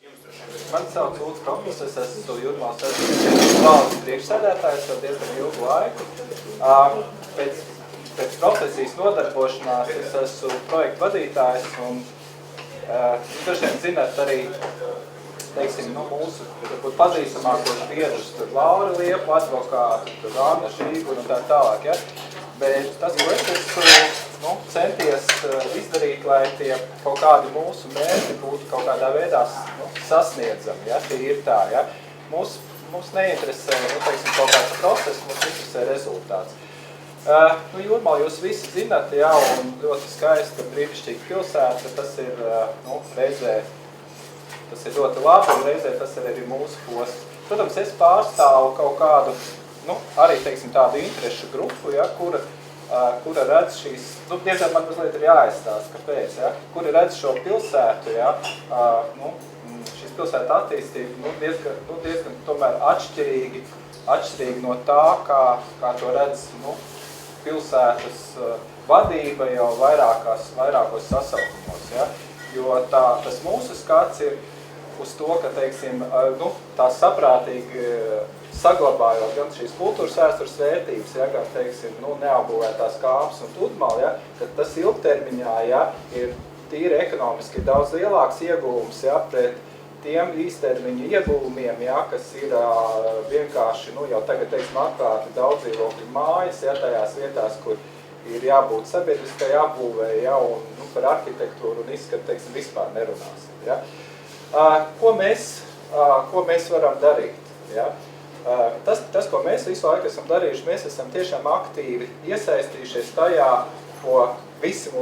Mani sauc Ulds Kropas, es esmu Jūrmālas asociācijas valdes priekšsēdētājs jau diezgan ilgu laiku. Pēc profesijas nodarbošanās es esmu projektu vadītājs un jūs vien zināt arī, teiksim, mūsu pazīstamākos biedrus, tur Laura Liepa, advokātu, tur Anna Šīguna un tā tālāk, ja? Bet tas, ko es esmu centies izdarīt, lai tie kaut kādi mūsu mērķi būtu kaut kādā veidā sasniedzami, ja? Tie ir tā, ja? Mums neinteresē, teiksim, kaut kāds process, mums interesē rezultāts. Jūrmāla jūs visi zināt, ja, un ļoti skaisti, ka brīnišķīga pilsēta, tas ir, reizē, tas ir ļoti labi, un reizē tas ir arī mūsu posts. Protams, es pārstāvu kaut kādu, arī, teiksim, tādu interešu grupu, ja, kura redz šīs, diezgan man mazliet ir jāaizstāst, kāpēc, ja, kura redz šo pilsētu, ja, šīs pilsēta attīstība, diezgan tomēr atšķirīgi no tā, kā to redz, pilsētas vadība jau vairākos sasaukumos, ja? Jo tas mūsu skats ir uz to, ka, teiksim, tā saprātīgi saglabājot gan šīs kultūras vēstures vērtības, ja, gan, teiksim, neapbūvētās kāpes un pludmali, ja, ka tas ilgtermiņā, ja, ir tīri ekonomiski daudz lielāks ieguvums, ja, pret tiem īstermiņa ieguvumiem, ja, kas ir vienkārši, jau tagad, teiksim, atklāti daudzdzīvokļu mājas, ja, tajās vietās, kur ir jābūt sabiedriskai apbūvē, ja, un par arhitektūru un izskatu, teiksim, vispār nerunāsim. Ja. Ko mēs varam darīt? Ja? Tas, ko mēs visu laiku esam darījuši, mēs esam tiešām aktīvi iesaistījušies tajā, ko visi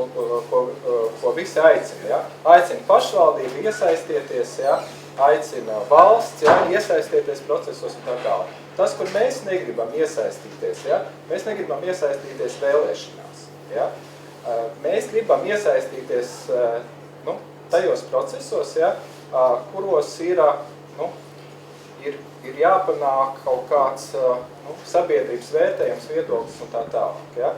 aicina. Ja? Aicina pašvaldību iesaistieties, ja? Aicina valsts, ja? Iesaistieties procesos un tā tālāk. Tas, kur mēs negribam iesaistīties, ja? Mēs negribam iesaistīties vēlēšanās. Ja? Mēs gribam iesaistīties tajos procesos, ja? Kuros ir jāpanāk kaut kāds sabiedrības vērtējums, viedoklis un tā tālāk. Ja?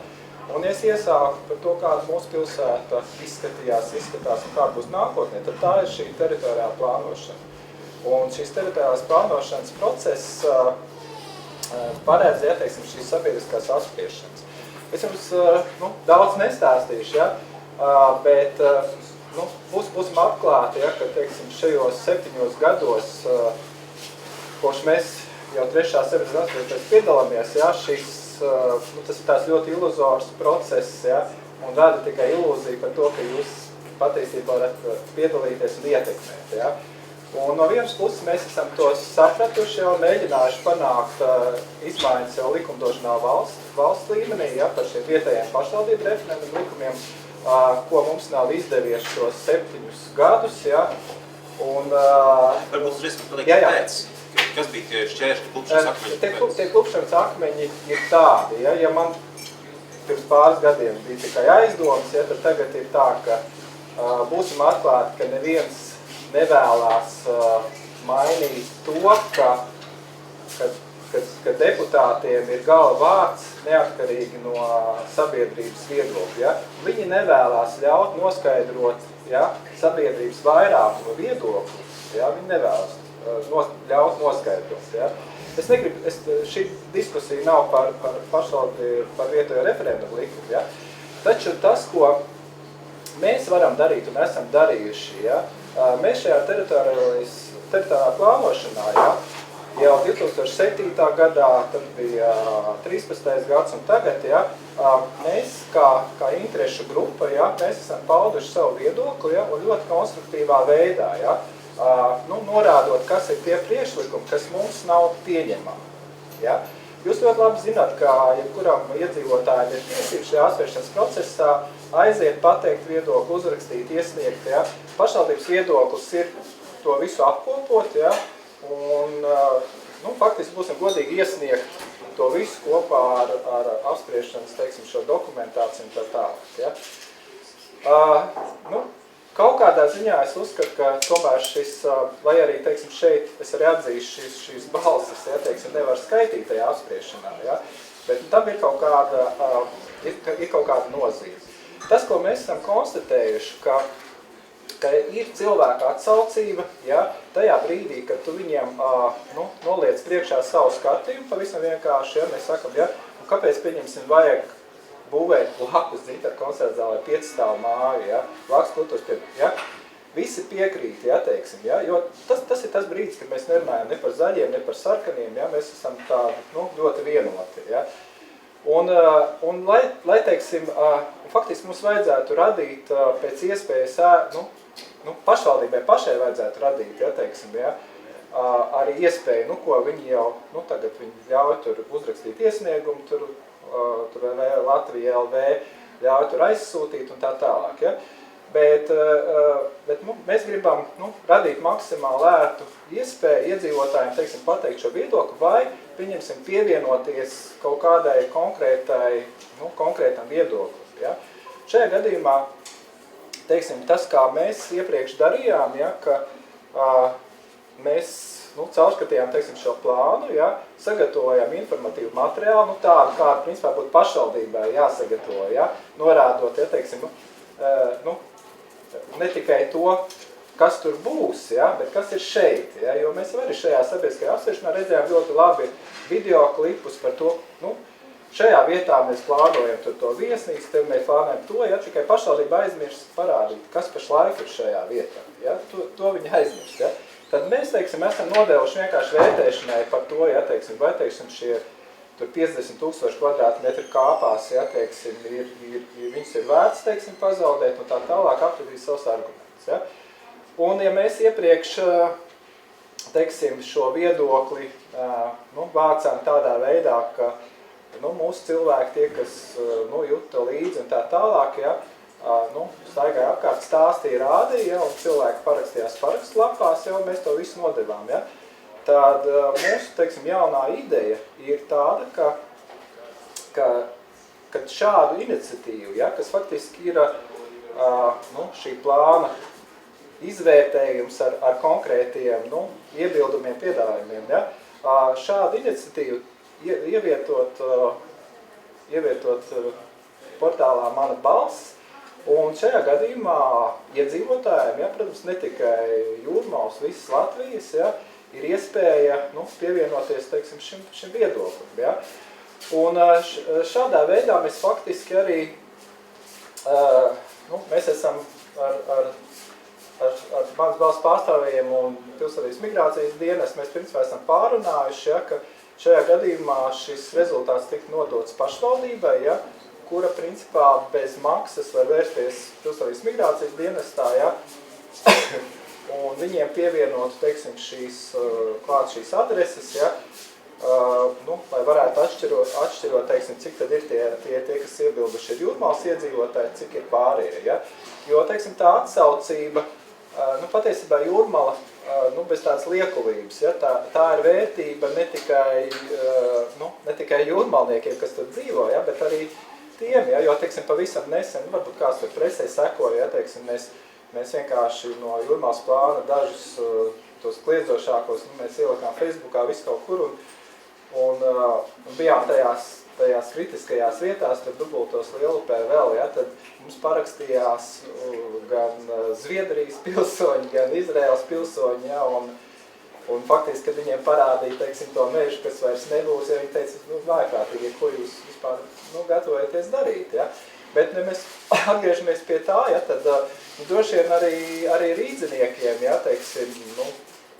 Un es iesāku par to, kāda mūsu pilsēta izskatās un kāda būs nākotnē, tad tā ir šī teritoriāla plānošana. Un šīs teritoriālās plānošanas process paredz, ja, teiksim, šīs sabiedriskās apspriešanas. Es jums daudz nestāstīšu, ja, bet būsim atklāti, ja, ka, teiksim, šajos 7 gados, kopš mēs jau 3. sabiedriskās piedalāmies, ja, tas ir tās ļoti iluzors process, ja, un rada tikai ilūziju par to, ka jūs patiesībā varat piedalīties un ietekmēt. Ja. Un no vienas puses mēs esam to sapratuši jau, mēģinājuši panākt izmaiņas jau likumdošanā valsts līmenī, ja, par šiem vietējiem pašvaldību referendumu likumiem, ko mums nav izdevies šos 7 gadus. Ja. Un, varbūt jūs pateikt pēc. Kas bija tie šķēršļi, klupšanas akmeņi? Tie klupšanas akmeņi ir tādi, ja man pirms pāris gadiem bija tikai aizdomas, ja, tad tagad ir tā, ka būsim atklāti, ka neviens nevēlās mainīt to, ka deputātiem ir gala vārds neatkarīgi no sabiedrības viedokļa. Ja. Viņi nevēlās ļaut noskaidrot, ja, sabiedrības vairākumu viedokli, ja, viņi nevēlas ļaut noskaidrot. Ja. Šī diskusija nav par vietojo referendumu likumu. Ja. Taču tas, ko mēs varam darīt un esam darījuši, ja, mēs šajā teritoriālā plānošanā, ja, jau 2007. gadā, tad bija 13. gads un tagad, ja, mēs kā interešu grupa, ja, mēs esam pauduši savu viedokli, ja, un ļoti konstruktīvā veidā, ja, norādot, kas ir tie priekšlikumi, kas mums nav pieņemami. Ja. Jūs ļoti labi zināt, ka jebkuram iedzīvotājiem ir tiesības šajā apspriešanas procesā aiziet, pateikt viedokli, uzrakstīt, iesniegt. Ja. Pašvaldības viedoklis ir to visu apkopot, ja, un faktiski būsim godīgi iesniegt to visu kopā ar apspriešanas, teiksim, šo dokumentāciju un tā tālāk. Ja. Kaut kādā ziņā es uzskatu, ka tomēr šis, lai arī, teiksim, šeit es arī atzīšu šīs balsis, ja, teiksim, nevar skaitīt tajā apspriešanā, ja, bet tam ir kaut kāda nozīme. Tas, ko mēs esam konstatējuši, ka ka ir cilvēka atsaucība, ja, tajā brīdī, kad tu viņiem noliec priekšā savu skatījumu, pavisam vienkārši, ja, mēs sakam, ja, kāpēc, pieņemsim, vajag būvēt blakus Dzintara koncerta zālē 5 stāvu māju, ja, blakus kultūras pie, ja, visi piekrīt, ja, teiksim, ja, jo tas ir tas brīdis, kad mēs nerunājam ne par zaļiem, ne par sarkaniem, ja, mēs esam tādi, ļoti vienoti, ja. Un lai teiksim, faktiski mums vajadzētu radīt pēc iespējas, pašvaldībai pašai vajadzētu radīt, ja, teiksim, ja, arī iespēju, ko viņi jau, tagad viņi ļauj tur uzrakstīt iesniegumu, tur Latvija LV ļauj tur aizsūtīt un tā tālāk, ja. Bet mēs gribam radīt maksimāli ērtu iespēju iedzīvotājiem, teiksim, pateikt šo viedokli vai, pieņemsim, pievienoties kaut kādai konkrētam viedoklim. Ja? Šajā gadījumā, teiksim, tas, kā mēs iepriekš darījām, ja, ka mēs caurskatījām, teiksim, šo plānu, ja, sagatavojām informatīvu materiālu, tādu, kādu, principā, būtu pašvaldībai jāsagatavo, ja, norādot, ja, teiksim, ne tikai to, kas tur būs, ja, bet kas ir šeit, ja, jo mēs arī šajā sabiedriskajā apspriešanā redzējām ļoti labi video klipus par to, šajā vietā mēs plānojam to viesnīcu, te mēs plānojam to, ja, tikai pašvaldība aizmirst parādīt, kas pašlaik ir šajā vietā, ja, to viņi aizmirst, ja. Tad mēs, teiksim, esam nodevuši vienkārši vērtēšanai par to, ja, teiksim, vai, teiksim, šie tur 50 000 kvadrātmetru kāpās, ja, teiksim, viņus ir vērts, teiksim, pazaudēt un tā tālāk aptvērtīs savus argumentus, ja. Un, ja mēs iepriekš, teiksim, šo viedokli vācām tādā veidā, ka mūsu cilvēki tie, kas juta līdzi un tā tālāk, ja, staigāja apkārt, stāstīja, rādīja, ja, un cilvēki parakstījās parakstlapās, ja, un mēs to visu nodevām. Ja. Tad mūsu, teiksim, jaunā ideja ir tāda, ka šādu iniciatīvu, ja, kas faktiski ir šī plāna izvērtējums ar konkrētiem iebildumiem, piedāvājumiem, ja, šādu iniciatīvu ievietot portālā Mana balss. Un šajā gadījumā iedzīvotājiem, ja, protams, ne tikai Jūrmalas, visas Latvijas, ja, ir iespēja pievienoties, teiksim, šim viedoklim. Ja. Un šādā veidā mēs faktiski arī, mēs esam ar Manas balss pārstāvējiem un Pilsonības migrācijas dienas, mēs principā esam pārunājuši, ja, ka šajā gadījumā šis rezultāts tika nodots pašvaldībai, ja, kura principā bez maksas var vērsties Pilsonības migrācijas dienestā, ja, un viņiem pievienot, teiksim, klāt šīs adreses, ja, lai varētu atšķirot, teiksim, cik tad ir tie kas iebilduši ir Jūrmalas iedzīvotāji, cik ir pārējie, ja. Jo, teiksim, tā atsaucība, patiesībā Jūrmala, bez tādas liekulības, ja, tā ir vērtība ne tikai jūrmalniekiem, kas tur dzīvo, ja, bet arī tiem, ja, jo, teiksim, pavisam nesen, varbūt kāds tur presē sekoja, ja, teiksim, mēs vienkārši no Jūrmalas plāna dažus tos kliedzošākos, mēs ielikām Facebookā visu kaut kur un bijām tajās kritiskajās vietās, tur dubultos Lielupē vēl, ja, tad mums parakstījās gan Zviedrijas pilsoņi, gan Izraēlas pilsoņi, ja, un faktiski, kad viņiem parādīja, teiksim, to mežu, kas vairs nebūs, ja viņi teica, vājprātīgi, ko jūs vispār, gatavojaties darīt, ja. Bet, mēs atgriežamies pie tā, ja, tad droši vien arī rīdziniekiem, ja, teiksim,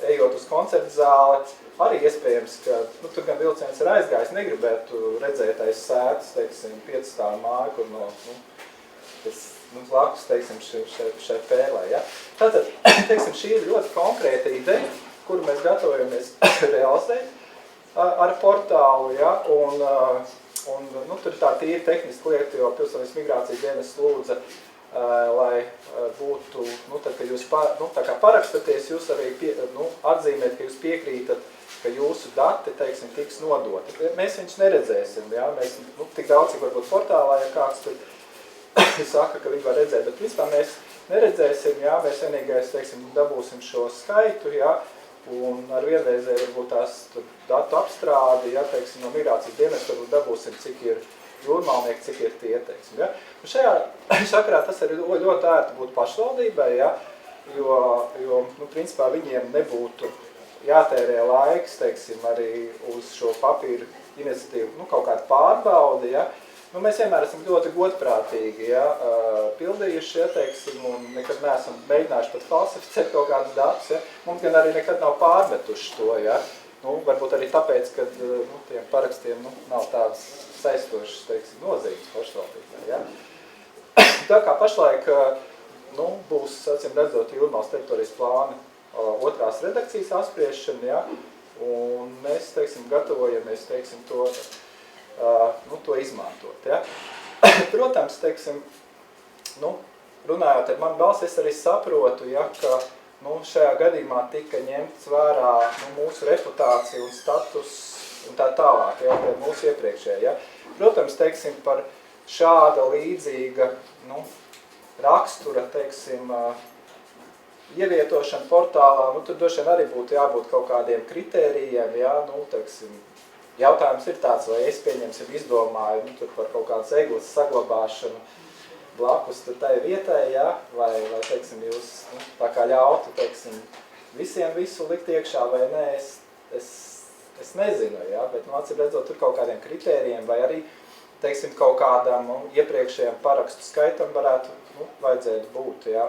ejot uz koncertu zāli, arī iespējams, ka, tur gan vilciens ir aizgājis, negribētu redzēt aiz sētas, teiksim, 5 stāvu māju, kur blakus, teiksim, šai pēlē, ja. Tātad, teiksim, šī ir ļoti konkrēta ideja, kuru mēs gatavojamies realizēt ar portālu, ja, un tur ir tā tīri tehniski lieta, jo Pilsonības migrācijas dienas lūdza, lai būtu, tad, kad jūs tā kā parakstaties, jūs arī atzīmēt, ka jūs piekrītat, ka jūsu dati, teiksim, tiks nodoti. Mēs viņus neredzēsim, ja, mēs, tik daudz, cik varbūt portālā, ja kāds tur saka, ka viņi var redzēt, bet vispār mēs neredzēsim, ja, mēs vienīgais, teiksim, dabūsim šo skaitu, ja, un ar vienreizēju varbūt tās datu apstrādi, ja, teiksim, no migrācijas dienas, varbūt dabūsim, cik ir jūrmalnieki, cik ir tie, teiksim, ja. Un šajā sakarā tas arī ļoti ērti būtu pašvaldībai, ja, jo principā viņiem nebūtu jātērē laiks, teiksim, arī uz šo papīru iniciatīvu, kaut kādu pārbaudi, ja. Mēs vienmēr esam ļoti godprātīgi, ja, pildījuši, ja, teiksim, un nekad neesam mēģinājuši pat falsificēt kaut kādus datus, ja. Mums gan arī nekad nav pārmetuši to, ja. Varbūt arī tāpēc, ka tiem parakstiem nav tādas saistošas, teiksim, nozīmes pašvaldībā, ja. Tā kā pašlaik, būs, acīm redzot, Jūrmālas teritorijas plāna otrās redakcijas apspriešana, ja, un mēs, teiksim, gatavojamies, teiksim, to izmantot, ja. Protams, teiksim, runājot ar manu balsi, es arī saprotu, ja, ka, šajā gadījumā tika ņemts vērā, mūsu reputācija un status un tā tālāk, ja, mūsu iepriekšējā, ja. Protams, teiksim, par šāda līdzīga, rakstura, teiksim, ievietošana portālā, tur droši vien arī būtu jābūt kaut kādiem kritērijiem, ja, teiksim, jautājums ir tāds, vai es pieņemsim izdomāju, tur par kaut kādas eglas saglabāšanu blakus tai vietai, ja, vai teiksim, jūs tā kā ļautu, teiksim, visiem visu likt iekšā vai nē, es nezinu, ja, bet, acīm redzot, tur kaut kādiem kritērijiem vai arī, teiksim, kaut kādam iepriekšējiem parakstu skaitam varētu, vajadzētu būt, ja,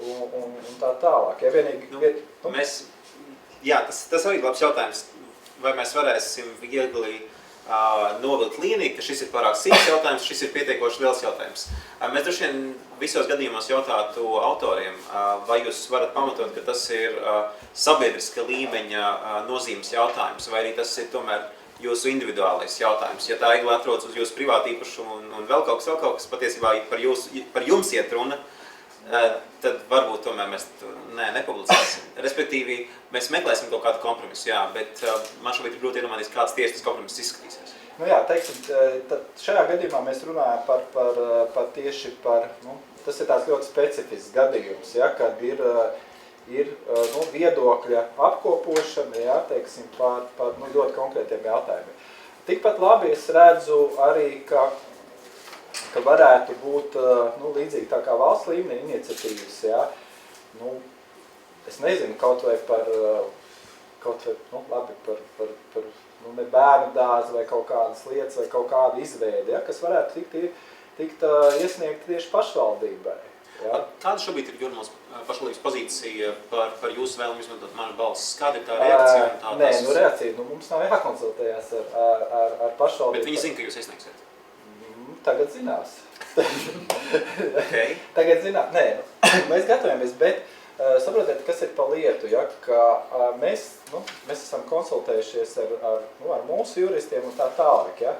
un tā tālāk. Ja vienīgi, tas arī labs jautājums. Vai mēs varēsim viegli novilkt līniju, ka šis ir pārāk sīks jautājums, šis ir pietiekoši liels jautājums. Mēs droši vien visos gadījumos jautātu autoriem, vai jūs varat pamatot, ka tas ir sabiedriska līmeņa nozīmes jautājums, vai arī tas ir tomēr jūsu individuālais jautājums. Ja tā egla atrodas uz jūsu privātu īpašumu un vēl kaut kas patiesībā par jums iet runa, tad varbūt tomēr mēs nepublicēsim. Respektīvi, mēs meklēsim kaut kādu kompromisu, jā, bet man šobrīd ir grūti iedomāties, kāds tieši tas kompromiss izskatīsies. Teiksim, tad šajā gadījumā mēs runājam tieši par, tas ir tāds ļoti specifisks gadījums, ja, kad ir viedokļa apkopošana, ja, teiksim, par ļoti konkrētiem jautājumiem. Tikpat labi es redzu arī, ka varētu būt līdzīgi tā kā valsts līmenī iniciatīvas, ja, es nezinu, kaut vai par ne bērnu dārzu vai kaut kādas lietas vai kaut kādu izveidi, ja, kas varētu tikt iesniegt tieši pašvaldībai. Ja. Kāda šobrīd ir Jūrmālas pašvaldības pozīcija par jūsu vēlumu izmantot manu balsis? Kāda ir tā reakcija? Reakcija, mums nav jākonsultējās ar pašvaldību. Bet viņi zina, ka jūs iesniegsiet? Tagad zinās. Okay. Tagad zinās. Nē, mēs gatavojamies, bet saprotiet, kas ir pa lietu, ja, ka mēs esam konsultējušies ar mūsu juristiem un tā tālāk. Ja.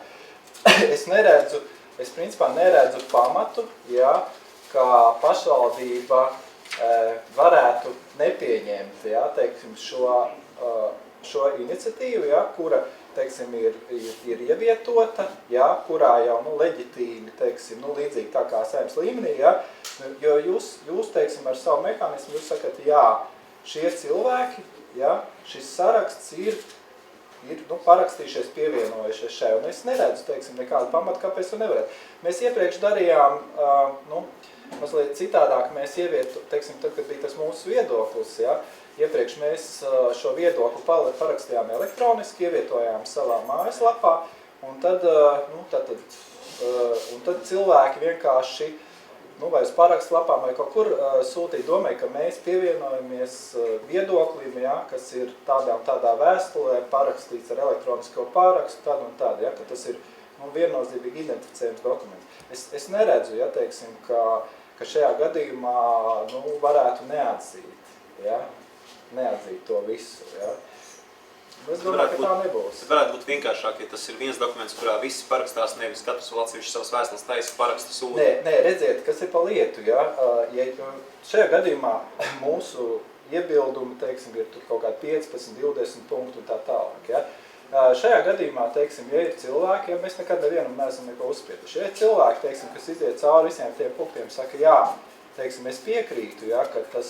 Es principā neredzu pamatu, ja, ka pašvaldība varētu nepieņemt, ja, teiksim, šo iniciatīvu, ja, kura teiksim, ir ievietota, ja, kurā jau leģitīmi, teiksim, līdzīgi tā kā Saeimas līmenī, ja, jo jūs teiksim, ar savu mehānismu, jūs sakat, jā, šie cilvēki, ja, šis saraksts ir parakstījušies, pievienojušies šai, un es neredzu, teiksim, nekādu pamatu, kāpēc to nevarētu. Mēs iepriekš darījām, mazliet citādāk mēs teiksim, tad, kad bija tas mūsu viedoklis, ja, iepriekš mēs šo viedokli parakstījām elektroniski, ievietojām savā mājaslapā, un tad cilvēki vienkārši, vai uz parakslapām vai kaut kur sūtīja domai, ka mēs pievienojamies viedoklim, ja, kas ir tādā vēstulē parakstīts ar elektronisko pārakstu, tad un tad, ja, ka tas ir viennozīmīgi identificējums dokuments. Es neredzu, ja, teiksim, ka šajā gadījumā varētu neatzīt, ja, neatzīt to visu, ja. Es domāju, ka tā nebūs. Tas varētu būt vienkāršāk, ja tas ir viens dokuments, kurā visi parakstās, nevis katrs vēl atsevišķi savas vēstules taisa parakstu sūta. Nē, redziet, kas ir pa lietu, ja. Ja šajā gadījumā mūsu iebildumi, teiksim, ir tur kaut kādi 15, 20 punktu un tā tālāk, ja. Šajā gadījumā, teiksim, ja ir cilvēki, ja mēs nekad nevienam neesam neko uzspieduši, ja ir cilvēki, teiksim, kas iziet cauri visiem tiem punktiem, saka, jā, teiksim, es piekrītu, ja, ka tas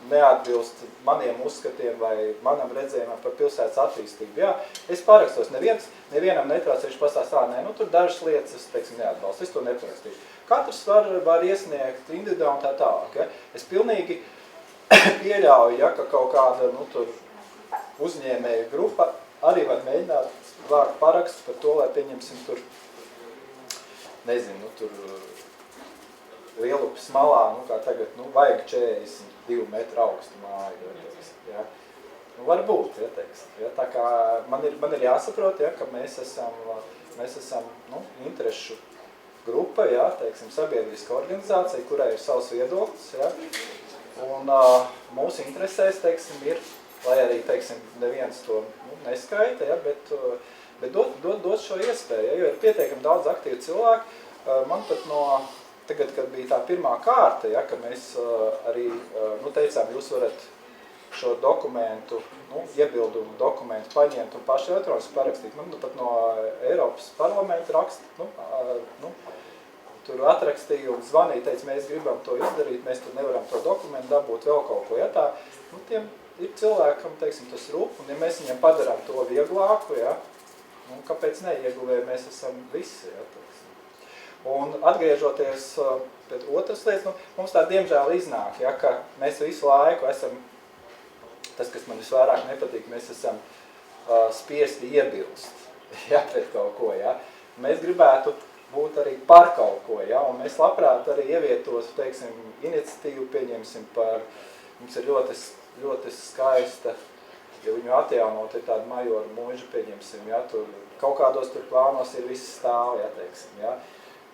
neatbilst maniem uzskatiem vai manam redzējumam par pilsētas attīstību. Jā, es parakstos, nevienam netraucēšu pastāstā, tur dažas lietas es, teiksim, neatbalstu, es to neparakstīšu. Katrs var iesniegt individuāli un tā tālāk. Ja? Es pilnīgi pieļauju, ja, ka kaut kāda tur uzņēmēja grupa arī var mēģināt vākt parakstu par to, lai pieņemsim tur, nezinu, tur Lielupas malā, kā tagad, vajag 42 metru augstu māju, ja. Varbūt, ja, teiksim. Ja, tā kā man ir jāsaprot, ja, ka mēs esam interešu grupa, ja, teiksim, sabiedriska organizācija, kurai ir savs viedoklis, ja, un mūsu interesēs, teiksim, ir, lai arī, teiksim, neviens to neskaita, ja, bet dot šo iespēju, ja, jo ir pietiekami daudz aktīvu cilvēku, man pat tagad, kad bija tā pirmā kārta, ja, ka mēs arī teicām, jūs varat šo dokumentu, iebildumu dokumentu paņemt un paši elektroniski parakstīt. Pat no Eiropas parlamenta raksta, tur atrakstīja un zvanīja, teica, mēs gribam to izdarīt, mēs tur nevaram to dokumentu dabūt, vēl kaut ko. Ja, tā, tiem ir cilvēkam, teiksim, tas rūp, un ja mēs viņam padarām to vieglāku, ja, kāpēc neieguvēji mēs esam visi, ja, Un atgriežoties pēc otras lietas, mums tā diemžēl iznāk, ja, ka mēs visu laiku esam, tas, kas man visvairāk nepatīk, mēs esam spiesti iebilst, ja, pret kaut ko, ja. Mēs gribētu būt arī par kaut ko, ja, un mēs labprāt arī ievietos, teiksim, iniciatīvu pieņemsim par, mums ir ļoti skaista, ja viņu atjaunot, ir tāda Majora mūža pieņemsim, ja, tur kaut kādos tur plānos ir viss stāv, ja, teiksim, ja.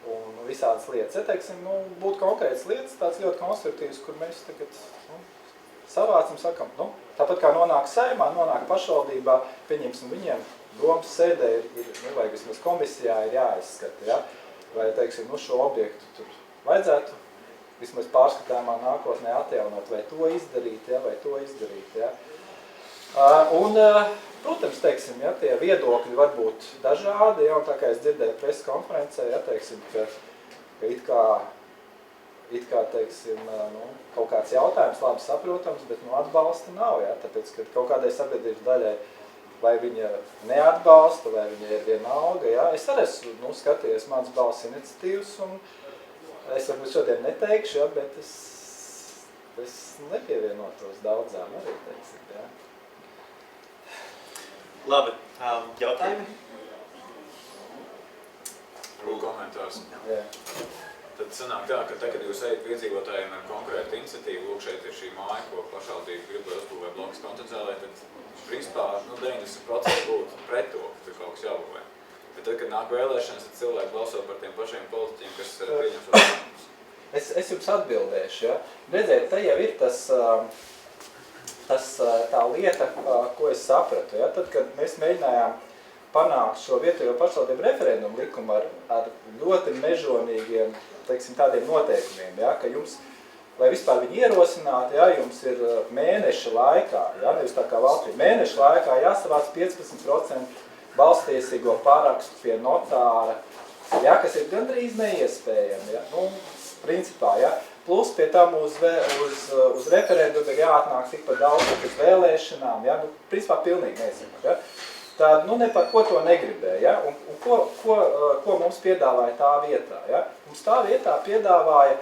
Un visādas lietas, ja, teiksim, būtu konkrētas lietas, tāds ļoti konstruktīvs, kur mēs tagad savācam, sakam, tāpat kā nonāk saimā, nonāk pašvaldībā, pieņemsim viņiem, domas sēdē ir vai vismaz komisijā ir jāizskata, ja, vai, teiksim, šo objektu tur vajadzētu vismaz pārskatāmā nākotnē atjaunot, vai to izdarīt, ja, vai to izdarīt, ja. Protams, teiksim, ja, tie viedokļi var būt dažādi, ja, un tā kā es dzirdēju preses konferencē, ja, teiksim, ka it kā, teiksim, kaut kāds jautājums labi saprotams, bet atbalsta nav, ja, tāpēc, ka kaut kādai sabiedrības daļai, vai viņa neatbalsta, vai viņa ir vienalga, ja, es arī esmu, skatījies mans balss iniciatīvas, un es varbūt šodien neteikšu, ja, bet es nepievienotos daudzām arī, teiksim, ja. Labi, jautājumi? Komentārs. Jā. Tad sanāk tā, ka tad, kad jūs ejat piedzīvotājiem ar konkrētu iniciatīvu, lūk, šeit ir šī māja, ko pašvaldība grib, lai uzbūvē blokus potenciālē, tad, principā, 90% būtu pret to, ka tur kaut kas jābūvē. Bet tad, kad nāk vēlēšanas, tad cilvēki balso par tiem pašiem politiķiem, kas pieņem šo lēmumus. Es jums atbildēšu, ja. Redziet, te jau ir tā lieta, ko es sapratu, ja. Tad, kad mēs mēģinājām panākt šo vietējo pašvaldību referendumu likumu ar ļoti mežonīgiem, teiksim, tādiem noteikumiem, ja, ka jums, lai vispār viņi ierosinātu, ja, jums ir mēneša laikā, ja, nevis tā kā valstī, mēneša laikā jāsavāc 15% balstiesīgo parakstu pie notāra, ja, kas ir gandrīz neiespējami, ja, principā, ja. Plus pie tam uz referendumu ir jāatnāk tikpat daudz pēc vēlēšanām, ja, principā pilnīgi neiespējami, ja. Tad, ne par ko to negribēja, ja? Un ko mums piedāvāja tā vietā, ja? Mums tā vietā piedāvāja,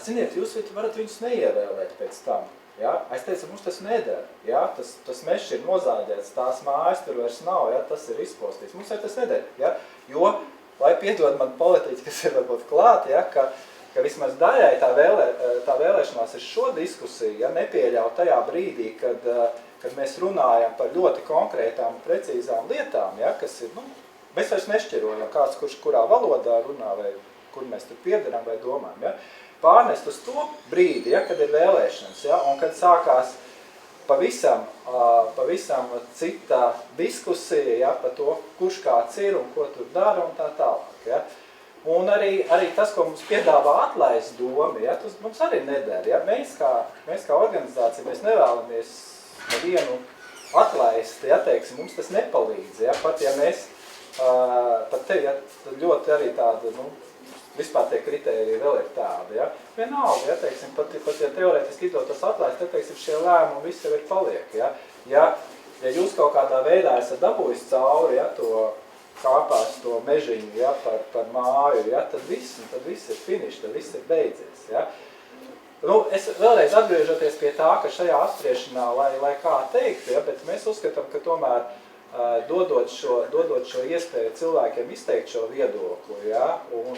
ziniet, jūs varat viņus neievēlēt pēc tam, ja? Es teicu, mums tas nedara, ja? Tas mežs ir nozāģēts, tās mājas tur vairs nav, ja? Tas ir izpostīts, mums tas nedara, ja? Jo, lai piedod man politiķi, kas ir varbūt klāt, ja? Ka vismaz daļai tā vēlēšanās ir šo diskusiju, ja? Nepieļaut tajā brīdī, kad mēs runājam par ļoti konkrētām, precīzām lietām, ja, kas ir, mēs vairs nešķirojam, kāds kurš kurā valodā runā, vai kur mēs tur piederam vai domājam, ja. Pārnest uz to brīdi, ja, kad ir vēlēšanas, ja, un kad sākās pavisam cita diskusija, ja, par to, kurš kāds ir un ko tur dara un tā tālāk, ja. Un arī tas, ko mums piedāvā atlaist domi, ja, tas mums arī nedara, ja. Mēs kā organizācija, mēs nevēlamies nevienu atlaist, ja, teiksim, mums tas nepalīdz, ja, pat ja mēs, pat te, ja, ļoti arī tāda, vispār tie kritēriji vēl ir tādi, ja. Vienalga, ja, teiksim, pat ja teorētiski izdotos atlaist, tad, teiksim, šie lēmumi visi jau ir paliek, ja. Ja jūs kaut kādā veidā esat dabūjis cauri, ja, to kāpās to mežiņu, ja, par māju, ja, tad viss ir finišs, tad viss ir beidzies, ja. Nu, es vēlreiz atgriežoties pie tā, ka šajā apspriešanā, lai kā teiktu, ja, bet mēs uzskatām, ka tomēr dodot šo iespēju cilvēkiem izteikt šo viedokli, ja, un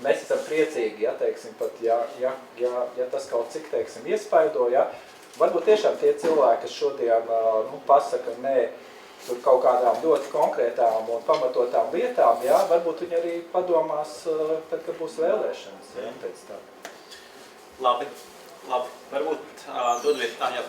mēs esam priecīgi, ja, teiksim, pat, ja tas kaut cik, teiksim, iespaido, ja, varbūt tiešām tie cilvēki, kas šodien, pasaka nē, tur kaut kādām ļoti konkrētām un pamatotām lietām, ja, varbūt viņi arī padomās, tad, kad būs vēlēšanas, ja, pēc tā. Labi. Varbūt dodiet Tāņa.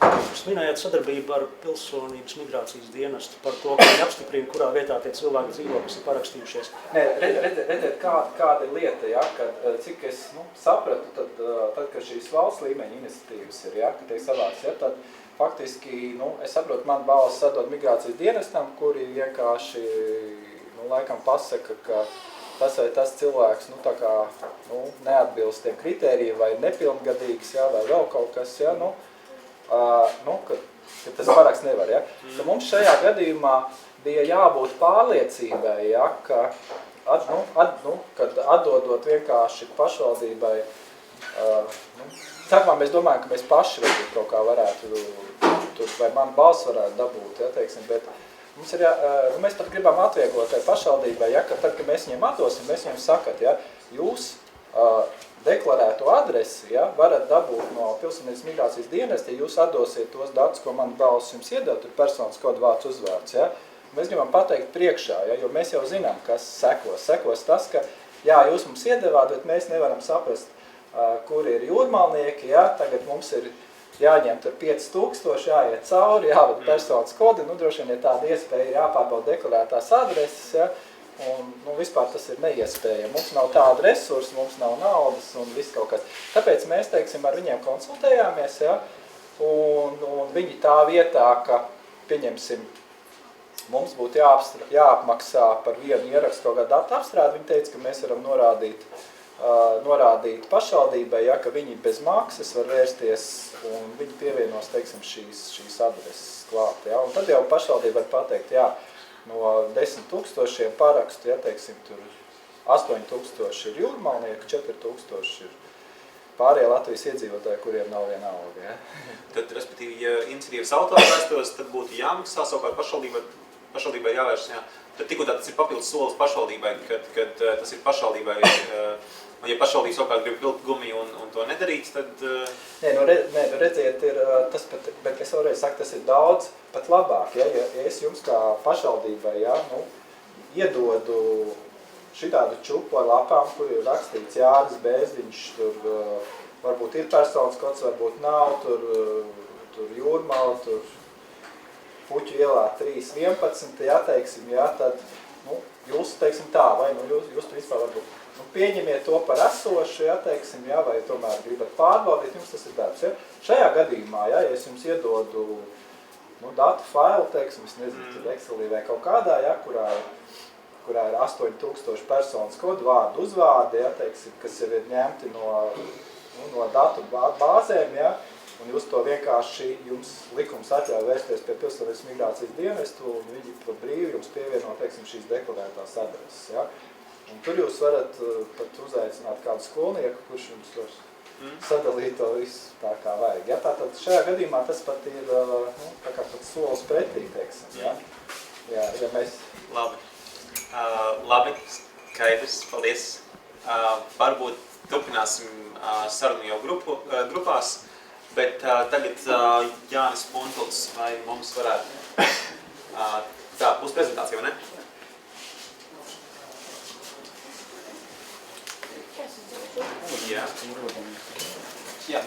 Jūs minējāt sadarbību ar Pilsonības migrācijas dienestu par to, ka viņi apstiprina, kurā vietā tie cilvēki dzīvo, kas ir parakstījušies. Nē, redziet, kāda ir lieta, ja, kad, cik es sapratu, tad, kad šīs valsts līmeņa iniciatīvas ir, ja, kad tiek savāks, ja, tad faktiski, es saprotu, man balvas sadod migrācijas dienestam, kuri vienkārši, laikam pasaka, ka tas vai tas cilvēks, tā kā, neatbilst tiem kritērijiem vai nepilngadīgs, ja, vai vēl kaut kas, ja, ka tas paraksts nevar, ja. Tad mums šajā gadījumā bija jābūt pārliecībai, ja, ka, kad atdodot vienkārši pašvaldībai, sākumā mēs domājam, ka mēs paši varbūt kaut kā varētu, vai man balss varētu dabūt, ja, teiksim, bet mums ir, mēs pat gribam atvieglot tai pašvaldībai, ja, ka tad, kad mēs viņiem atdosim, mēs viņiem sakat, ja, jūs deklarēto adresi, ja, varat dabūt no Pilsonības migrācijas dienesta, ja jūs atdosiet tos datus, ko man balss jums iedod, tur personas kodu vārds uzvārds, ja. Mēs gribam pateikt priekšā, ja, jo mēs jau zinām, kas sekos. Sekos tas, ka, jā, jūs mums iedevāt, bet mēs nevaram saprast, kur ir jūrmalnieki, ja, tagad mums ir jāņem tur 5000, jāiet cauri, jāvada personas kodi, droši vien ir tāda iespēja jāpārbauda deklarētās adreses, ja, un vispār tas ir neiespējami. Mums nav tāda resursa, mums nav naudas un viss kaut kas. Tāpēc mēs, teiksim, ar viņiem konsultējāmies, ja, un viņi tā vietā, ka, pieņemsim, mums būtu jāapmaksā par vienu ierakstu kaut kādu datu apstrādi, viņi teica, ka mēs varam norādīt pašvaldībai, ja, ka viņi bez maksas var vērsties un viņi pievienos, teiksim, šīs adreses klāt. Ja. Un tad jau pašvaldība var pateikt, jā, no 10 000 parakstu, ja, teiksim, tur 8 000 ir jūrmalnieki, 4 000 ir pārējie Latvijas iedzīvotāji, kuriem nav viena alga. Ja. Tad, respektīvi, ja iniciatīvas autors vēstos, tad būtu jāmaksā savukārt pašvaldībai jāvērš, jā. Tad tik un tā tas ir papildus solis pašvaldībai, kad tas ir pašvaldībai, ja pašvaldība savukārt grib vilkt gumiju un to nedarīt, tad... Redziet, ir tas pat, bet es vēlreiz saku, tas ir daudz pat labāk, ja es jums kā pašvaldībai, ja, iedodu šitādu čupu ar lapām, kur ir rakstīts Jānis Bēziņš, tur varbūt ir personas kods, varbūt nav, tur jūrmala, tur Puķu ielā 311, ja, teiksim, ja, tad, jūs, teiksim tā, vai, jūs vispār varbūt, pieņemiet to par esošu, ja, teiksim, ja, vai tomēr gribat pārbaudīt, jums tas ir darbs, ja. Šajā gadījumā, ja es jums iedodu, datu failu, teiksim, es nezinu, tur Excelī vai kaut kādā, ja, kurā ir 8000 personas kodu vārdu uzvārdi, ja, teiksim, kas jau ir ņemti no datu bāzēm, ja, un jūs to vienkārši, jums likums atļauj vērsties pie Pilsonības migrācijas dienestu, un viņi pat brīvi jums pievieno, teiksim, šīs deklarētās adreses, ja. Un tur jūs varat pat uzaicināt kādu skolnieku, kurš jums var sadalīt to visu tā kā vajag. Ja? Tātad šajā gadījumā tas pat ir tā kā pat solis pretī, teiksim. Ja? Ja mēs... Labi, skaidrs, paldies. Varbūt turpināsim sarunu jau grupās, bet tagad Jānis Puntuls, vai mums varētu... Tā, būs prezentācija, vai ne? Jā. Jā.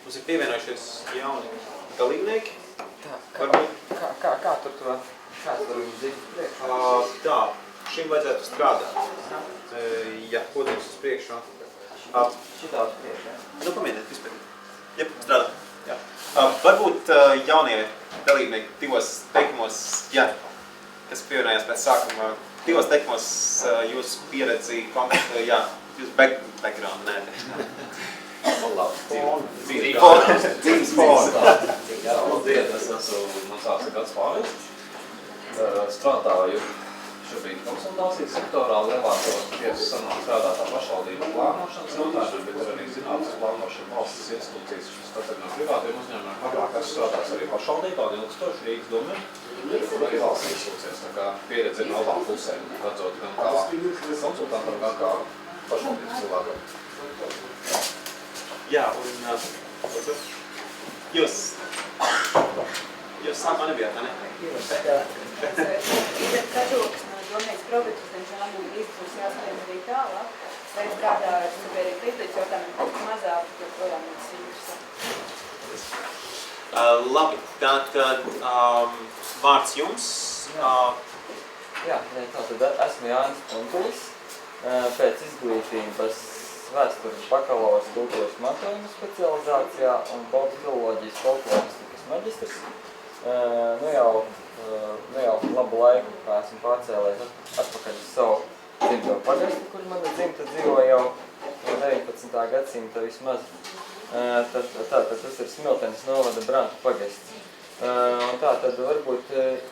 Mums ir pievienojušies jauni dalībnieki. Kā tur to, kāds var viņu zīmēt priekšā? Tā, šim vajadzētu strādāt. Ja, kodījums uz priekšu. Šitā uz priekšā. Nu, pamēģiniet, vispār. Jep, strādā. Jā. Varbūt jaunie dalībnieki divos teikumos, jā, kas pievienojās pēc sākuma, divos teikumos jūsu pieredzi, jā, jūsu background, nē. Dzīves fona. Jā, labdien, es esmu Mansāks Gats Pāris. Strādāju šobrīd konsultācijas sektorā, lielākoties sanāk strādātā pašvaldību plānošanas jautājumiem, bet ir arī zinātnes plānošana valsts institūcijas, šis pat no privātiem uzņēmumiem. Agrāk esmu strādājis arī pašvaldībā un ilgstoši Rīgas domē, un arī valsts institūcijas, tā kā pieredze ir no abām pusēm, redzot gan kā konsultantam, gan kā pašvaldības cilvēkam. Jā, un jūs sākumā nebijāt, ne? Kažoks no domnīcas produktus, diemžēl man izpūs jāskrien arī tālāk. Vai strādāju ar sabiedrību līdz jautājumiem mazāk, jo projām ir interesanti. Labi, tātad vārds jums. Jā, tātad esmu Jānis Puntulis, pēc izglītības vēstures bakalaura kultūras mantojuma specializācijā un filoloģijas folkloristikas maģistrs. Nu jau labu laiku, kā esmu pārcēlējis atpakaļ uz savu dzimto pagastu, kur mana dzimta dzīvo jau no 19. gadsimta vismaz. Tātad tas ir Smiltenes novada Brantu pagasts. Un tātad varbūt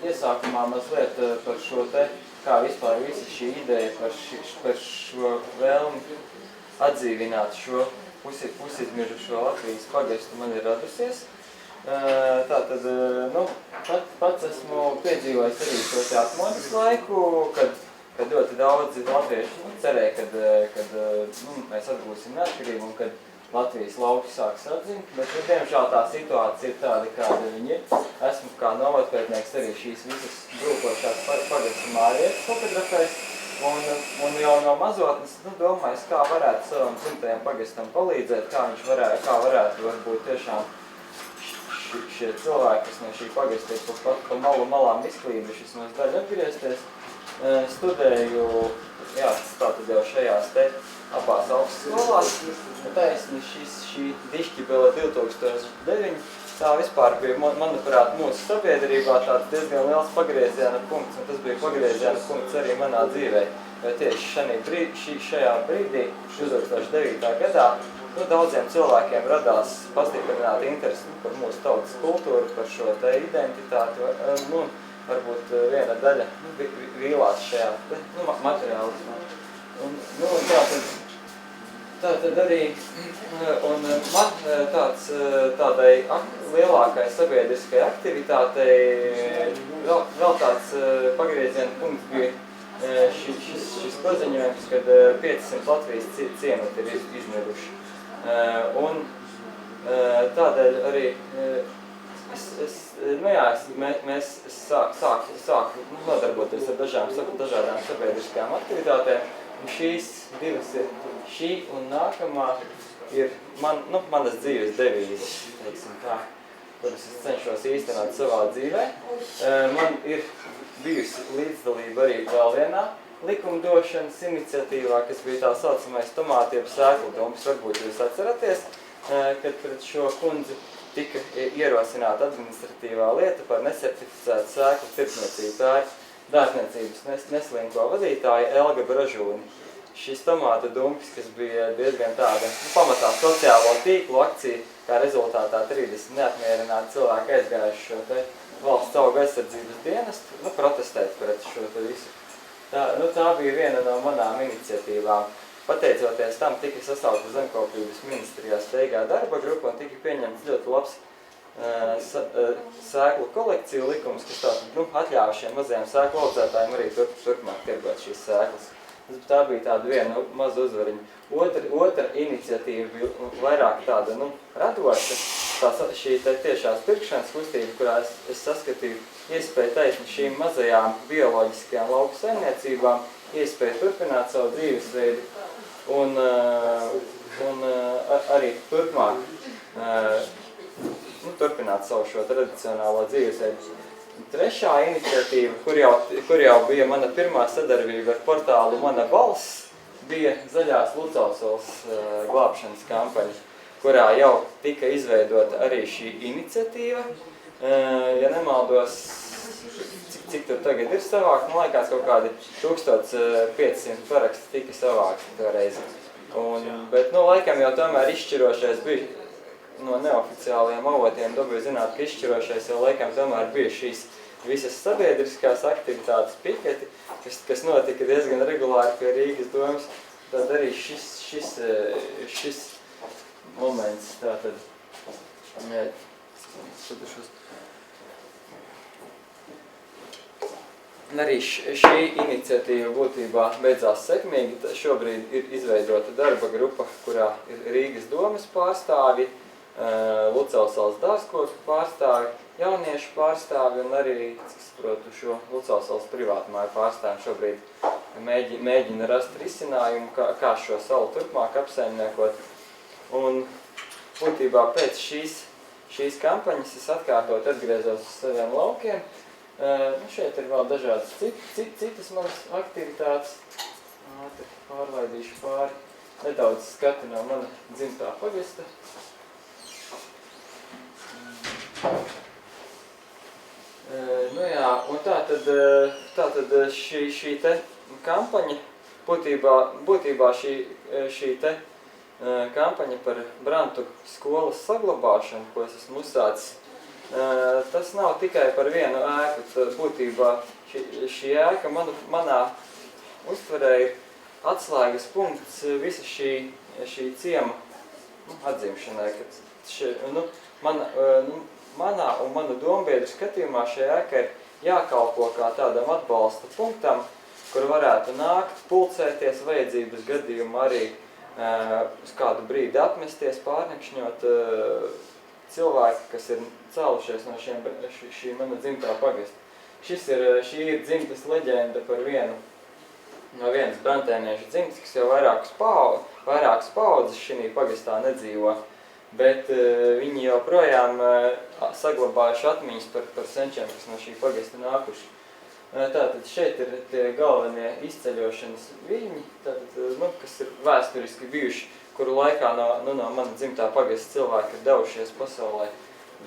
iesākumā mazliet par šo te, kā vispār visa šī ideja par šo vēlmi atdzīvināt šo pusizmirušo Latvijas pagastu man ir radusies. Tātad, nu, pats esmu piedzīvojis arī šo te atmodas laiku, kad ļoti daudzi latvieši cerēja, kad mēs atgūsim neatkarību un kad Latvijas lauki sāks atzimt, bet, diemžēl, tā situācija ir tāda, kāda viņi ir. Esmu kā novadpētnieks arī šīs visas brūkošās pagastu mājvietas fotografējis. Un jau no mazotnes domājis, kā varētu savam dzimtajam pagastam palīdzēt, kā varētu varbūt tiešām šie cilvēki, kas no šī pagasta ir pa malām izklīduši, vismaz daļa atgriezties. Studēju, jā, tātad jau šajās te abās augstskolās. Taisni šī Dišķibele 2009, tā vispār bija, manuprāt, mūsu sabiedrībā tāds diezgan liels pagrieziena punkts, un tas bija pagrieziena punkts arī manā dzīvē. Jo tieši šajā brīdī, 2009. gadā, daudziem cilvēkiem radās pastiprināta interesi par mūsu tautas kultūru, par šo te identitāti, varbūt viena daļa vīlās šajā materiālismā. Tātad arī, un man tādai lielākai sabiedriskai aktivitātei vēl tāds pagrieziena punkts bija šis paziņojums, kad 500 Latvijas ciemati ir izmiruši. Un tādēļ arī mēs sāku nodarboties ar dažādām sabiedriskām aktivitātēm. Un šīs divas ir, šī un nākamā ir manas dzīves devīzes, teiksim tā, kuras es cenšos īstenot savā dzīvē. Man ir bijusi līdzdalība arī vēl vienā likumdošanas iniciatīvā, kas bija tā saucamais tomātu jeb sēklu domas. Varbūt jūs atceraties, kad pret šo kundzi tika ierosināta administratīvā lieta par nesertificētu sēklu tirdzniecību. Tā ir dārzniecības neslinko vadītāja Elga Bražūni. Šis tomātu dumpis, kas bija diezgan tāda pamatā sociālo tīklu akcija, kā rezultātā 30 neapmierināti cilvēki aizgājuši šo te valsts auga aizsardzības dienestu, protestēt pret šo te visu. Tā bija viena no manām iniciatīvām. Pateicoties tam, tika sasaukta zemkopības ministrijā steigā darba grupa un tika pieņemts ļoti labs sēklu kolekciju likums, kas atļāva šiem mazajiem sēklu audzētājiem arī turpmāk tirgot šīs sēklas. Tā bija tāda viena maza uzvariņa. Otra iniciatīva bija vairāk tāda radoša. šī tiešās pirkšanas kustība, kurā es saskatīju iespēju taisni šīm mazajām bioloģiskajām lauku saimniecībām, iespēju turpināt savu dzīvesveidu un arī turpmāk turpināt savu šo tradicionālo dzīvesveidu. Trešā iniciatīva, kur jau bija mana pirmā sadarbība ar portālu Mana balss, bija Zaļās Lucavsalas glābšanas kampaņa, kurā jau tika izveidota arī šī iniciatīva. Ja nemaldos, cik tur tagad ir savākt, man liekas kaut kādi 1500 paraksti tika savākti toreiz. Bet, laikam jau tomēr izšķirošais bija, no neoficiālajiem avotiem dabūju zināt, ka izšķirošais jau laikam tomēr bija šīs visas sabiedriskās aktivitātes piketi, kas notika diezgan regulāri pie Rīgas domas. Tad arī šis moments, tātad, arī šī iniciatīva būtībā beidzās sekmīgi. Šobrīd ir izveidota darba grupa, kurā ir Rīgas domas pārstāvji, Lucavsalas dārzkoku pārstāvi, jauniešu pārstāvi un arī, cik saprotu, šo Lucavsalas privātmāju pārstāvi šobrīd mēģina rast risinājumu, kā šo salu turpmāk apsaimniekot. Un būtībā pēc šīs kampaņas es atkārtot atgriezos uz saviem laukiem. Šeit ir vēl dažādas citas manas aktivitātes. Pārlaidīšu pāri nedaudz skati no mana dzimtā pagasta. Un tātad šī te kampaņa, būtībā šī te kampaņa par Brantu skolas saglabāšanu, ko es esmu uzsācis, tas nav tikai par vienu ēku. Būtībā šī ēka manā uztverē ir atslēgas punkts visa šī ciema atzimšanai. Manā un manu dombiedru skatījumā šī ēka ir jākalpo kā tādam atbalsta punktam, kur varētu nākt, pulcēties, vajadzības gadījumu arī uz kādu brīdi apmesties, pārnakšņot cilvēki, kas ir cēlušies no šī mana dzimtā pagasta. Šī ir dzimtas leģenda par no vienas brantēniešu dzimtas, kas jau vairākas paudzes šī pagastā nedzīvo, bet viņi joprojām saglabājuši atmiņas par senčiem, kas no šī pagasta nākuši. Tātad šeit ir tie galvenie izceļošanas viļņi, kas ir vēsturiski bijuši, kuru laikā no mana dzimtā pagasta cilvēki ir devušies pasaulē.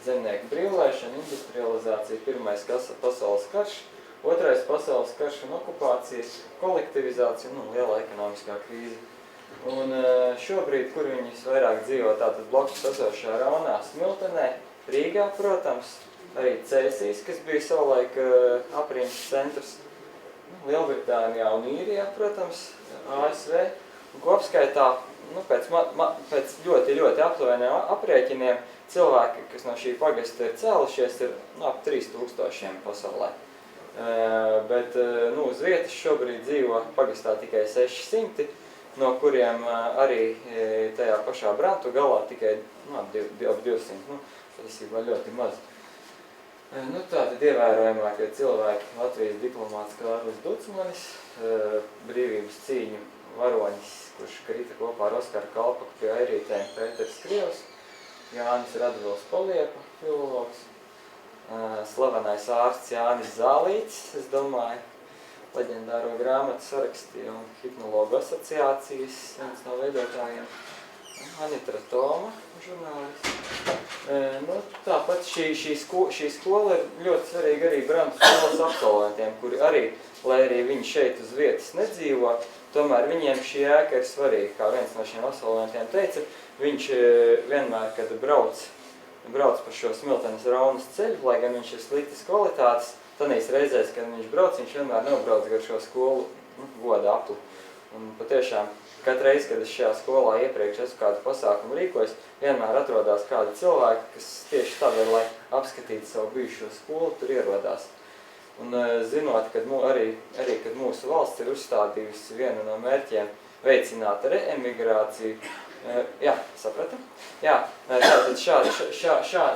Zemnieku brīvlaišana, industrializācija, pirmais pasaules karš, otrais pasaules karš un okupācijas, kolektivizācija, liela ekonomiskā krīze. Un šobrīd, kur viņi vairāk dzīvo, tātad blakus esošajā raunā Smiltenē, Rīgā, protams, arī Cēsīs, kas bija savulaik aprīņas centrs, Lielbritānijā un Īrijā, protams, ASV. Un kopskaitā, pēc ļoti, ļoti aptuveniem aprēķiniem, cilvēki, kas no šī pagasta ir cēlušies, ir ap 3000 pasaulē. Bet uz vietas šobrīd dzīvo pagastā tikai 600, no kuriem arī tajā pašā Brantu galā tikai ap 200. Tas ir ļoti maz. Tātad ievērojamākie cilvēki Latvijas diplomāts Kārlis Ducmanis, brīvības cīņu varonis, kurš krita kopā ar Oskaru Kalpaku pie airītēm, Pēters Krievs, Jānis Radvils Poliepa, filologs, slavenais ārsts Jānis Zālīts, es domāju, leģendāro grāmatu sarakstīja un hipnologu asociācijas viens no veidotājiem, Anitra Toma, žurnālists. Tāpat šī skola ir ļoti svarīga arī Brantu skolas absolventiem, kuri arī, lai arī viņi šeit uz vietas nedzīvo, tomēr viņiem šī ēka ir svarīga, kā viens no šiem absolventiem teica. Viņš vienmēr, kad brauc pa šo Smiltenes raunas ceļu, lai gan viņš ir sliktas kvalitātes, tādīs reizēs, kad viņš brauc, viņš vienmēr nebrauc gar šo skolu goda apli. Un patiešām, katru reizi, kad es šajā skolā iepriekš esmu kādu pasākumu rīkojis, vienmēr atrodās kādi cilvēki, kas tieši tādēļ, lai apskatītu savu bijušo skolu, tur ierodās. Un zinot, kad kad mūsu valsts ir uzstādījusi vienu no mērķiem veicināt reemigrāciju, sapratu? Tātad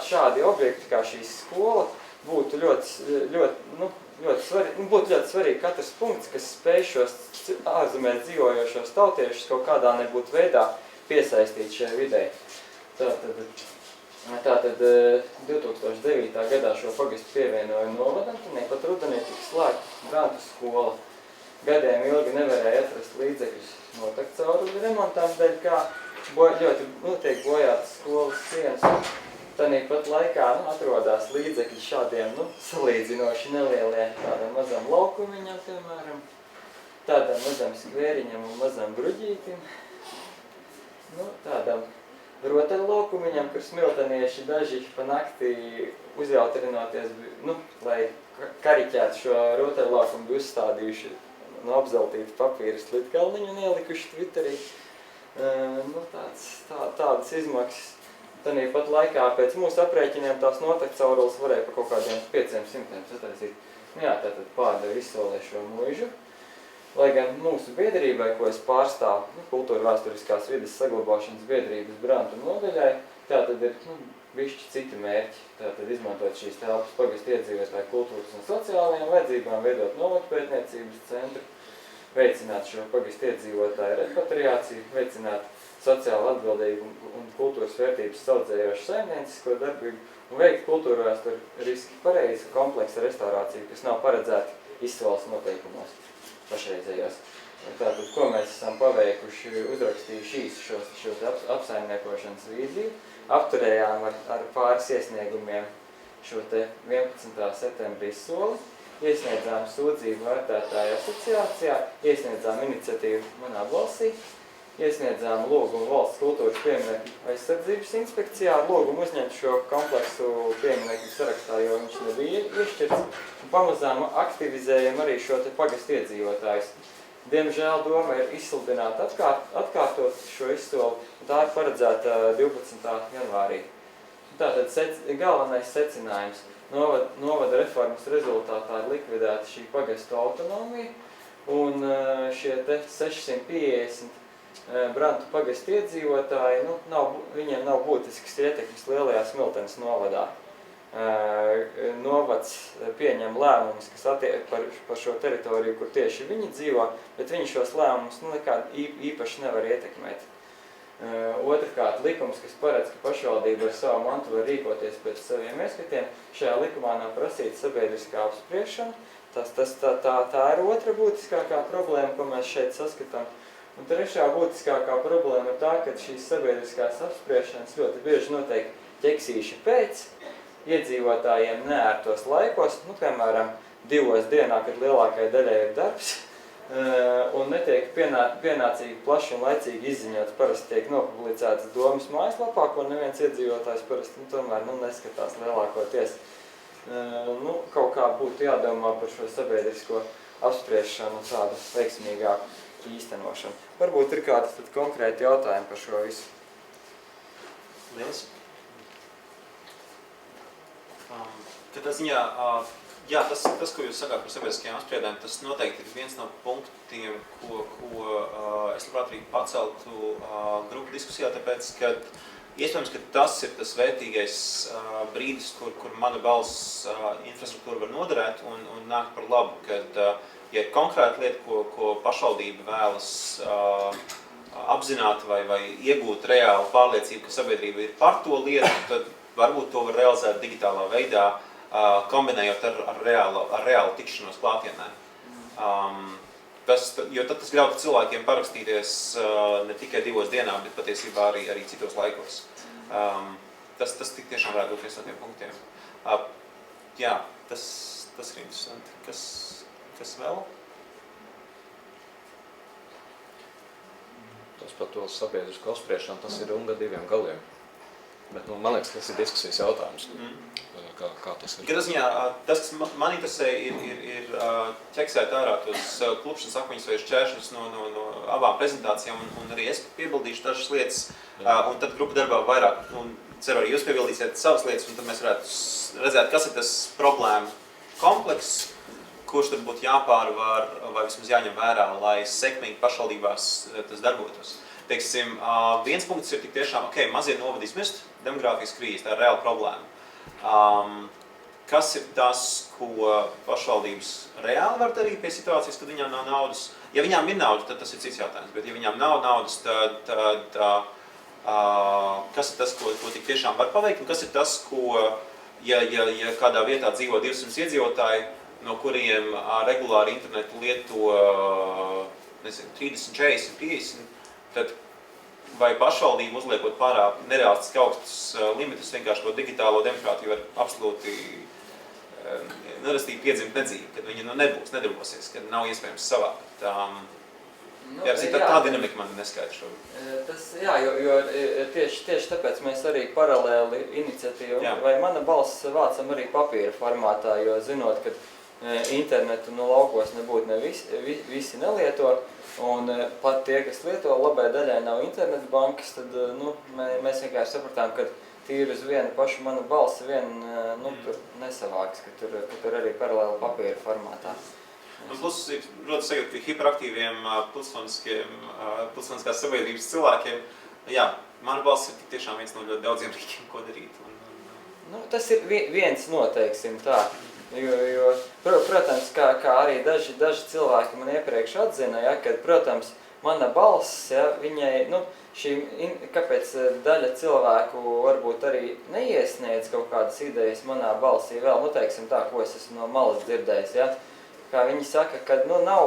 šādi objekti kā šī skola būtu ļoti svarīgi katrs punkts, kas spēj šos ārzemēs dzīvojošos tautiešus kaut kādā nebūtu veidā piesaistīt šajā vidē. Tātad 2009. gadā šo pagastu pievienoja novadam, tad pat rudenī tika slēgta Brantu skola. Gadiem ilgi nevarēja atrast līdzekļus notekcauruļu remontām, dēļ kā ļoti notiek bojātas skolas sienas. Tāpat laikā atrodās līdzekļi šādiem salīdzinoši nelieliem tādam mazam laukumiņam, piemēram, tādam mazam skvēriņam un mazam bruģītim, tādam rotaļlaukumiņam, kur smiltenieši daži pa naktī uzjautrinoties, lai kariķētu šo rotaļlaukumu bija uzstādījuši no apzeltīta papīra slitkalniņu un ielikuši Twitterī. Tādas izmaksas. Tāpat laikā pēc mūsu aprēķiniem tās notekcaurules varēja pa kaut kādiem 500 sataisīt. Tātad pārdeva izsolē šo muižu. Lai gan mūsu biedrībai, ko es pārstāvu, kultūra vēsturiskās vides saglabāšanas biedrības Brantu nodaļai, tātad ir bišķi citi mērķi. Tātad izmantot šīs telpas pagastu iedzīvotāju kultūras un sociālajām vajadzībām, veidot novadpētniecības centru, veicināt šo pagastu iedzīvotāju repatriāciju, veicināt sociāli atbildīgu un kultūras vērtības saudzējošu saimniecisko darbību un veikt kultūra vēsturiski pareizi kompleksa restaurāciju, kas nav paredzēta izsoles noteikumos pašreizējos. Tātad, ko mēs esam paveikuši, uzrakstījuši šo apsaimniekošanas vīziju, apturējām ar pāris iesniegumiem šo te 11. septembrī soli, iesniedzām sūdzību vērtētāju asociācijā, iesniedzām iniciatīvu manā balsī, iesniedzām lūgumu valsts kultūras pieminekļu aizsardzības inspekcijā, lūgumu uzņemt šo kompleksu pieminekļu sarakstā, jo viņš nebija iešķirts, un pamazām aktivizējam arī šo te pagastu iedzīvotājus. Diemžēl doma ir izsludināta atkārtot šo izsoli, un tā ir paredzēta 12. janvārī. Tātad galvenais secinājums. Novada reformas rezultātā ir likvidēta šī pagastu autonomija, un šie te 650 Brantu pagastu iedzīvotāji, viņiem nav būtisks ietekmes lielajā Smiltenes novadā. Novads pieņem lēmumus, kas attiec par šo teritoriju, kur tieši viņi dzīvo, bet viņi šos lēmumus nekādi īpaši nevar ietekmēt. Otrkārt, likums, kas paredz, ka pašvaldība ar savu mantu var rīkoties pēc saviem ieskatiem, šajā likumā nav prasīta sabiedriskā apspriešana. Tā ir otra būtiskākā problēma, ko mēs šeit saskatām. Un trešā būtiskākā problēma ir tā, ka šīs sabiedriskās apspriešanas ļoti bieži notiek ķeksīši pēc, iedzīvotājiem neērtos laikos, piemēram, 2 dienā, kad lielākai daļai ir darbs, un netiek pienācīgi plaši un laicīgi izziņots, parasti tiek nopublicēts domas mājaslapā, ko neviens iedzīvotājs parasti tomēr neskatās lielākoties. Kaut kā būtu jādomā par šo sabiedrisko apspriešanu tādu veiksmīgāku īstenošanu. Varbūt ir kādi konkrēti jautājumi par šo visu. Lielas. Tādā ziņā, tas, ko jūs sakāt par sabiedriskajām apspriedēm, tas noteikti ir viens no punktiem, ko es labprāt arī paceltu grupu diskusijā, tāpēc, ka iespējams, ka tas ir tas vērtīgais brīdis, kur mana balss infrastruktūra var noderēt un nāk par labu, kad ja ir konkrēta lieta, ko pašvaldība vēlas apzināt vai iegūt reālu pārliecību, ka sabiedrība ir par to lietu, tad varbūt to var realizēt digitālā veidā, kombinējot ar reālu tikšanos klātienē. Jo tad tas ļautu cilvēkiem parakstīties ne tikai 2 dienās, bet patiesībā arī citos laikos. Tas tik tiešām varētu būt viens no tiem punktiem. Jā, tas ir interesanti. Kas vēl? Tas par to sabiedrisko apspriešanu, tas ir un 2 galiem. Bet, man liekas, tas ir diskusijas jautājums. Kā tas ir? Tas, kas man interesē, ir ķeksēt ārā tos klupšanas akmeņus vai šķēršļus no abām prezentācijām, un arī es piebildīšu dažas lietas, un tad grupa darbā vairāk, un ceru arī jūs piebildīsiet savas lietas, un tad mēs varētu redzēt, kas ir tas problēma komplekss, kurš tad būtu jāpārvar vai vismaz jāņem vērā, lai sekmīgi pašvaldībās tas darbotos. teiksim, viens punkts ir tik tiešām, ok, mazie novadi izmirst, demogrāfijas krīze, tā ir reāla problēma. Kas ir tas, ko pašvaldības reāli var darīt pie situācijas, kad viņām nav naudas? Ja viņām ir nauda, tad tas ir cits jautājums, bet ja viņām nav naudas, tad kas ir tas, ko tik tiešām var paveikt, un kas ir tas, ko, ja kādā vietā dzīvo 200 iedzīvotāji, no kuriem regulāri internetu lieto 30, 40, 50, tad vai pašvaldība uzliekot pārāk nereālistiski augstus limitus, vienkārši to digitālo demokrātiju var absolūti nerastīgi piedzimt nedzīvi, kad viņi nedarbosies, kad nav iespējams savākt. Tā dinamika man neskaidra šobrīd. Tas, jā, jo tieši tāpēc mēs arī paralēli iniciatīvu, vai mana balss vācam arī papīra formātā, jo zinot, ka internetu no laukos nebūtu ne visi nelieto, un pat tie, kas lieto, labai daļai nav internetu bankas, tad mēs vienkārši sapratām, ka tīri uz vienu pašu manu balsi tur nesavāks, ka tur arī paralēli papīra formātā. Un plus ir rodas sajūta, ka hiperaktīviem pilsoniskās sabiedrības cilvēkiem, jā, mana balss ir tiešām viens no ļoti daudziem rīkiem, ko darīt. Tas ir viens noteiksim tā, jo protams, kā arī daži cilvēki man iepriekš atzina, kad, protams, mana balss, viņai, kāpēc daļa cilvēku varbūt arī neiesniedz kaut kādas idejas manā balsī vēl, teiksim tā, ko es esmu no malas dzirdējis, kā viņi saka, ka nav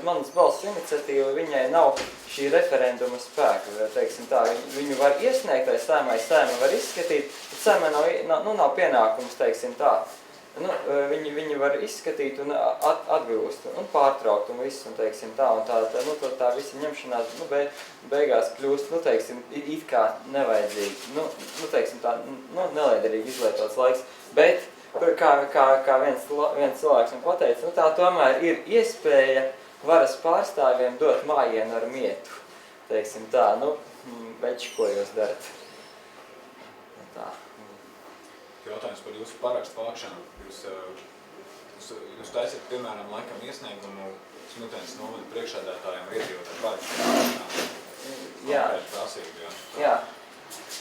manas balss iniciatīva, viņai nav šī referenduma spēka, teiksim tā, viņu var iesniegt, vai saima var izskatīt, bet saima nav pienākums, teiksim tā, viņi var izskatīt un atbilst un pārtraukt un visu, un teiksim tā, un tā visa ņemšanās, beigās kļūst, teiksim, it kā nevajadzīgi, teiksim tā, neliederīgi izlietots laiks, bet kā viens cilvēks man pateica, tā tomēr ir iespēja varas pārstāvjiem dot mājienu ar mietu. Teiksim tā, veči, ko jūs darat? Tā. Jautājums par jūsu parakstu vākšanu. Jūs taisiet, piemēram, laikam iesniegumu Smiltenes novada priekšsēdētājiem iedzīvotāju parakstu vākšanā. Jā. Jā.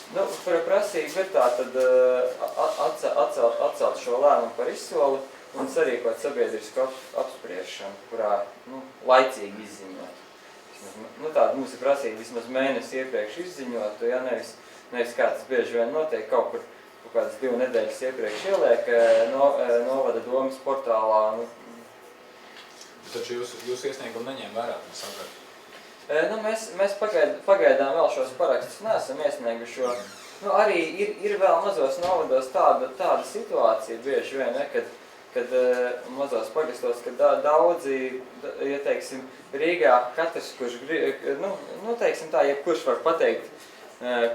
Prasība ir tā, tad atcelt šo lēmumu par izsoli un sarīkot sabiedrisku apspriešanu, kurā laicīgi izziņot. Tāda mums ir prasība vismaz mēnesi iepriekš izziņot, ja nevis kā tas bieži vien notiek, kaut kādas 2 nedēļas iepriekš ieliek novada domas portālā. Taču jūs iesniegumu neņēma vērā, mēs sapratu. Mēs pagaidām vēl šos parakstus neesam iesnieguši, jo arī ir vēl mazos novados tāda situācija bieži vien, kad mazos pagastos, kad daudzi, ja teiksim, Rīgā katrs, kurš grib, teiksim tā, jebkurš var pateikt,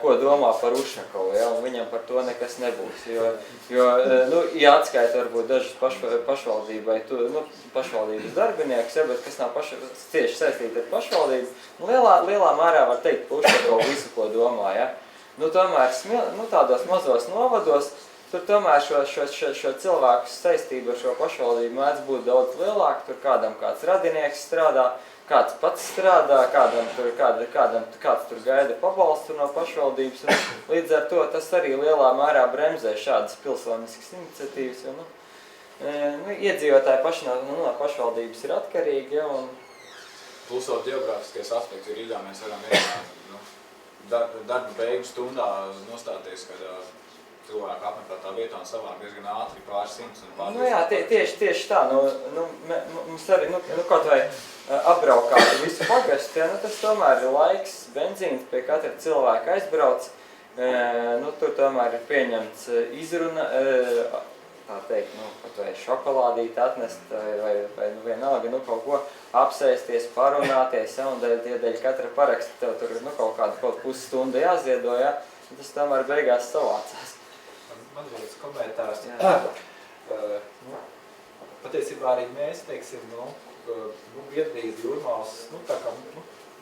ko domā par Ušakovu, un viņam par to nekas nebūs, jo ja atskaita varbūt dažas pašvaldībai, pašvaldības darbiniekus, bet kas nav tieši saistīti ar pašvaldību, lielā mērā var teikt par Ušakovu visu, ko domā, tomēr, tādos mazos novados, tur tomēr šo cilvēku saistību ar šo pašvaldību mēdz būt daudz lielāk, tur kādam kāds radinieks strādā, kāds pats strādā, kāds tur gaida pabalstu no pašvaldības, un līdz ar to tas arī lielā mērā bremzē šādas pilsoniskas iniciatīvas, jo, iedzīvotāji paši no pašvaldības ir atkarīgi, un... Plusot geogrāfiskais aspekts, Rīgā mēs varam darba beigu stundā nostāties, kad cilvēku apmeklētā vietā un savāk diezgan ātri pāris simts un pāris. Tieši tā, mums arī, kaut vai apbraukāt visu pagastu, tas tomēr ir laiks, benzīns pie katra cilvēka aizbrauc, tur tomēr ir pieņemts izruna, tā teikt, kaut vai šokolādīt atnest, vai vienalga, kaut ko apsēsties, parunāties, un dēļ katra paraksta tev tur, kaut pusstunda jāziedo, tas tomēr beigās savācās. Man ir viens komentārs. Patiesībā arī mēs, teiksim, biedrības Jūrmāls,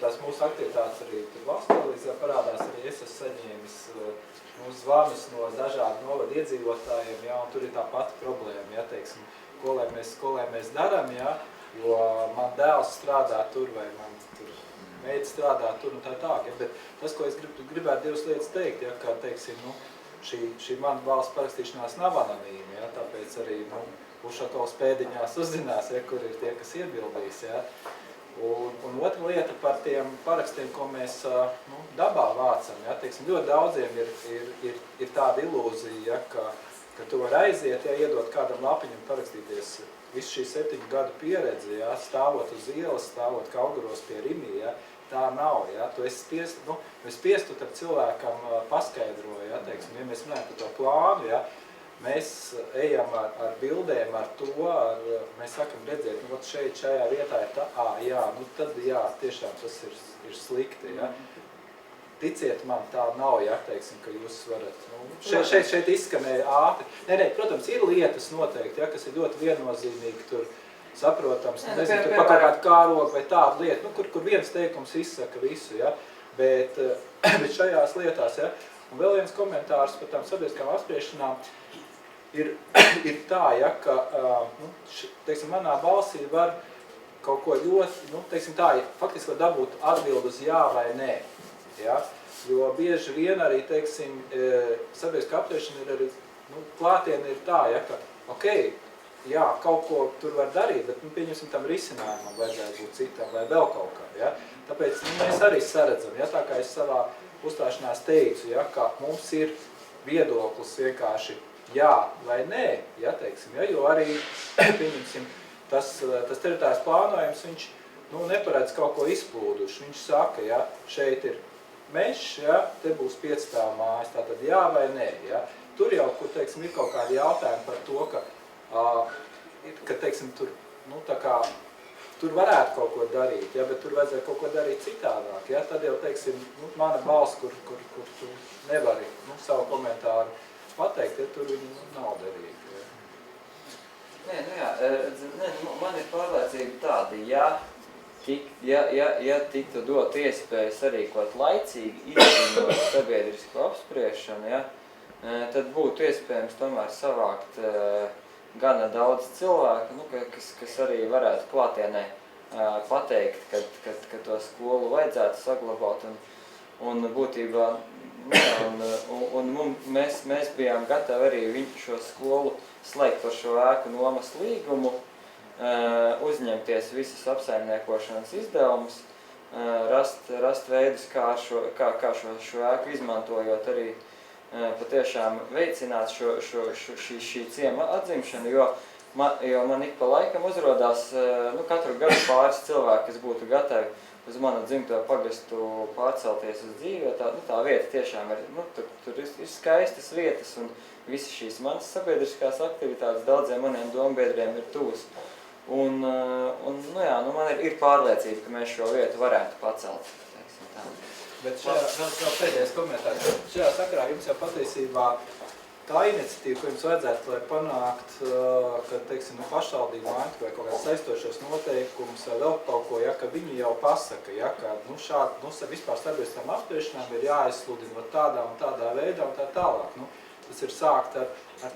tās mūsu aktivitātes arī tur valsts televīzijā parādās, arī es esmu saņēmis mūsu zvanus no dažādu novadu iedzīvotājiem, un tur ir tā pati problēma, teiksim, ko lai mēs daram, jo man dēls strādā tur, vai man tur meita strādā tur un tā tālāk. Ja? Bet tas, ko es gribētu divas lietas teikt, ja? Kā, teiksim, nu, šī mana balss parakstīšanās nav anonīma, ja? Tāpēc arī Ušakovs pēdiņās uzzinās, ja? Kur ir tie, kas iebildīs. Ja? Un otra lieta par tiem parakstiem, ko mēs dabā vācam. Ja? Teiksim, ļoti daudziem ir tāda ilūzija, ja? Ka tu vari aiziet, ja iedot kādam lapiņam parakstīties visu šī 7 gadu pieredzi, ja? Stāvot uz ielas, stāvot Kaugaros pie Rimī, ja? Tā nav. Ja? Tu esi spiestu tad cilvēkam paskaidroja, ja? Teiksim, ja mēs runājam par to plānu, ja? Mēs ejam ar bildēm, ar to, mēs sakam, redziet, nu, šeit, šajā vietā ir tā, jā, nu tad jā, tiešām tas ir slikti, ja. Ticiet man, tā nav, ja, teiksim, ka jūs varat, nu, šeit izskanēja ātri. Nē, protams, ir lietas noteikti, ja, kas ir ļoti viennozīmīgi, tur saprotams, nezinu, tur pa kaut kādu kārogu vai tādu lietu, nu, kur viens teikums izsaka visu, ja, bet šajās lietās, ja, un vēl viens komentārs par tām sabiedriskām apspriešanām, ir tā, ja, ka, teiksim, manā balsī var kaut ko ļoti, teiksim tā, faktiski var dabūt atbildi uz jā vai nē, ja, jo bieži vien arī, teiksim, sabiedriskā apspriešana ir arī, klātiena ir tā, ja, ka, jā, kaut ko tur var darīt, bet, pieņemsim tam risinājumam vajadzētu būt citam vai vēl kaut kā, ja, tāpēc, mēs arī saredzam, ja, tā kā es savā uzstāšanās teicu, ja, ka mums ir viedoklis vienkārši jā vai nē, ja, teiksim, ja, jo arī, pieņemsim, tas teritorijas plānojums, viņš, neparedz kaut ko izplūduši, viņš saka, ja, šeit ir mešs, ja, te būs 5 stāvu mājas, tātad jā vai nē, ja, tur jau, kur, teiksim, ir kaut kādi jautājumi par to, ka teiksim, tur, tā kā, tur varētu kaut ko darīt, ja, bet tur vajadzētu kaut ko darīt citādāk, ja, tad jau, teiksim, mana balss, kur tu nevari, savu komentāru pateikt, ja tur viņi nav derīgi. Ja. Nē, man ir pārliecība tāda, ja tiktu dot iespēju sarīkot laicīgi izzinot sabiedrisko apspriešanu, ja, tad būtu iespējams tomēr savākt gana daudz cilvēku, kas arī varētu klātienē pateikt, ka to skolu vajadzētu saglabāt un būtībā mēs bijām gatavi arī šo skolu slēgt par šo ēku nomas līgumu, uzņemties visas apsaimniekošanas izdevumus, rast veidus, kā šo ēku izmantojot arī patiešām veicināt šī ciema atzimšanu, jo man ik pa laikam uzrodās katru gadu pāris cilvēki, kas būtu gatavi uz manu dzimto pagastu pārcelties uz dzīvi, tā vieta tiešām ir, tur ir skaistas vietas un visas šīs manas sabiedriskās aktivitātes daudziem maniem dombiedriem ir tūs. Un man ir pārliecība, ka mēs šo vietu varētu pacelt, teiksim tā. Bet vēl pēdējais komentārs. Šajā sakarā jums jau patiesībā tā iniciatīva, ko jums vajadzētu, lai panākt, ka, teiksim, pašvaldību mantu vai kaut kāds saistošos noteikumus vai vēl kaut ko, ja, ka viņi jau pasaka, ja, ka, vispār sabiedriskām apspriešanām ir jāizsludina tādā un tādā veidā un tā tālāk. Tas ir sākt ar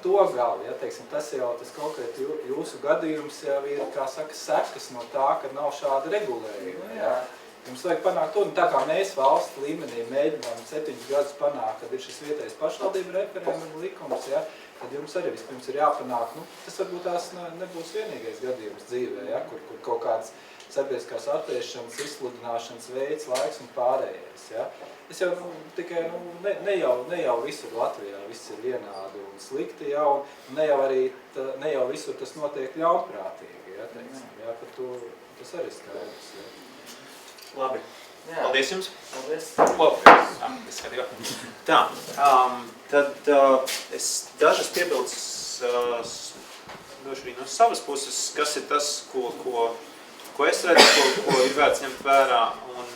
to galu, ja, teiksim, tas konkrēti jūsu gadījums jau ir, kā saka, sekas no tā, ka nav šāda regulējuma, ja. Jums vajag panākt to, tā kā mēs valsts līmenī mēģinām 7 gadus panākt, kad ir šis vietējais pašvaldību referenduma likums, ja, tad jums arī vispirms ir jāpanāk, tas varbūt tās nebūs vienīgais gadījums dzīvē, ja, kur kaut kāds sabiedriskās apspriešanas, izsludināšanas veids, laiks un pārējais, ja. Es jau tikai, ne jau visur Latvijā viss ir vienādi un slikti, ja, un ne jau visur tas notiek ļaunprātīgi, ja, teiksim, ja, par to tas arī skaidrs, ja. Labi. Paldies jums. Paldies. Tā, tad es dažas piebildes došu arī no savas puses, kas ir tas, ko es redzu, ko ir vērts ņemt vērā. Un,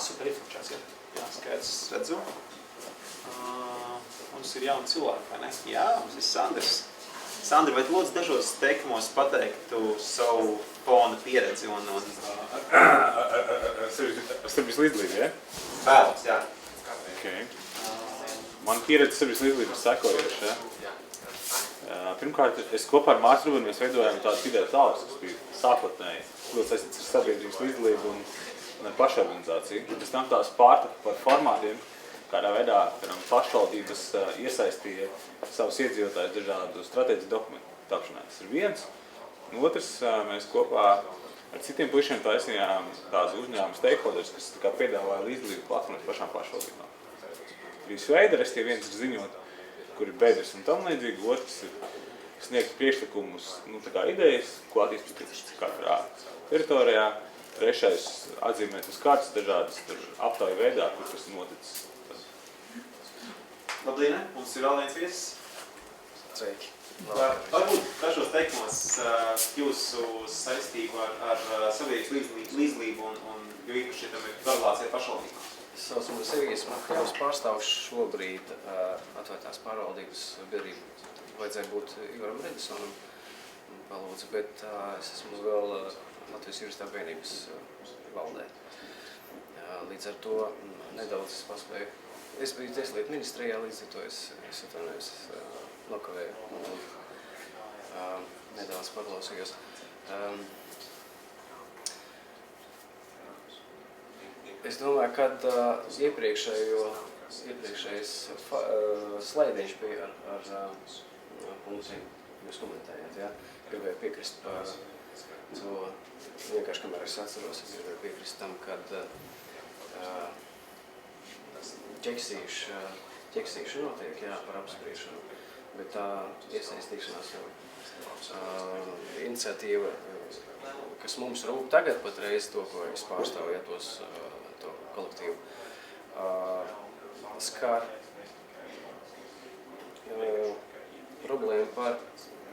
super informācijas, jā, skaidrs, redzu. Mums ir jauni cilvēki, vai ne? Jā, mums ir Sandrs. Sandri, vai tu lūdzu dažos teikumos pateiktu savu fona pieredzi un... Sabiedriskas līdzdalība, ja? Vēlos, jā. Okay. Man pieredze sabiedriskas līdzdalības ir sekojoša, ja? Pirmkārt, es kopā ar Mārtu Rubinu mēs veidojām tādu vidēju tālāk, kas bija sākotnēji, ļoti saistīts ar sabiedrības līdzdalību un ar pašorganizāciju. Pēc tam tās pārtapa par formātiem, kādā veidā pašvaldības iesaistīja savus iedzīvotājus dažādu strateģisku dokumentu tapšanā. Tas ir viens. Un otrs, mēs kopā ar citiem puišiem taisījām tādu uzņēmumu stakeholders, kas piedāvāja līdzdalību platformas pašām pašvaldībām. Trīs veidi, restīvi viens ir ziņot, kur ir bedres un tam līdzīgi, otrs ir sniegt priekšlikumus, tā kā idejas, ko attīstīt katrā teritorijā. Trešais atzīmēt uz kārtas dažādas aptauju veidā, kur tas noticis. Labdien, mums ir vēl viens viesis. Sveiki. Varbūt dažos teikumos jūsu saistību ar sabiedrības līdzdalību un jo īpaši tam ir korelācija pašvaldībām. Es saucu Evijas Makļevs, pārstāvu šobrīd atvērtās pārvaldības biedrību. Vajadzēja būt Ivaram Redisonam, palūdzu, bet es esmu vēl Latvijas Juristā vienības valdē. Līdz ar to nedaudz es paspēju. Es biju Tieslietu ministrijā, līdz ar to es atvainojos, nokavēju un nedaudz paklausījos. Es domāju, kad iepriekšējais slaidiņš bija ar punktiem, jūs komentējāt, ja? Gribēju piekrist par to, vienkārši, kamēr es atceros, es gribēju piekrist tam, kad ķeksīša notiek, jā, par apspriešanu, bet tā iesaistīšanās jau iniciatīva, kas mums rūp tagad patreiz to, ko es pārstāvu, ja to kolektīvu, skar problēmu par,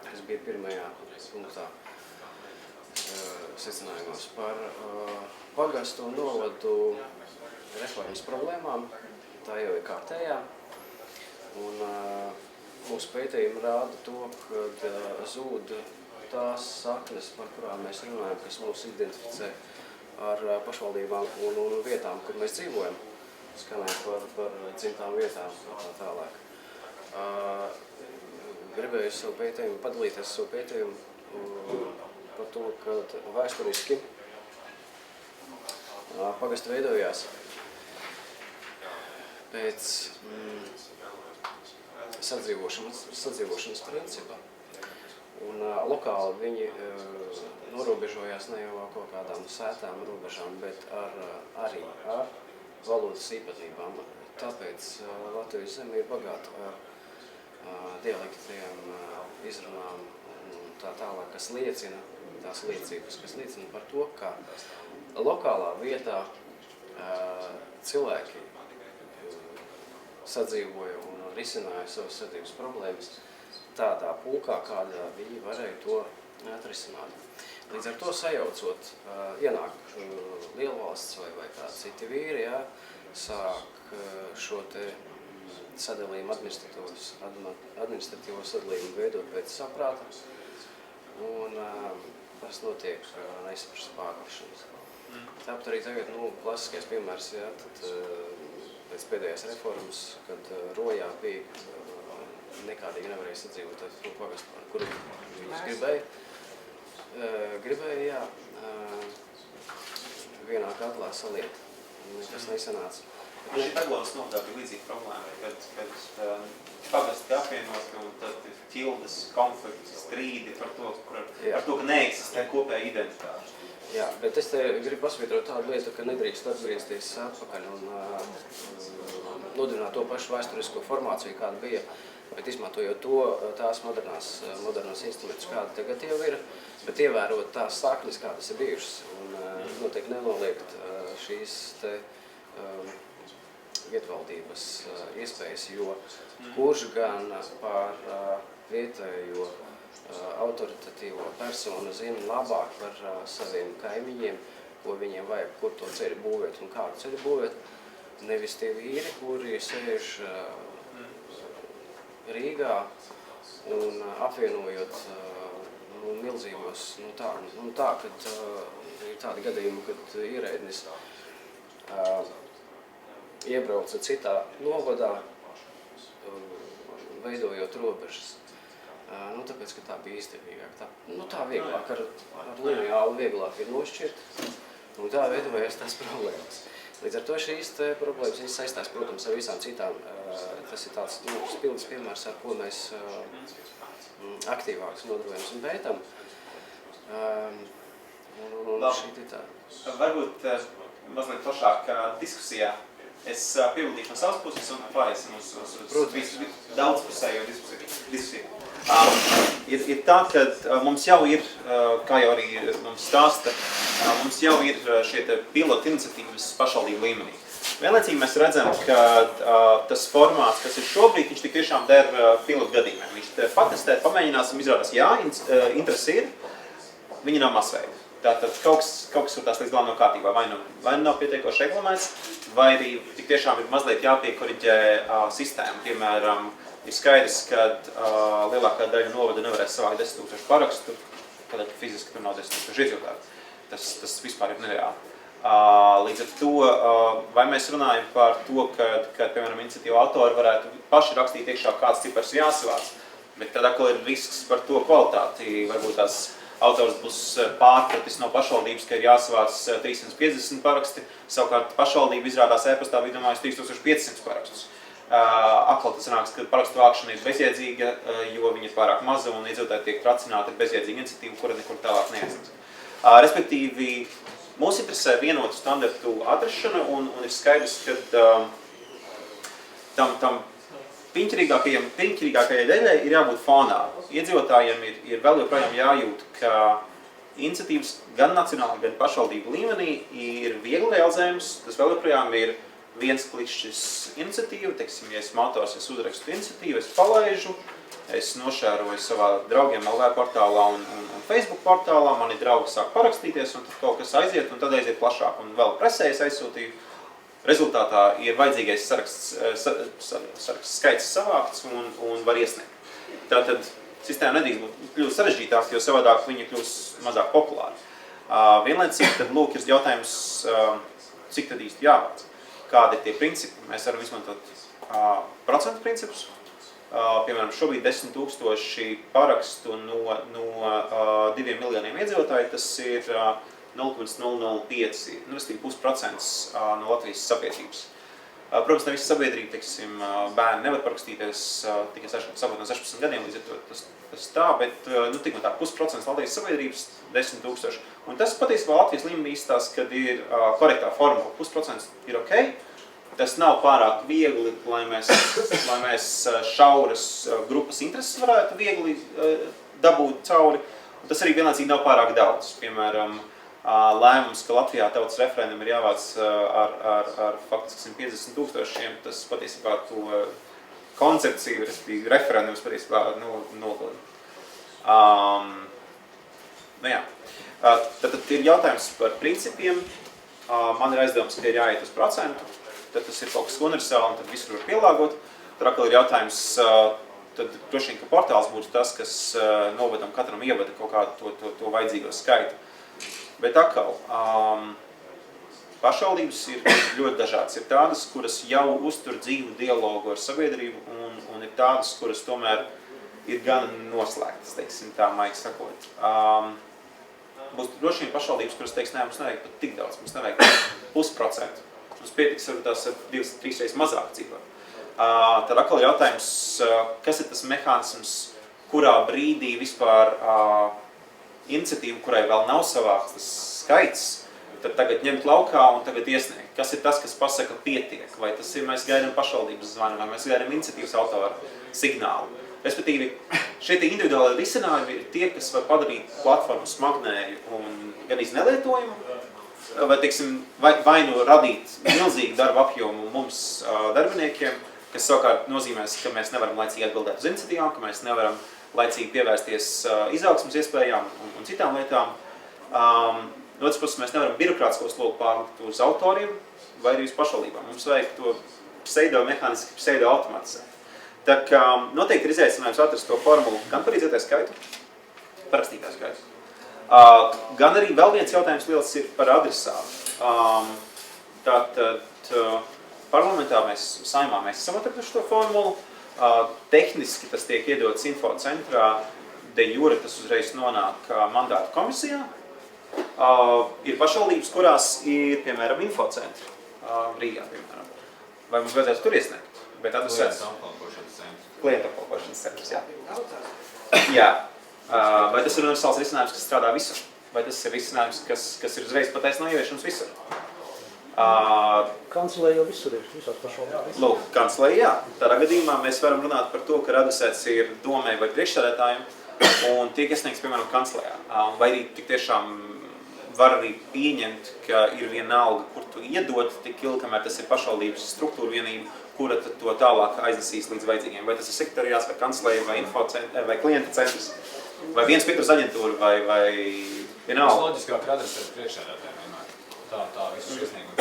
kas bija pirmajā punktā secinājumos, par pagastu un novadu reformas problēmām. Tā jau ir kārtējā. Un mūsu pētījumi rāda to, kad zūd tās saknes, par kurām mēs runājam, kas mūs identificē ar pašvaldībām un vietām, kur mēs dzīvojam, skanēt par dzimtām vietām un tā tālāk. Gribēju savu pētījumu, padalīties savu pētījumu par to, ka vēsturiski pagasti veidojās pēc sadzīvošanas principa. Un lokāli viņi norobežojās ne jau kaut kādām sētām robežām, bet arī ar valodas īpatnībām. Tāpēc Latvijas zeme ir bagāta ar dialektiem, izrunām un tā tālāk, kas liecina, tās liecības, kas liecina par to, ka lokālā vietā cilvēki sadzīvoja un risināja savas sadzīves problēmas tādā pulkā, kādā viņi varēja to atrisināt. Līdz ar to sajaucot, ienāk lielvalsts vai kādi citi vīri, jā, sāk šo te sadalījumu, administratīvo sadalījumu veidot pēc saprāta, un tas notiek neizprast pārvaršanas. Tāpat arī tagad, klasiskais piemērs, jā, tad pēc pēdējās reformas, kad Rojā bija nekādīgi nevarēja sadzīvot ar to pagastu, ar kuru viņus gribēja, jā, vienā katlā saliet, kas nesanāca. Šī Aglonas novadā bija līdzīga problēma, kad pagasti apvienot un tad ir ķildes, konflikti, strīdi par to, ka neeksistē kopēja identitāte. Jā, bet es te gribu pasvītrot tādu lietu, ka nedrīkst atgriezties atpakaļ un nodrināt to pašu vēsturisko formāciju, kāda bija, bet izmantojot tās modernās instrumentus, kāda tagad jau ir, bet ievērot tās saknes, kādas ir bijušas, un noteikti nenoliegt šīs te vietvaldības iespējas, jo kurš gan par vietējo autoritatīvo personu zina labāk par saviem kaimiņiem, ko viņiem vajag, kur to ceļu būvēt un kādu ceļu būvēt, nevis tie vīri, kuri sēž Rīgā un apvienojot milzīgos, tā, kad ir tādi gadījumi, kad ierēdnis iebrauca citā novadā, veidojot robežas. Nu, tāpēc, ka tā bija izdevīgāk. Tā vieglāk, ar lineālu vieglāk ir nošķirt, un tā veidojas tās problēmas. Līdz ar to šīs problēmas saistās, protams, ar visām citām. Tas ir tāds spilgts piemērs, ar ko mēs aktīvāks nodarbojamies un pētam. Un šī ir tā. Varbūt mazliet plašāk diskusijā. Es piebildīšu no savas puses un pārēsim uz daudzpusējo diskusiju. Ir tā, ka mums jau ir, kā jau arī mums stāsta, mums jau ir šie pilota iniciatīvas pašvaldību līmenī. Vienlaicīgi mēs redzam, ka tas formāts, kas ir šobrīd, viņš tik tiešām der pilotu gadījumiem. Viņš patestē, pamēģinās un izrādās, jā, interesi ir, viņi nav masveidi. Tātad kaut kas ir tās līdz galvenā kārtībā, vai nu nav pietiekoši reglamēts, vai arī tik tiešām ir mazliet jāpiekoriģē sistēma. Piemēram, ir skaidrs, ka lielākā daļa novada nevarēs savākt 10 000 parakstu, tādēļ, ka fiziski tur nav 10 000 iedzīvotāju. Tas vispār ir nereāli. Līdz ar to, vai mēs runājam par to, ka piemēram, iniciatīva autori varētu paši rakstīt iekšā kāds cipars jāsavāc, bet tad atkal ir risks par to kvalitāti. Varbūt tās autors būs pārpratis no pašvaldības, ka ir jāsavāc 350 paraksti, savukārt pašvaldība izrādās e-pastā bija domājusi 3500 parakstus. Atkal tas sanāks, ka parakstu vākšana ir bezjēdzīga, jo viņa ir pārāk maza un iedzīvotāji tiek tracināti ar bezjēdzīgu iniciatīvu, kura nekur tālāk neaiziet. Respektīvi, mūs interesē vienotu standartu atrašana un ir skaidrs, ka tam piņķirīgākajai daļai ir jābūt fonā. Iedzīvotājiem ir vēl joprojām jājūt, ka iniciatīvas gan nacionāli, gan pašvaldību līmenī ir viegli realizējums. Tas vēl joprojām ir viens klišķis iniciatīva. Teiksim, ja esmu autors, es uzrakstu iniciatīvu, es palaižu, es nošēroju savā draugiem LV portālā un Facebook portālā, mani draugi sāk parakstīties, un tad kaut kas aiziet, un tad aiziet plašāk. Un vēl presē es aizsūtīju. Rezultātā ir vajadzīgais saraksts skaits savākts un var iesniegt. Tātad sistēma nedrīkst kļūst sarežģītāk, jo savādāk viņa kļūst mazāk populāra. Vienlaicīgi tad lūk ir jautājums, cik tad īsti jāvāc. Kādi ir tie principi? Mēs varam izmantot procentu principus. Piemēram, šobrīd 10 000 parakstu no 2 miljoniem iedzīvotāju, tas ir 0,005, pusprocents no Latvijas sabiedrības. Protams, ne visa sabiedrība, teiksim, bērni nevar parakstīties tikai sākot no 16 gadiem, līdz ar to tas tā, bet tik un tā pusprocents Latvijas sabiedrības 10 000. Un tas patiesībā Latvijas līmenī izstās, kad ir korektā formula. Pusprocents ir ok, tas nav pārāk viegli, lai mēs šauras grupas intereses varētu viegli dabūt cauri. Un tas arī vienlaicīgi nav pārāk daudz. Piemēram, lēmums, ka Latvijā tautas referendum ir jāvāc ar faktiski 150 000, tas patiesībā to koncepciju, respektīvi referendums patiesībā nogalina. Tad ir jautājums par principiem. Man ir aizdevums, ka ir jāiet uz procentu, tad tas ir kaut kas universāli un tad visur var pielāgot. Tad atkal ir jautājums, tad droši vien, ka portāls būtu tas, kas novadam katram ievada kaut kādu to vajadzīgo skaitu. Bet atkal, pašvaldības ir ļoti dažādas. Ir tādas, kuras jau uztur dzīvu dialogu ar sabiedrību, un ir tādas, kuras tomēr ir gan noslēgtas, teiksim tā, maigi sakot. Būs droši vien pašvaldības, kuras teiks, nē, mums nevajag pat tik daudz, mums nevajag 0,5%. Mums pietiks varbūt tās 2-3 reizes mazāk dzīvot. Tad atkal jautājums, kas ir tas mehānisms, kurā brīdī vispār iniciatīvu, kurai vēl nav savāks tas skaits, tad tagad ņemt laukā un tagad iesniegt. Kas ir tas, kas pasaka pietiek? Vai tas ir, mēs gaidām pašvaldības zvanu, vai mēs gaidām iniciatīvas autoru signālu? Respektīvi, šie individuāli risinājumi ir tie, kas var padarīt platformu smagnēju un gandrīz nelietojumu, vai, teiksim, vai nu radīt milzīgu darba apjomu mums darbiniekiem, kas savukārt nozīmēs, ka mēs nevaram laicīgi atbildēt uz iniciatīvām, ka mēs nevaram laicīgi pievērsties izaugsmes iespējām un citām lietām. No otras puses, mēs nevaram birokrātisko slogu pārlikt uz autoriem vai arī uz pašvaldībām. Mums vajag to pseido-mehāniski, pseido-automatizēt. Tā kā noteikti ir izaicinājums atrast to formulu gan par iedzīvotāju skaitu, parakstītāju skaitu. Gan arī vēl viens jautājums liels ir par adresātu. Tātad parlamentā Saimā mēs esam atraduši to formulu. Tehniski tas tiek iedots infocentrā, de jure tas uzreiz nonāk mandāta komisijā. Ir pašvaldības, kurās ir, piemēram, infocentri Rīgā, piemēram. Vai mums vajadzētu tur iesniegt? Bet adresēs klienta apkalpošanas centrs, jā. Jā. Vai tas ir universāls risinājums, kas strādā visur? Vai tas ir risinājums, kas ir uzreiz pataisno ieviešanas visur? Kancelē jau visur ir, visās pašvaldībās. Lūk, kancelē, jā. Tādā gadījumā mēs varam runāt par to, ka adresēts ir domai vai priekšsēdētājiem un tiek iesniegts, piemēram, kancelējā. Vai arī tik tiešām var arī pieņemt, ka ir viena alga, kur tu iedod tik ilgi, kamēr tas ir pašvaldības struktūra vienība, kura tad to tālāk aiznesīs līdz vajadzīgiem. Vai tas ir sekretariāts, vai kancelēja, vai klienta centrs, vai viens pieturs aģentūra, vai vienalga. Tas loģiskāk ir adresēt priekšsēdētājiem vienmēr. Tā visus iesniegums.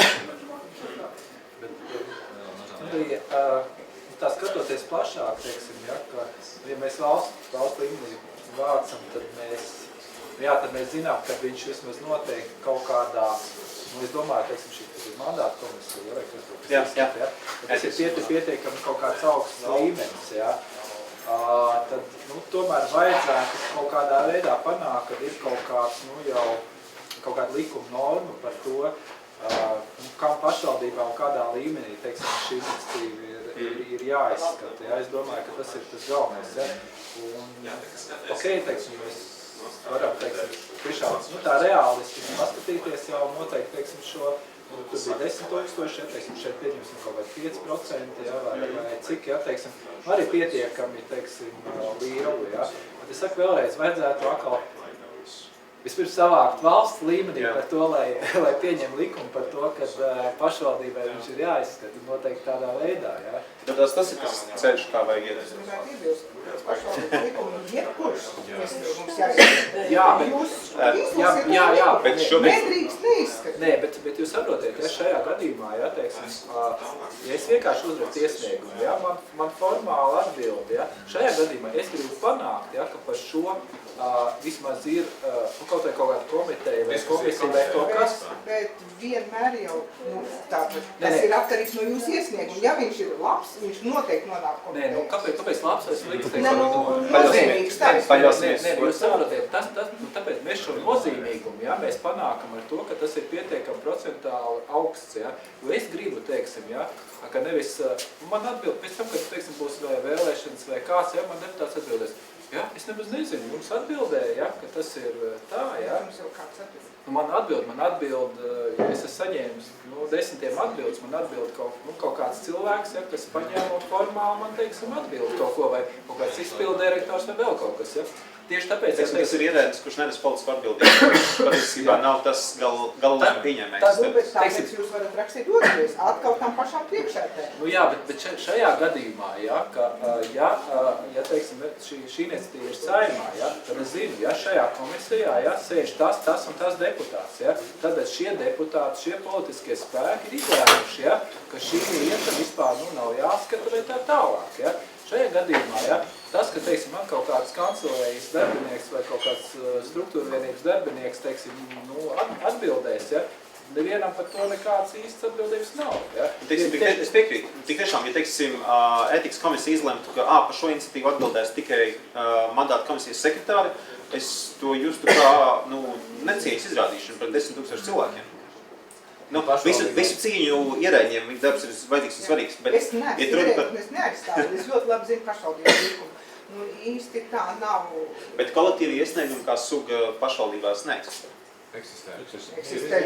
Tā skatoties plašāk, teiksim, ka, ja mēs valsts līmenī vācam, tad mēs zinām, ka viņš vismaz noteikti kaut kādā, es domāju, teiksim, šī mandāta komisija, vai tas ir pietiekami kaut kāds augsts līmenis, tad, tomēr vajadzētu kaut kādā veidā panākt, kad ir kaut kāds, jau kaut kāda likuma norma par to, kam pašvaldībā un kādā līmenī, teiksim, šī iniciatīva ir jāizskata. Es domāju, ka tas ir tas galvenais. Teiksim, mēs varam, teiksim, tiešām tā reālistiski paskatīties jau noteikti, teiksim, šo, tur bija 10,000, teiksim, šeit pieņemsim kaut kādi 5%, vai cik, teiksim, arī pietiekami, teiksim, lielu, Bet es saku vēlreiz, vajadzētu atkal vispirms savākt valsts līmenī par to, lai pieņem likumu par to, ka pašvaldībai viņš ir jāizskata noteikti tādā veidā. Tad tas ir tas ceļš, kā vajag iet. Pašvaldības likumu jebkurš iesniegums jāizskata. Jā, bet nedrīkst neizskatīt. Nē, bet jūs saprotiet, šajā gadījumā, teiksim, ja es vienkārši uzrakstu iesniegumu, man formāli atbildi, šajā gadījumā es gribu panākt, ka par šo vismaz ir kaut kāda komiteja vai komisija vai kaut kas. Bet vienmēr jau, tas ir atkarīgs no jūsu iesnieguma. Ja viņš ir labs, viņš noteikti nonāk komiteja. Nē, kāpēc labs vai slikts? Nozīmīgs. Jūs saprotiet, tāpēc mēs šo nozīmīgumu, mēs panākam ar to, ka tas ir pietiekami procentāli augsts, Jo es gribu, teiksim, ka nevis, man atbild, pēc tam, kad, teiksim, būs vai vēlēšanas vai kāds, man deputāts atbildēs. Es nemaz nezinu, jums atbildēja, ka tas ir tā, Man atbild, ja es esmu saņēmis 10 atbildes, man atbild kaut kāds cilvēks, kas paņēma formāli, man teiksim, atbild kaut ko, vai kaut kāds izpilddirektors vai vēl kaut kas, Tieši tāpēc, tas ir ierēdnis, kurš nenes politisku atbildību. Patiesībā nav tas galvenais pieņēmējs. Tāpēc jūs varat rakstīt otrais, atkal tam pašām priekšētēm. Jā, bet šajā gadījumā, ja teiksim, šī iniciatīva ir saimā, tad es zinu, šajā komisijā, sēž tas un tas deputāts, tad šie deputāti, šie politiskie spēki ir izlēmuši, ka šī lieta vispār nav jāskata vai tā tālāk, Šajā gadījumā, tas, ka, teiksim, man kaut kāds kancelējas darbinieks vai kaut kāds struktūra vienības darbinieks, teiksim, atbildēs, nevienam par to nekāds īsts atbildības nav, Es piekrītu. Tik tiešām, ja, teiksim, ētikas komisija izlemtu, ka par šo iniciatīvu atbildēs tikai mandāta komisijas sekretāri, es to justu kā, necieņas izrādīšanu par 10,000 cilvēkiem. Visu cīņu ierēģiem viņa darbs ir vajadzīgs un svarīgs. Es neaizstāvu, es ļoti labi zinu pašvaldības likumu. Īsti tā nav. Bet kolektīvi iesniegumi kā suga pašvaldībās neeksistē. Eksistē.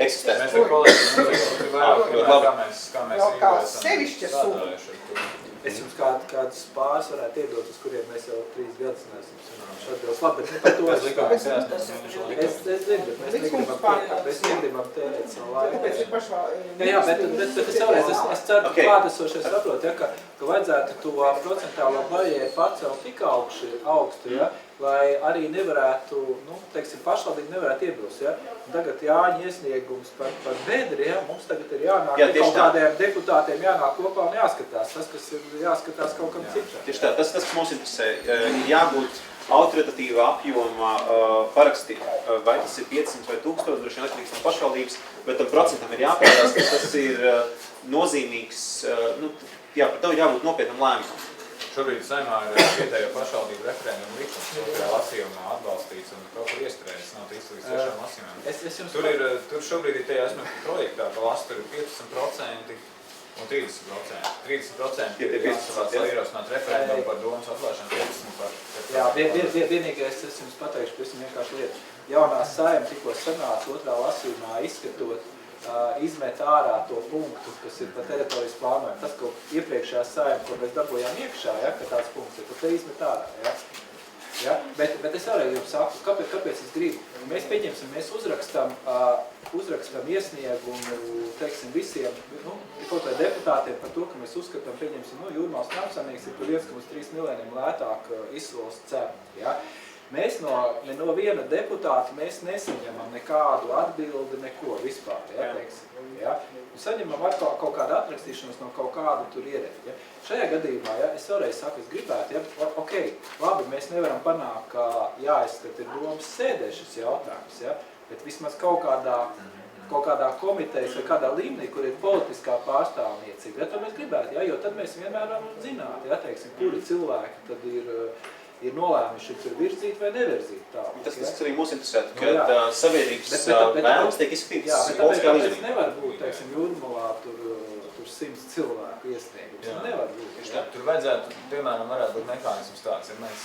Eksistē. Mēs ar kolēģiem kā mēs sevišķa suga. Es jums kādus pāris varētu iedot, uz kuriem mēs jau 3 gadus neesam atbildes. Labi, bet par to es zinu, bet mēs negribam tērēt savu laiku. Jā, bet es vēlreiz, es ceru, ka klātesošais saprot, ka vajadzētu to procentālo barjeru pacelt tik augstu, lai arī nevarētu, teiksim, pašvaldīgi nevarētu iebilst, Tagad Jāņa iesniegums par bedri, mums tagad ir jānāk kaut kādiem deputātiem jānāk kopā un jāskatās. Tas, kas ir jāskatās kaut kam citam. Tieši tā, tas mums interesē. Ir jābūt autoritatīva apjoma parakstīt, vai tas ir 500 vai 1000, droši vien atkarīgs no pašvaldības, bet tam procentam ir jāparādās, ka tas ir nozīmīgs, par to ir jābūt nopietnam lēmumam. Šobrīd Saeimā ir vietējo pašvaldību referendumu likums, otrajā lasījumā atbalstīts un kaut kur iestrēdis, nav tiks līdz tiešām lasījumiem. Tur šobrīd ir tajā esmu projektā, ka lasa tur ir 15% un 30%. 30% ir jāsavāc, lai ierosināt referendumu par domas atklāšanu, 15% par... Jā, vienīgais, es jums pateikšu, pavisam vienkārši lietu. Jaunā Saeima tikko sanāca otrā lasījumā izskatot, izmet ārā to punktu, kas ir par teritorijas plānojumu. Tas, ko iepriekšējā Saeima, ko mēs dabūjām iekšā, ja, ka tāds punkts ir, tad te izmet ārā. Ja. Ja? Bet es arī jums saku, kāpēc es gribu. Mēs pieņemsim, mēs uzrakstam iesniegumu, teiksim, visiem, kaut vai deputātiem par to, ka mēs uzskatām, pieņemsim, Jūrmālas Nāpsaimnieks ir par 1,3 miljoniem lētāk izsoles cenu. Ja? Mēs no viena deputāta mēs nesaņemam nekādu atbildi, neko vispār, ja, teiksim, ja. Saņemam kaut kādu atrakstīšanos no kaut kādu tur ierēģi, ja. Šajā gadījumā, ja, es vēlreiz saku, es gribētu, ja, ok, labi, mēs nevaram panākt, ka jāizskat ir domas sēdē šis jautājums, ja, bet vismaz kaut kādā komitejas vai kādā līmenī, kur ir politiskā pārstāvniecība, ja, to mēs gribētu, ja, jo tad mēs vienmēr varam zināt, ja, teiksim, kuri cilvēki tad ir nolēmuši tur virzīt vai nevirzīt tālāk. Tas arī mūs interesētu, kad sabiedrības vēlmes tiek izskatītas politiskā līmenī. Bet nevar būt, teiksim, Jūrmalā tur 100 cilvēku iesniegums. Nevar būt. Tur vajadzētu, piemēram, varētu būt mehānisms tāds, ja mēs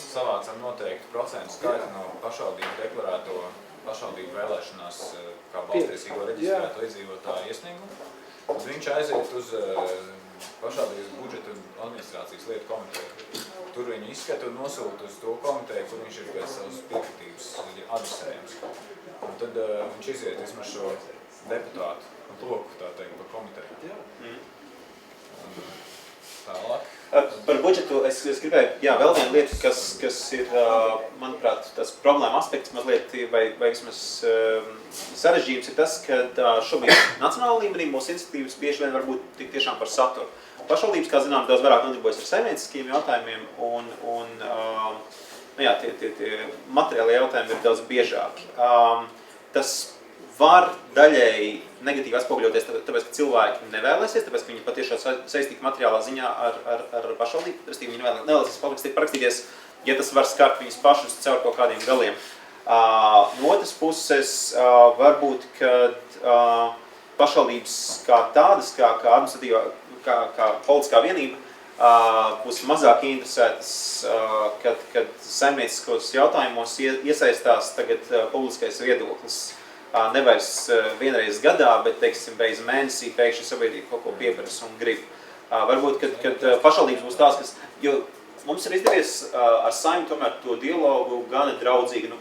savācam noteikti procentu skaitu no pašvaldību deklarēto pašvaldību vēlēšanās kā balstiesīgo reģistrēto iedzīvotāju iesniegumu, tad viņš aiziet uz pašvaldības budžeta un administrācijas lietu komiteju. Tur viņi izskata un nosūta uz to komiteju, kur viņš ir pēc savas piekritības adresējums. Un tad viņš iziet vismaz šo deputātu un loku, tā teikt, par komiteju. Tālāk. Par budžetu es gribēju, vēl viena lieta, kas ir, manuprāt, tas problēma aspekts mazliet, vai vismaz sarežģījums ir tas, ka šobrīd nacionāla līmenī mūsu iniciatīvas bieži vien var būt tik tiešām par saturu. Pašvaldības, kā zinām, daudz vairāk nodarbojas ar saimnieciskiem jautājumiem, un tie materiāli jautājumi ir daudz biežāki. Tas var daļēji negatīvi atspoguļoties, tāpēc, ka cilvēki nevēlēsies, tāpēc, ka viņi patiešām saistīti materiālā ziņā ar pašvaldību, restīvi viņi nevēlēsies parakstīties, ja tas var skart viņus pašus caur kaut kādiem galiem. No otras puses, varbūt, kad pašvaldības kā tādas, kā administratīvā, kā politiskā vienība būs mazāk interesētas, kad saimnieciskos jautājumos iesaistās tagad publiskais viedoklis. Nevairs vienreiz gadā, bet, teiksim, reiz mēnesī pēkšņi sabiedrība kaut ko pieprasa un grib. Varbūt, kad pašvaldības būs tās, kas, jo mums ir izdevies ar Saeimu tomēr to dialogu gana draudzīgi,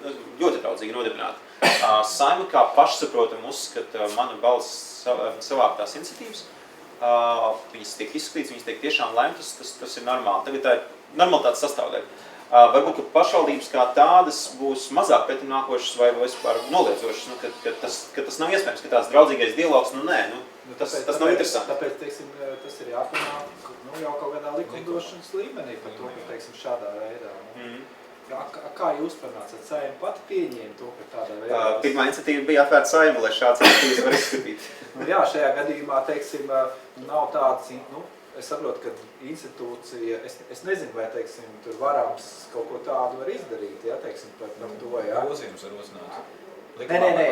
ļoti draudzīgi nodibināt. Saeima kā pašsaprotam uzskata mana balss savāktās iniciatīvas. Viņas tiek izskatītas, viņas tiek tiešām lemtas, tas ir normāli. Tagad tā ir normalitātes sastāvdaļa. Varbūt, ka pašvaldības kā tādas būs mazāk pretimnākošas vai vispār noliedzošas, ka tas nav iespējams, ka tāds draudzīgais dialogs, tas nav interesanti. Tāpēc, teiksim, tas ir jāpanāk jau kaut kādā likumdošanas līmenī par to, ka, teiksim, šādā veidā. Kā jūs panācat? Saeima pati pieņēma to, ka tādā veidā? Pirmā iniciatīva bija atvērta Saeima, lai šāds iniciatīvas var izskatīt. Jā, šajā gadījumā, teiksim, nav tāds, es saprotu, ka institūcija, es nezinu, vai, teiksim, tur varams kaut ko tādu var izdarīt, ja, teiksim, par to, jā. Grozījums var uzzināt. Nē,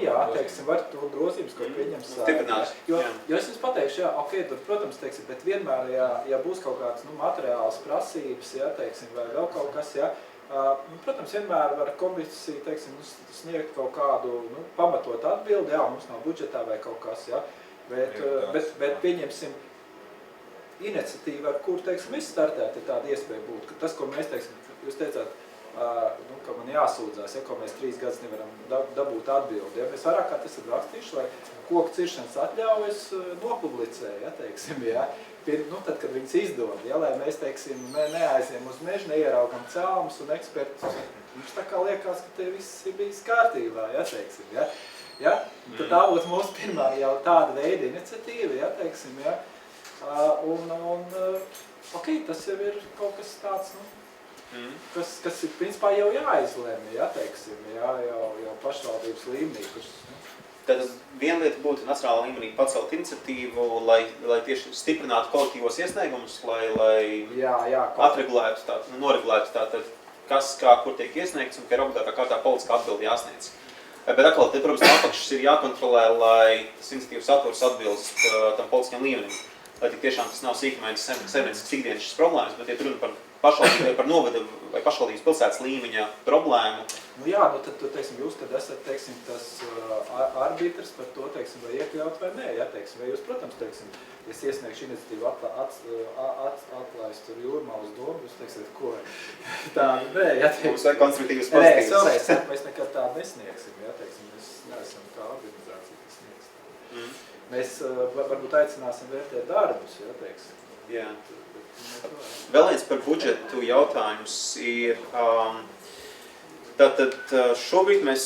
jā, teiksim, var to grozījums, ko pieņems Saeima. Jo es jums pateikšu, jā, ok, tur, protams, teiksim, bet vienmēr, ja būs kaut kāds, materiāls prasības, jā, teiksim, vai vēl kaut kas, jā, protams, vienmēr var komisija, teiksim, sniegt kaut kādu, pamatot atbildi, jā, mums nav budžetā vai kaut kas, jā, bet pieņemsim, iniciatīva, ar kur, teiksim, izstartēt, ir tāda iespēja būt, ka tas, ko mēs, teiksim, jūs teicāt, ka man jāsūdzās, ja, ko mēs 3 gadus nevaram dabūt atbildi. Ja. Mēs vairāk kā tas ir rakstījuši, lai koku ciršanas atļaujas nopublicē, ja, teiksim, ja. Tad, kad viņas izdod, ja, lai mēs, teiksim, neaiziem uz mežu, neieraugam cēlumus un ekspertus, mums tā kā liekas, ka te viss ir bijis kārtībā, ja, teiksim, ja. Ja. Tad tā būtu mūsu pirmā jau tāda veida iniciatīva, ja, teiksim, ja. Ok, tas jau ir kaut kas tāds, kas ir, principā, jau jāizlemj, ja, teiksim, ja, jau pašvaldības līmenī, kurš, Tad viena lieta būtu nacionālā līmenī pacelt iniciatīvu, lai tieši stiprinātu kolektīvos iesniegumus, lai atregulētu, noregulētu tātad, kas, kā, kur tiek iesniegts un ka ir obligātā kārtā politiskā atbildi jāsniedz. Bet atkal, te, protams, no apakšas ir jākontrolē, lai tas iniciatīvas saturs atbilst tam politiskajam līmenim. Lai tik tiešām tas nav sīkmaiņas saimnieciskas ikdienas šis problēmas, bet ja runa par pašvaldību vai par novada vai pašvaldības pilsētas līmeņa problēmu. Nu jā, nu tad, teiksim, jūs, kad esat, teiksim, tas arbitrs par to, teiksim, vai iekļaut vai nē, ja, teiksim, vai jūs, protams, teiksim, es iesniegšu iniciatīvu atlaist tur Jūrmalas domu, jūs teiksiet, ko? Tā, nē, ja, teiksim. Mums vajag konstruktīvas pozitīvas. Nē, vēlreiz, mēs nekad tādu nesniegsim, ja, teiksim, mēs neesam tā organizācija, kas sniegs tādu. Mēs varbūt aicināsim vērtēt darbus, ja, teiksim. Jā. Vēl viens par budžetu jautājums ir, tātad šobrīd mēs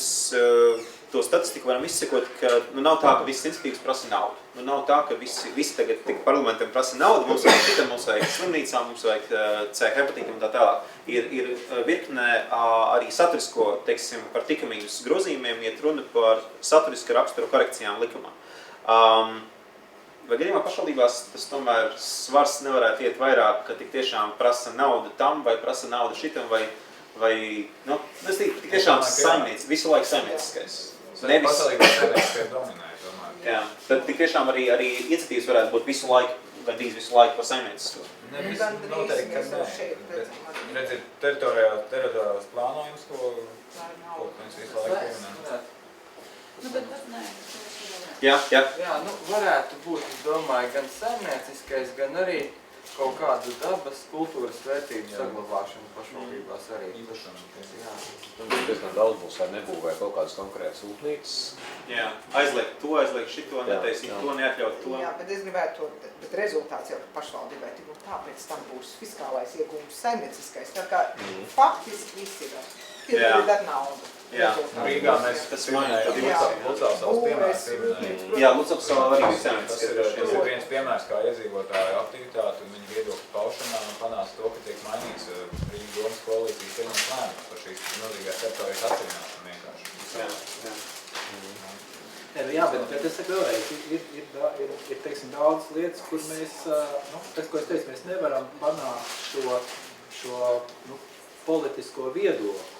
to statistiku varam izsekot, ka nav tā, ka visas iniciatīvas prasa naudu. Nav tā, ka visi tagad parlamentam prasa naudu, mums vajag šitam, mums vajag slimnīcām, mums vajag C hepatītam un tā tālāk. Ir virknē arī saturisko, teiksim, par tikamības grozījumiem iet runa par saturiska raksturu korekcijām likumā. Vai gadījumā pašvaldībās tas tomēr svars nevarētu iet vairāk, ka tik tiešām prasa naudu tam, vai prasa naudu šitam, vai nu, tas tik tiešām saimniec, visu laiku saimnieciskais. Nevis pašvaldībās saimnieciskais dominē, domāju. Jā, tad tik tiešām arī iniciatīvas varētu būt visu laiku, gandrīz visu laiku par saimniecisko. Noteikti, ka nē. Redziet, teritoriālās plānojums, ko mēs visu laiku pieminām. Nu, bet tas nē. Jā. Jā, nu varētu būt, es domāju, gan saimnieciskais, gan arī kaut kādu dabas kultūras vērtību saglabāšanu pašvaldībās arī. Jā. Diezgan daudz būs, vai nebūvē kaut kādas konkrētas rūpnīcas. Jā, aizliegt šito, netaisīt to, neatļaut to. Jā, bet es gribētu to, bet rezultāts jau pašvaldībai, tik un tāpēc tam būs fiskālais iegūms saimnieciskais. Tā kā faktiski viss ir. Piedod naudu. Jā, Rīgā mēs Lucavsals piemērs pieminējām. Jā, Lucavsals arī Tas ir viens piemērs, kā iedzīvotāju aktivitāti un viņu viedokļu paušanā un panāca to, ka tiek mainīts Rīgas domas koalīcijas pieņems lēmums par šīs milzīgās teritorijas atseviņāšanu vienkārši. Jā, bet es saku vēlreiz, ir teiksim, daudz lietas, kur mēs, tas, ko es teicu, mēs nevaram panākt šo politisko viedokli.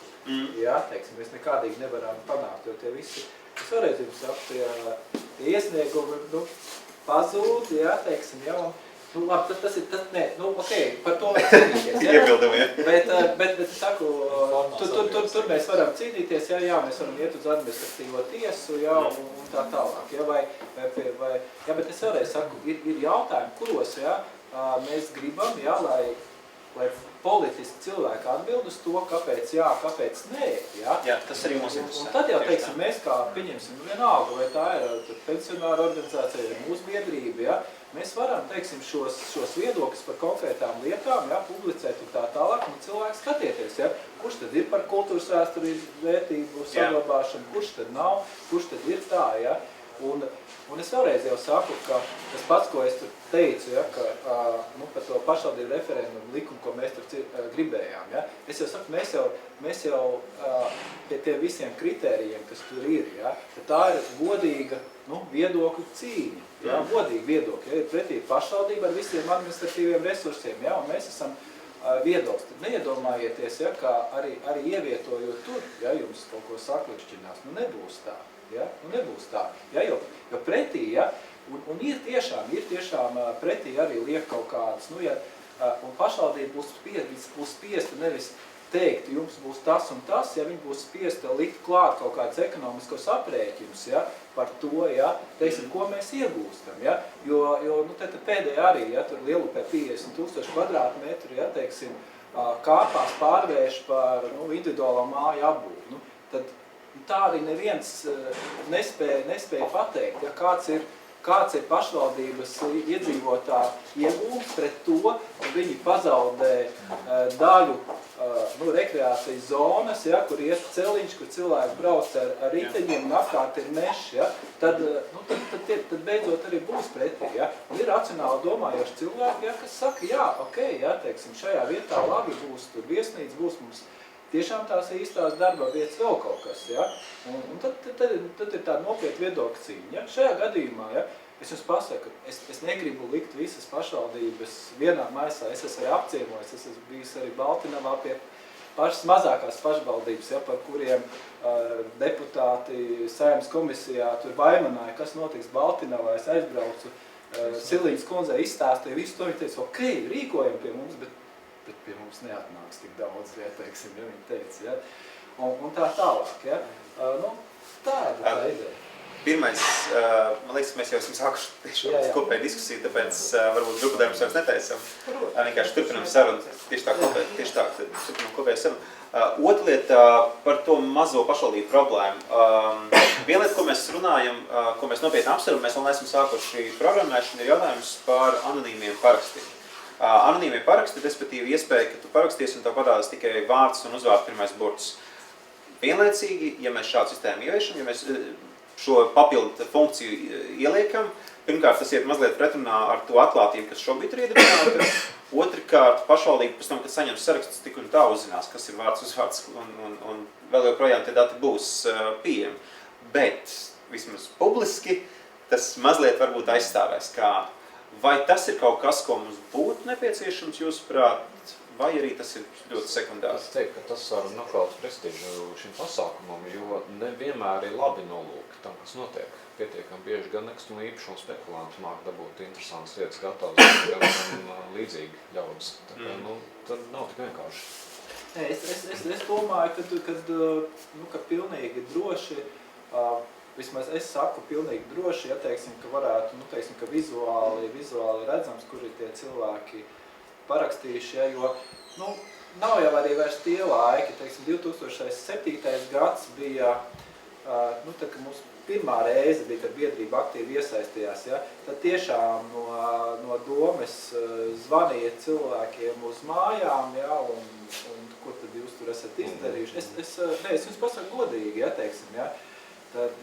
Jā, teiksim, mēs nekādīgi nevaram panākt, jo tie visi, es vēlreiz jums saku, tie iesniegumi, pazūd, jā, teiksim, jā, un, labi, tas ir, par to var cīnīties, jā. Iebildumi, jā. Bet es saku, tur mēs varam cīnīties, jā, mēs varam iet uz administratīvo tiesu, jā, un tā tālāk, jā, jā, bet es vēlreiz saku, ir jautājumi, kuros, jā, mēs gribam, jā, lai politiski cilvēki atbild uz to, kāpēc jā, kāpēc nē, jā. Jā, tas arī mums interesē. Un tad jau, teiksim, mēs kā pieņemsim vienalga, vai tā ir pensionāra organizācija, vai mūsu biedrība, jā, mēs varam, teiksim, šos viedokļus par konkrētām lietām, jā, publicēt un tā tālāk, un cilvēki skatieties, jā, kurš tad ir par kultūras vēsturības vērtību saglabāšanu, kurš tad nav, kurš tad ir tā, jā. Un es vēlreiz jau saku, ka tas pats, ko es tur teicu, ja, ka par to pašvaldību referendumu likumu, ko mēs tur gribējām, ja, es jau saku, mēs jau pie tiem visiem kritērijiem, kas tur ir, ja, tā ir godīga viedokļu cīņa, ja, godīga viedokļa, ja, ir pretī pašvaldība ar visiem administratīviem resursiem, ja, un mēs esam viedokļi. Tad neiedomājieties, ja, ka arī ievietojot tur, ja jums kaut ko saklišķinās, nebūs tā. Ja? Nebūs tā, ja? Jo pretī, ja? un ir tiešām pretī arī liek kaut kādas, un pašvaldība būs spiesta nevis teikt, jums būs tas un tas, ja viņi būs spiesta likt klāt kaut kādas ekonomiskos aprēķinus, ja? Par to, ja? Teiksim, ko mēs iegūstam, ja? Jo te pēdējā arī, ja? Tur Lielupē 50,000 kvadrātmetru, ja? Teiksim, kāpās pārvērš par individuālo māju apbūvi, tad tā arī neviens nespēja pateikt, ja kāds ir pašvaldības iedzīvotāju iegūms pret to, ka viņi pazaudē daļu rekreācijas zonas, ja, kur iet celiņš, kur cilvēki brauc ar riteņiem un apkārt ir mežs, ja, tad beidzot arī būs pretī. Ja. Ir racionāli domājoši cilvēki, ja, kas saka, jā, ok, ja, teiksim, šajā vietā labi būs tur viesnīca, būs mums tiešām tās īstās darba vietas vēl kaut kas, ja? Un tad ir tāda nopietna viedokļa cīņa. Ja? Šajā gadījumā, ja, es jums pasaku, es negribu likt visas pašvaldības vienā maisā. Es esmu arī apciemojis, es esmu bijis arī Baltinavā pie pašas mazākās pašvaldības, ja, par kuriem deputāti Saeimas komisijā tur vaimanāja, kas notiks Baltinavā. Es aizbraucu, Silīņas kundzei izstāstīja visu to, viņa teica, ok, rīkojam pie mums, bet pie mums neatnāks tik daudz, ja, teiksim, ja viņa teica, ja. Un tā tālāk, ja. Nu, tā ir tā ideja. Pirmais, man liekas, mēs jau esam sākuši šo kopēju diskusiju, tāpēc varbūt grupu darbus vairs netaisam. Vienkārši turpinam sarunu, tieši tā turpinam kopēju sarunu. Otra lieta par to mazo pašvaldību problēmu. Viena lieta, ko mēs runājam, ko mēs nopietni apsveram, mēs vēl neesam sākuši programmēšanu, ir jautājums par anonīmiem parakstiem. Anonīmie paraksti, respektīvi iespēja, ka tu paraksties un tev parādās tikai vārds un uzvārds pirmais burts. Vienlaicīgi, ja mēs šādu sistēmu ieviešam, ja mēs šo papildu funkciju ieliekam, pirmkārt, tas iet mazliet pretrunā ar to atklātību, kas šobrīd ir iedibināta. Otrkārt, pašvaldība pēc tam, kad saņems sarakstus, tik un tā uzzinās, kas ir vārds uzvārds, un vēl joprojām tie dati būs pieejami. Bet, vismaz publiski, tas mazliet varbūt aizstāvēs kādu. Vai tas ir kaut kas, ko mums būtu nepieciešams, jūsuprāt, vai arī tas ir ļoti sekundārs? Es teiktu, ka tas var nokalt prestižu šim pasākumam, jo nevienmēr ir labi nolūki tam, kas notiek. Pietiekami bieži gan nekustamo īpašumu spekulanti māk dabūt interesantas lietas gatavas, gan līdzīgi ļaudis. Tā kā, tad nav tik vienkārši. Es domāju, ka pilnīgi droši, vismaz es saku pilnīgi droši, ja teiksim, ka varētu, ka vizuāli redzams, kur ir tie cilvēki parakstījuši, ja, jo, nav jau arī vairs tie laiki, teiksim, 2007. gads bija, tā, ka mums pirmā reize bija, kad biedrība aktīvi iesaistījās, ja, tad tiešām no domes zvanīja cilvēkiem uz mājām, ja, un ko tad jūs tur esat izdarījuši. Es jums pasaku godīgi, ja, teiksim, ja, tad,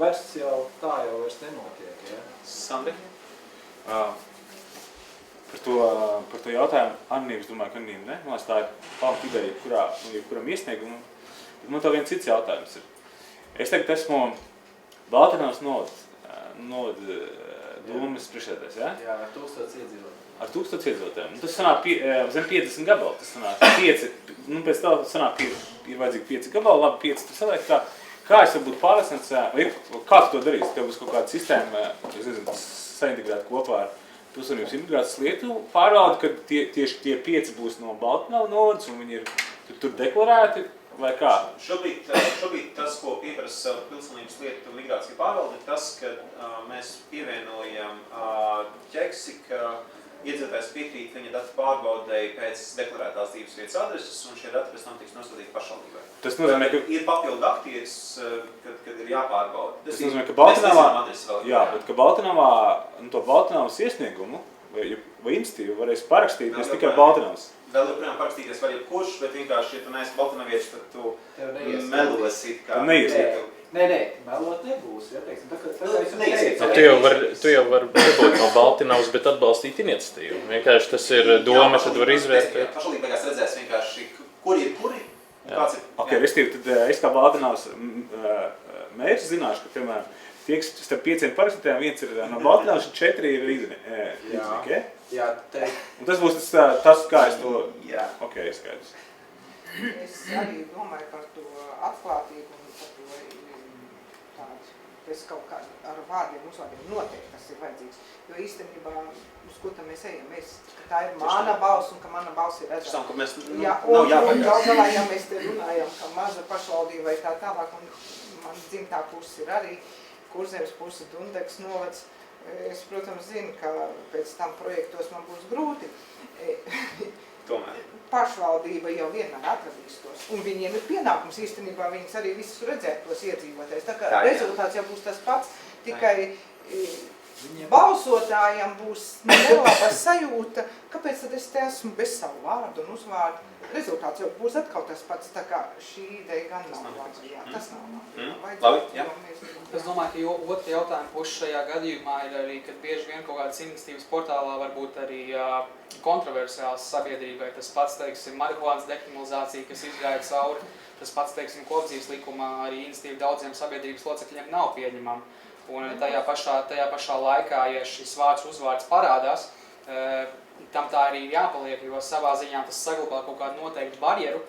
vairs jau tā jau vairs nenotiek, ja. Sandri? Par to jautājumu anonīms, domāju, ka anonīmi, ne? Man tā ir pamata ideja, kuram iesniegumu. Man tā viens cits jautājums ir. Es tagad esmu Baltinavas novada domas priekšsēdētājs, ja? Jā, ar 1000 iedzīvotājiem. Ar 1000 iedzīvotājiem. Tas sanāk zem 50 gabali. Tas sanāk 5, pēc tā sanāk ir vajadzīgi 5 gabali, labi 5 tur saliek. Kā es varu būt pārliecināts, vai kā tu to darīsi? Tev būs kaut kāda sistēma, es nezinu, saintegrēt kopā ar Pilsonības imigrācijas lietu pārvaldi, ka tieši tie 5 būs no Baltinavas novadas un viņi ir tur deklarēti, vai kā? Šobrīd tas, ko pieprasa Pilsonības lietu migrācija pārvalde, ir tas, ka mēs pievienojam ķeksi, ka iedzīvotājs piekrīt viņa datu pārbaudēji pēc deklarētās dzīves vietas adreses, un šie dati pēc tam tiks nosūtīti pašvaldībai. Tas nozīmē, ka ir papildu aktīvs, kad ir jāpārbauda. Tas nozīmē, ka Baltinavā, to Baltinavas iesniegumu vai institīvu varēs parakstīties tikai Baltinavas. Vēl joprojām parakstīties var jebkurš, bet vienkārši, ja tu neesi baltinavietis, tad tu melosi it kā. Nē, melot nebūs, ja, teiksim, Tu jau var nebūt no Baltinavas, bet atbalstīt iniciatīvu. Vienkārši tas ir doma, tad var izvērtēt. Pašvaldība beigās redzēs vienkārši, kuri ir kuri, un kāds ir. Ok, restīvi, tad es kā Baltinavas mērķis zināšu, ka, piemēram, tieks starp 5 parakstītājiem, 1 ir no Baltinavas, 4 ir rīznieki, Jā, un tas būs tas, kā es to... Jā. Ok, skaidrs. Es arī domāju par to atklātību un par to tādu, es kaut kā ar vārdiem, uzvārdiem noteikti tas ir vajadzīgs. Jo īstenībā, uz ko tam mēs ejam, ka tā ir mana balss un ka mana balss ir redzama. Ka mēs un galvā, ja mēs te runājam, ka maza pašvaldība vai tā tālāk, un man dzimtā puses ir arī Kurzemes puse, Dundegas novads. Es, protams, zinu, ka pēc tam projektos man būs grūti. Tomēr. Pašvaldība jau vienmēr atradīs tos. Un viņiem ir pienākums īstenībā, viņas arī visus redzēt tos iedzīvotājus. Tā kā rezultāts jau būs tas pats, tikai balsotājiem būs nelaba sajūta, kāpēc tad es te esmu bez savu vārdu un uzvārdu. Rezultāts jau būs atkal tas pats, tā kā šī ideja gan nav laba. Jā, tas nav laba. Labi, jā. Es domāju, ka otra jautājuma puša šajā gadījumā ir arī, ka bieži vien kaut kādas iniciatīvas portālā var būt arī kontroversiāls sabiedrībai. Tas pats, teiksim, marihuānas dekriminalizācija, kas izgāja cauri, tas pats, teiksim, kopdzīves likumā arī iniciatīva daudziem sabiedrības locekļiem nav pieņemama. Un tajā pašā laikā, ja šis vārds uzvārds parādās, tam tā arī ir jāpaliek, jo savā ziņā tas saglabā kaut kādu noteiktu barjeru,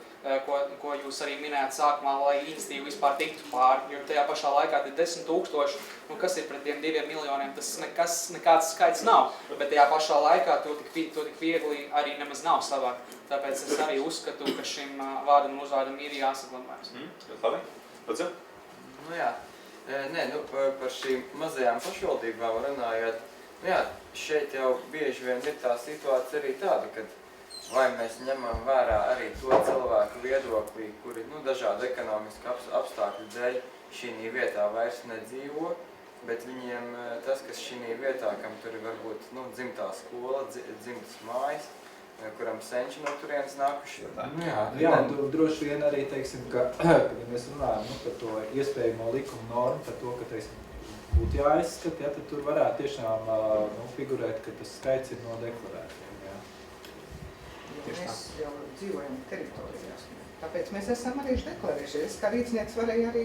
ko jūs arī minējāt sākumā, lai iniciatīva vispār tiktu pāri, jo tajā pašā laikā 10 000, nu kas ir pret tiem 2 miljoniem, tas nekāds skaits nav, bet tajā pašā laikā to tik viegli arī nemaz nav savākt. Tāpēc es arī uzskatu, ka šim vārdam un uzvārdam ir jāsaglabājas. Labi, Lūdzu? Nu jā, nē, nu par šīm mazajām pašvaldībām runājot, nu jā, šeit jau bieži vien ir tā situācija arī tāda, kad vai mēs ņemam vērā arī to cilvēku viedoklī, kuri dažādu ekonomisku apstākļu dēļ šī vietā vairs nedzīvo, bet viņiem tas, kas šī vietā, kam tur ir varbūt dzimtā skola, dzimtas mājas, kuram senči no turienes nākuši. Jā, un droši vien arī, teiksim, ka, kad mēs runājam par to iespējamo likuma normu, par to, ka, teiksim, būtu jāizskata, ja, tad tur varētu tiešām figurēt, ka tas skaits ir no deklarētiem. Jā. Mēs jau dzīvojam teritorijās, tāpēc mēs esam arī deklarējušies. Kā rīcnieks varēja arī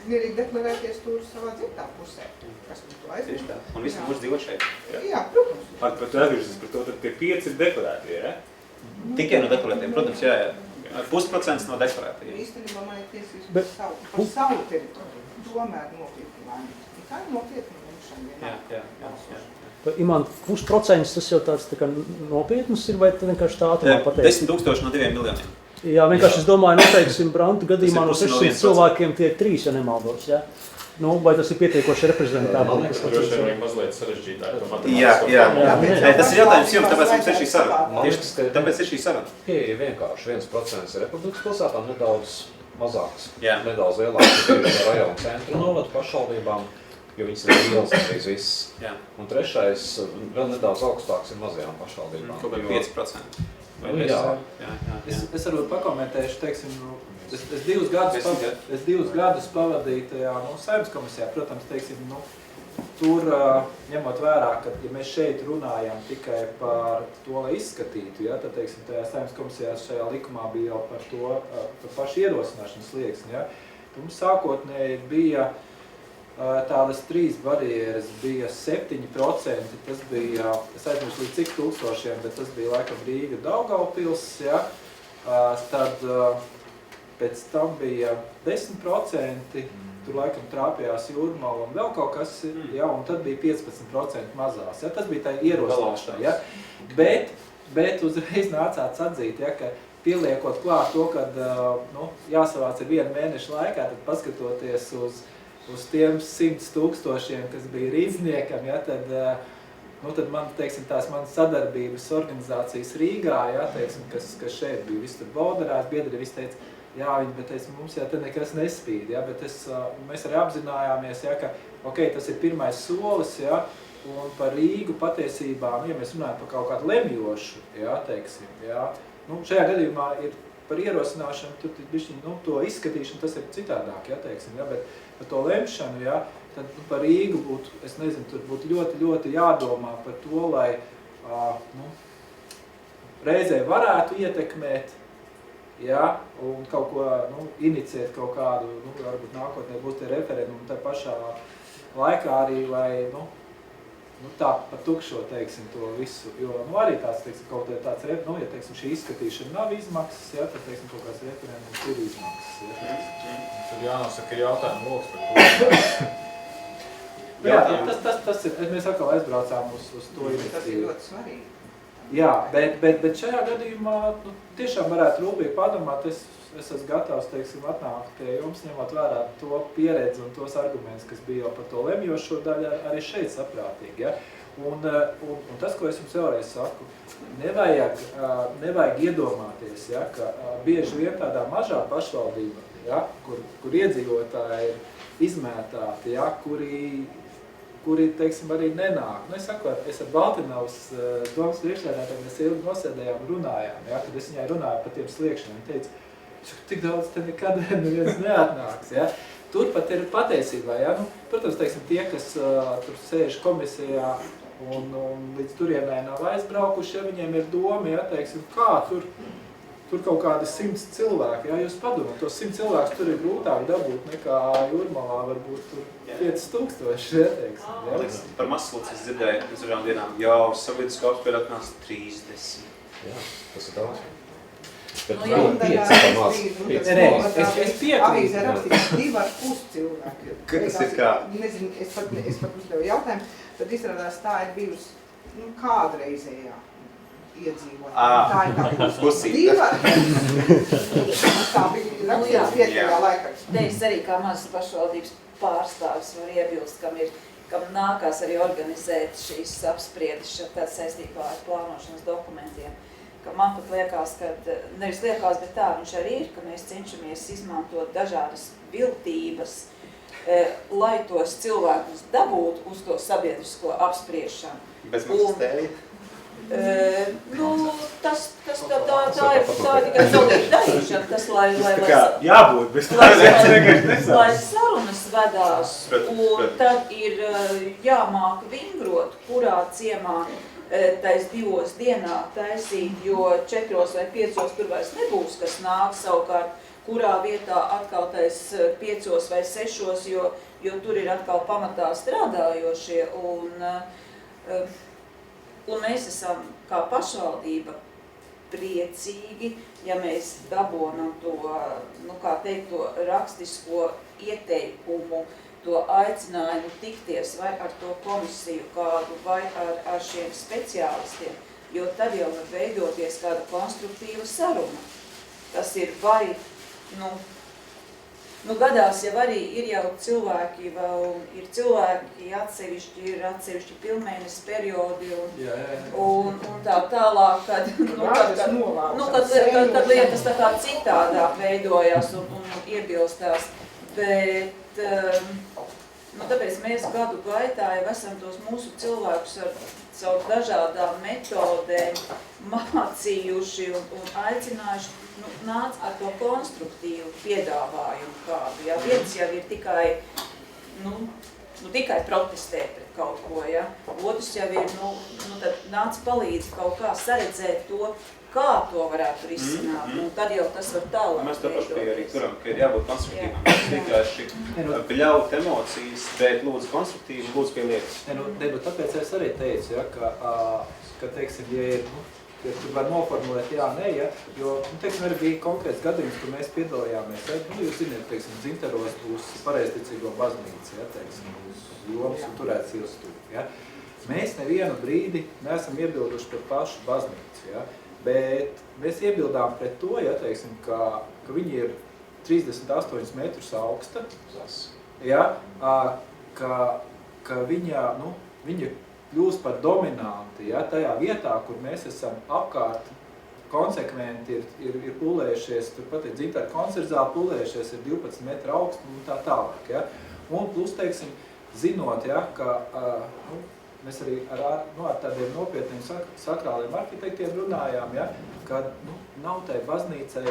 mierīgi deklarēties tur savā dzimtā pusē. Kas tur to aizvien? Tieši tā. Un visi mūs dzīvo šeit. Jā, protams. Par to atgriežas par to, tad tie 5 ir deklarētie, ja? Tikai no deklarētiem, protams, jā. 0,5% no deklarētiem. Īstenībā man ir tiesības par savu teritoriju. Tomēr nopietni lēmīt. Tā ir nopietni lemšana. Jā. Imant, 0,5% tas jau tāds tā kā nopietnas ir, vai vienkārši tā ātrumā pateikt? 10 000 no 2 miljoniem. Jā, vienkārši es domāju, noteiksim, Branta gadījumā no 600 cilvēkiem tiek 3, ja nemaldos, jā? Nu, vai tas ir pietiekoši reprezentābli? Droši vien mazliet sarežģītāk. Jā. Tas ir jautājums jums, tāpēc mums ir šī saruna. Tāpēc ir šī saruna. Pieeja vienkārši 1% Republikas pilsētām, nedaudz mazāks, Jā. nedaudz lielāks ir rajonu centru novadu pašvaldībām, jo viņas ir lielas arī viss. Jā. Un trešais, vēl nedaudz augstāks ir mazajām pašvaldībām. Kaut kā 5%. Jā. Es varbūt pakomentēšu, teiksim, es 2 gadus pavadīju tajā Saeimas komisijā, protams, teiksim, tur ņemot vērā, ka ja mēs šeit runājam tikai par to, lai izskatītu, ja, tad, teiksim, tajā Saeimas komisijā šajā likumā bija jau par to, par pašu ierosināšanas slieksni, ja. Mums sākotnēji bija tādas 3 barjeras, bija 7%, tas bija, es aizmirstu līdz cik tūkstošiem, bet tas bija laikam Rīga Daugavpils, ja, tad pēc tam bija 10%, tur laikam trāpījās Jūrmala un vēl kaut kas, ja, un tad bija 15% mazās, ja, tas bija tā ierosināšana, ja, bet uzreiz nācāts atzīt, ja, ka pieliekot klāt to, kad jāsavāc ir 1 mēneša laikā, tad paskatoties uz tiem 100 000, kas bija rīzniekam, ja, tad man, teiksim, tās manas sadarbības organizācijas Rīgā, ja, teiksim, kas šeit bija, visi tur baudarās, biedri visi teica, jā, bet mums jau te nekas nespīd, ja, bet mēs arī apzinājāmies, ja, ka, tas ir pirmais solis, ja, un par Rīgu patiesībā, ja mēs runājam par kaut kādu lemjošu, ja, teiksim, ja, šajā gadījumā ir par ierosināšanu, tur bišķiņ, to izskatīšanu, tas ir citādāk, ja, teiksim, ja, bet par to lemšanu, ja, tad par Rīgu būtu, es nezinu, tur būtu ļoti, ļoti jādomā par to, lai reizē varētu ietekmēt, ja, un kaut ko, iniciēt kaut kādu, varbūt nākotnē būs tie referendumi, tā pašā laikā arī, lai, tā par tukšo, teiksim, to visu, jo, arī tāds, teiksim, kaut tāds, ja, teiksim, šī izskatīšana nav izmaksas, ja, tad, teiksim, kaut kāds referendums ir izmaksas, ja, teiksim. Tad jānosaka jautājumu loks par to. Jā, tas ir, mēs atkal aizbraucām uz to iniciatīvu. Tas ir ļoti svarīgi. Jā, bet šajā gadījumā, tiešām varētu rūpīgi padomāt, es esmu gatavs, teiksim, atnākt pie jums, ņemot vērā to pieredzi un tos argumentus, kas bija jau par to lemjošo daļu, arī šeit saprātīgi, ja. Un tas, ko es jums vēlreiz saku, nevajag iedomāties, ja, ka bieži vien tādā mažā pašvaldībā, ja, kur iedzīvotāji ir izmētāti, ja, kuri kuri, teiksim, arī nenāk. Nu, es saku, es ar Baltinavas domas priekšsēdētāju, mēs ilgi nosēdējām, runājām, ja, kad es viņai runāju par tiem sliekšņiem. Viņa teica, tik daudz te nekad neviens neatnāks, ja. Turpat ir patiesībā, ja. Nu, protams, teiksim, tie, kas tur sēž komisijā un līdz turienai nav aizbraukuši, ja viņiem ir doma, ja, teiksim, kā tur kaut kādi 100 cilvēki, ja, jūs padomāt, tos 100 cilvēkus tur ir grūtāk dabūt nekā Jūrmalā, varbūt tur 5000, ja, teiksim, ja. Par Maslūdzi es dzirdēju, pēc dažām dienām, jau sabiedrisko apspēļu atnāc 30. Jā, tas ir daudz. Bet Nu, jā, vēl 5 pamās. Es piekrītu. Avīzē rakstīts 2,5 cilvēki. Kad tas ir kā? Nezinu, es pat uzdevu jautājumu, tad izrādās tā ir bijusi, nu, kādreizējā iedzīvojuma. Tā ir tā pusīta. Tā bija rakstīts vietējā laikā. Te es arī kā mazas pašvaldības pārstāvis var iebilst, kam nākās arī organizēt šīs apspriedes saistībā ar plānošanas dokumentiem. Ka man pat liekas, ka, nevis liekas, bet tā viņš arī ir, ka mēs cenšamies izmantot dažādas viltības, lai tos cilvēkus dabūtu uz to sabiedrisko apspriešanu. Bez maksas tēļa? Nu, tas tā ir tikai zaudīta darīšana, tas, lai jābūt, bez lai sarunas vedās, un tad ir jāmāk vingrot, kurā ciemā tais 2 dienā taisīt, jo 4 vai 5 tur vairs nebūs, kas nāk savukārt, kurā vietā atkal tais 5 vai 6, jo tur ir atkal pamatā strādājošie, un mēs esam kā pašvaldība priecīgi, ja mēs dabonam to, nu kā teikt, to rakstisko ieteikumu, to aicinājumu tikties vai ar to komisiju kādu, vai ar šiem speciālistiem, jo tad jau var veidoties kāda konstruktīva saruna. Tas ir vai, nu gadās jau arī ir jau cilvēki, ir cilvēki atsevišķi pilnmēnesis periodi un tā tālāk, kad lietas tā kā citādāk veidojās un iebilstās, bet tāpēc mēs gadu gaitā jau esam tos mūsu cilvēkus ar caur dažādām metodēm mācījuši un aicinājuši, nāc ar to konstruktīvu piedāvājumu kādu. Ja? Viens jau ir tikai protestēt pret kaut ko, ja? Otrs jau ir, tad nāc palīdz kaut kā saredzēt to, kā to varētu risināt, un tad jau tas var tālāk mēs tāpaši pie arī turam, ka ir jābūt konstruktīvam. Mēs vienkārši pļaut emocijas, bet lūdzu konstruktīvi, lūdzu pie lietas. Tāpēc es arī teicu, ja, ka teiksim, ja tur var noformulēt jā, nē, ja, jo, teiksim, arī bija konkrēts gadījums, kur mēs piedalījāmies, ja, jūs ziniet, teiksim, Dzintaros būs pareizticīgo baznīca, ja, teiksim, uz jomas un turēts ielstūri, ja. Mēs nevienu brīdi neesam iebilduši par pašu baznīcu, ja. Bet mēs iebildām pret to, ja, teiksim, ka viņi ir 38 metrus augsta, ja, ka viņa kļūst par dominanti, ja, tajā vietā, kur mēs esam apkārt konsekventi ir pulējušies, turpat ir Dzintara koncertzāle, pulējušies ir 12 metru augstu un tā tālāk, ja. Un plus, teiksim, zinot, ja, ka mēs arī ar tādiem nopietniem sakrāliem arhitektiem runājām, ja, ka nav tai baznīcai,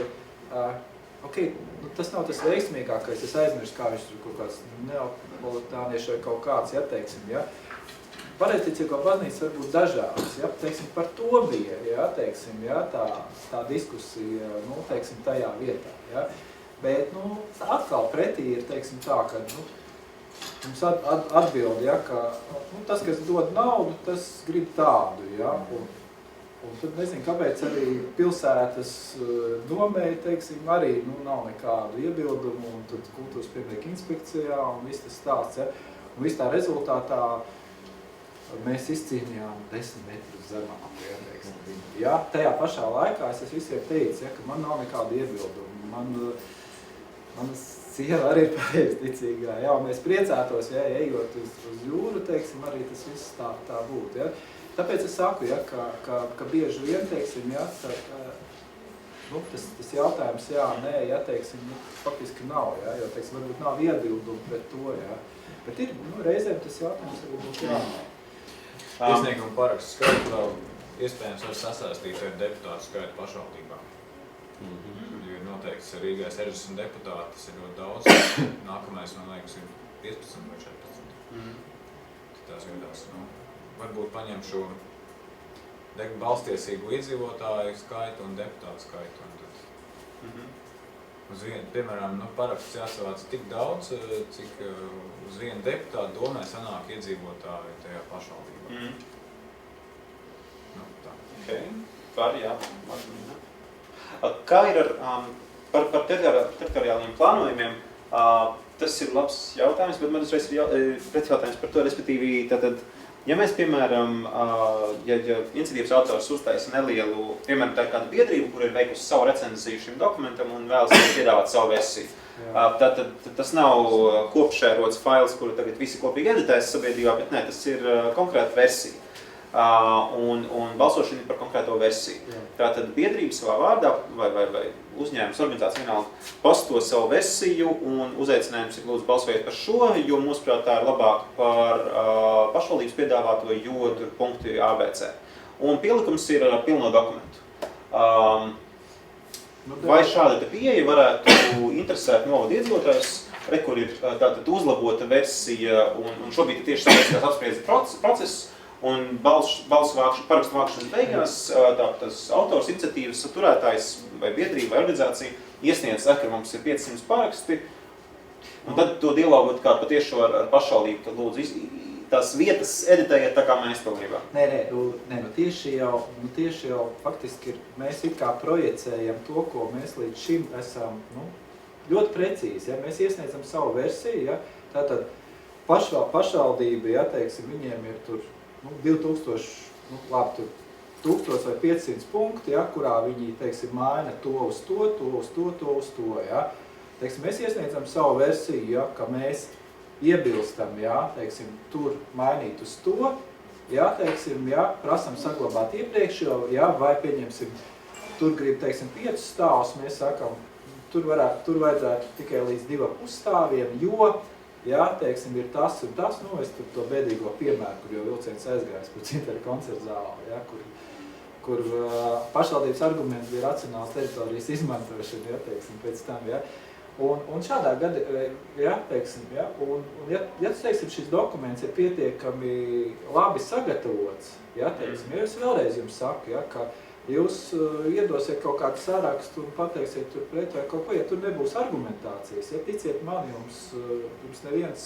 tas nav tas veiksmīgākais, es aizmirstu, kā viņš tur kaut kāds neapolitānieši vai kaut kāds, ja, teiksim, ja. Pareizticīgo baznīca var būt dažādas, ja, teiksim, par to bija, ja, teiksim, ja, tā diskusija, teiksim, tajā vietā, ja. Bet, atkal pretī ir, teiksim, tā, ka, mums atbild, ja, ka tas, kas dod naudu, tas grib tādu, ja, un tad nezinu, kāpēc arī pilsētas domēji, teiksim, arī nav nekādu iebildumu, un tad kultūras piemēka inspekcijā, un viss tas stāsts, ja, un viss tā rezultātā mēs izcīnījām 10 metrus zemāk, ja, teiksim, ja, tajā pašā laikā es visiem teicu, ja, ka man nav nekādu iebildumu, man sieva arī ir pareizticīgā, ja, un mēs priecātos, ja, ejot uz jūru, teiksim, arī tas viss tā būtu, ja. Tāpēc es saku, ja, ka bieži vien, teiksim, ja, tas jautājums, jā, nē, ja, teiksim, faktiski nav, jā, jo, teiksim, varbūt nav iebildumu pret to, jā. Bet ir, reizēm tas jautājums varbūt jā, nē. Iesniegumu parakstu skaitu vēl iespējams var sasaistīt ar deputātu skaitu pašvaldībām. Jo ir noteikts Rīgai 60 deputāti, tas ir ļoti daudz. Nākamais, man liekas, ir 15 vai 14. Tās gadās, varbūt paņemšu balstiesīgu iedzīvotāju skaitu un deputātu skaitu. Un tad uz vienu, piemēram, paraksts jāsavāc tik daudz, cik uz vienu deputātu domē sanāk iedzīvotāji tajā pašvaldībā. Tā. Okay. Var, jā. Kā ir par teritoriāliem plānojumiem? Tas ir labs jautājums, bet man uzreiz ir pretjautājums par to, respektīvi, tātad, ja mēs, piemēram, ja iniciatīvas autors uztaisa nelielu, piemēram, tā kāda biedrība, kur ir veikusi savu recenziju šim dokumentam un vēlas piedāvāt savu versiju. Tad tas nav kopšērots fails, kuru tagad visi kopīgi editēs sabiedrībā, bet nē, tas ir konkrēta versija. Un balsošana par konkrēto versiju. Tātad biedrība savā vārdā vai uzņēmums organizācija vienalga posto savu versiju un uzaicinājums ir lūdzu balsojiet par šo, jo mūsuprāt tā ir labāk par pašvaldības piedāvāto, jo tur punkti ABC. Un pielikums ir ar pilno dokumentu. Vai šāda pieeja varētu interesēt novadu iedzīvotājus, kur ir tātad uzlabota versija un šobrīd ir tieši sabiedriskās apspriedzes process, un parakstu vākšanas beigās tas autors, iniciatīvas turētājs vai biedrība vai organizācija iesniedz, ka mums ir 500 paraksti, un tad to dialogot kā patiešo ar pašvaldību, tad lūdzu tās vietas editējiet tā kā mēs pilnībā. Tieši jau faktiski mēs it kā projicējam to, ko mēs līdz šim esam ļoti precīzi. Ja? Mēs iesniedzam savu versiju, ja? Tātad pašvaldība, ja, teiksim, viņiem ir tur 2000, 1000 vai 500 punkti, ja, kurā viņi, teiksim, maina to uz to, ja. Teiksim, mēs iesniedzam savu versiju, ja, ka mēs iebilstam, ja, teiksim, tur mainīt uz to, ja, teiksim, ja, prasam saglabāt iepriekšējo, ja, vai pieņemsim, tur grib, teiksim, 5 stāvus, mēs sakam, tur vajadzētu tikai līdz 2,5 stāviem, jo jā, teiksim, ir tas un tas, es tur to bēdīgo piemēru, kur jau vilciens aizgājis par Cinteru koncertu zāli, ja, kur pašvaldības argumenti bija racionāls teritorijas izmantošana, ja, teiksim, pēc tam, ja. Un šādā gadījumā, ja, teiksim, ja, ja teiksim, šis dokuments ir pietiekami labi sagatavots, ja, teiksim, ja es vēlreiz jums saku, ja, ka jūs iedosiet kaut kādu sarakstu un pateiksiet tur pret vai kaut ko, ja tur nebūs argumentācijas, ja ticiet man, jums neviens,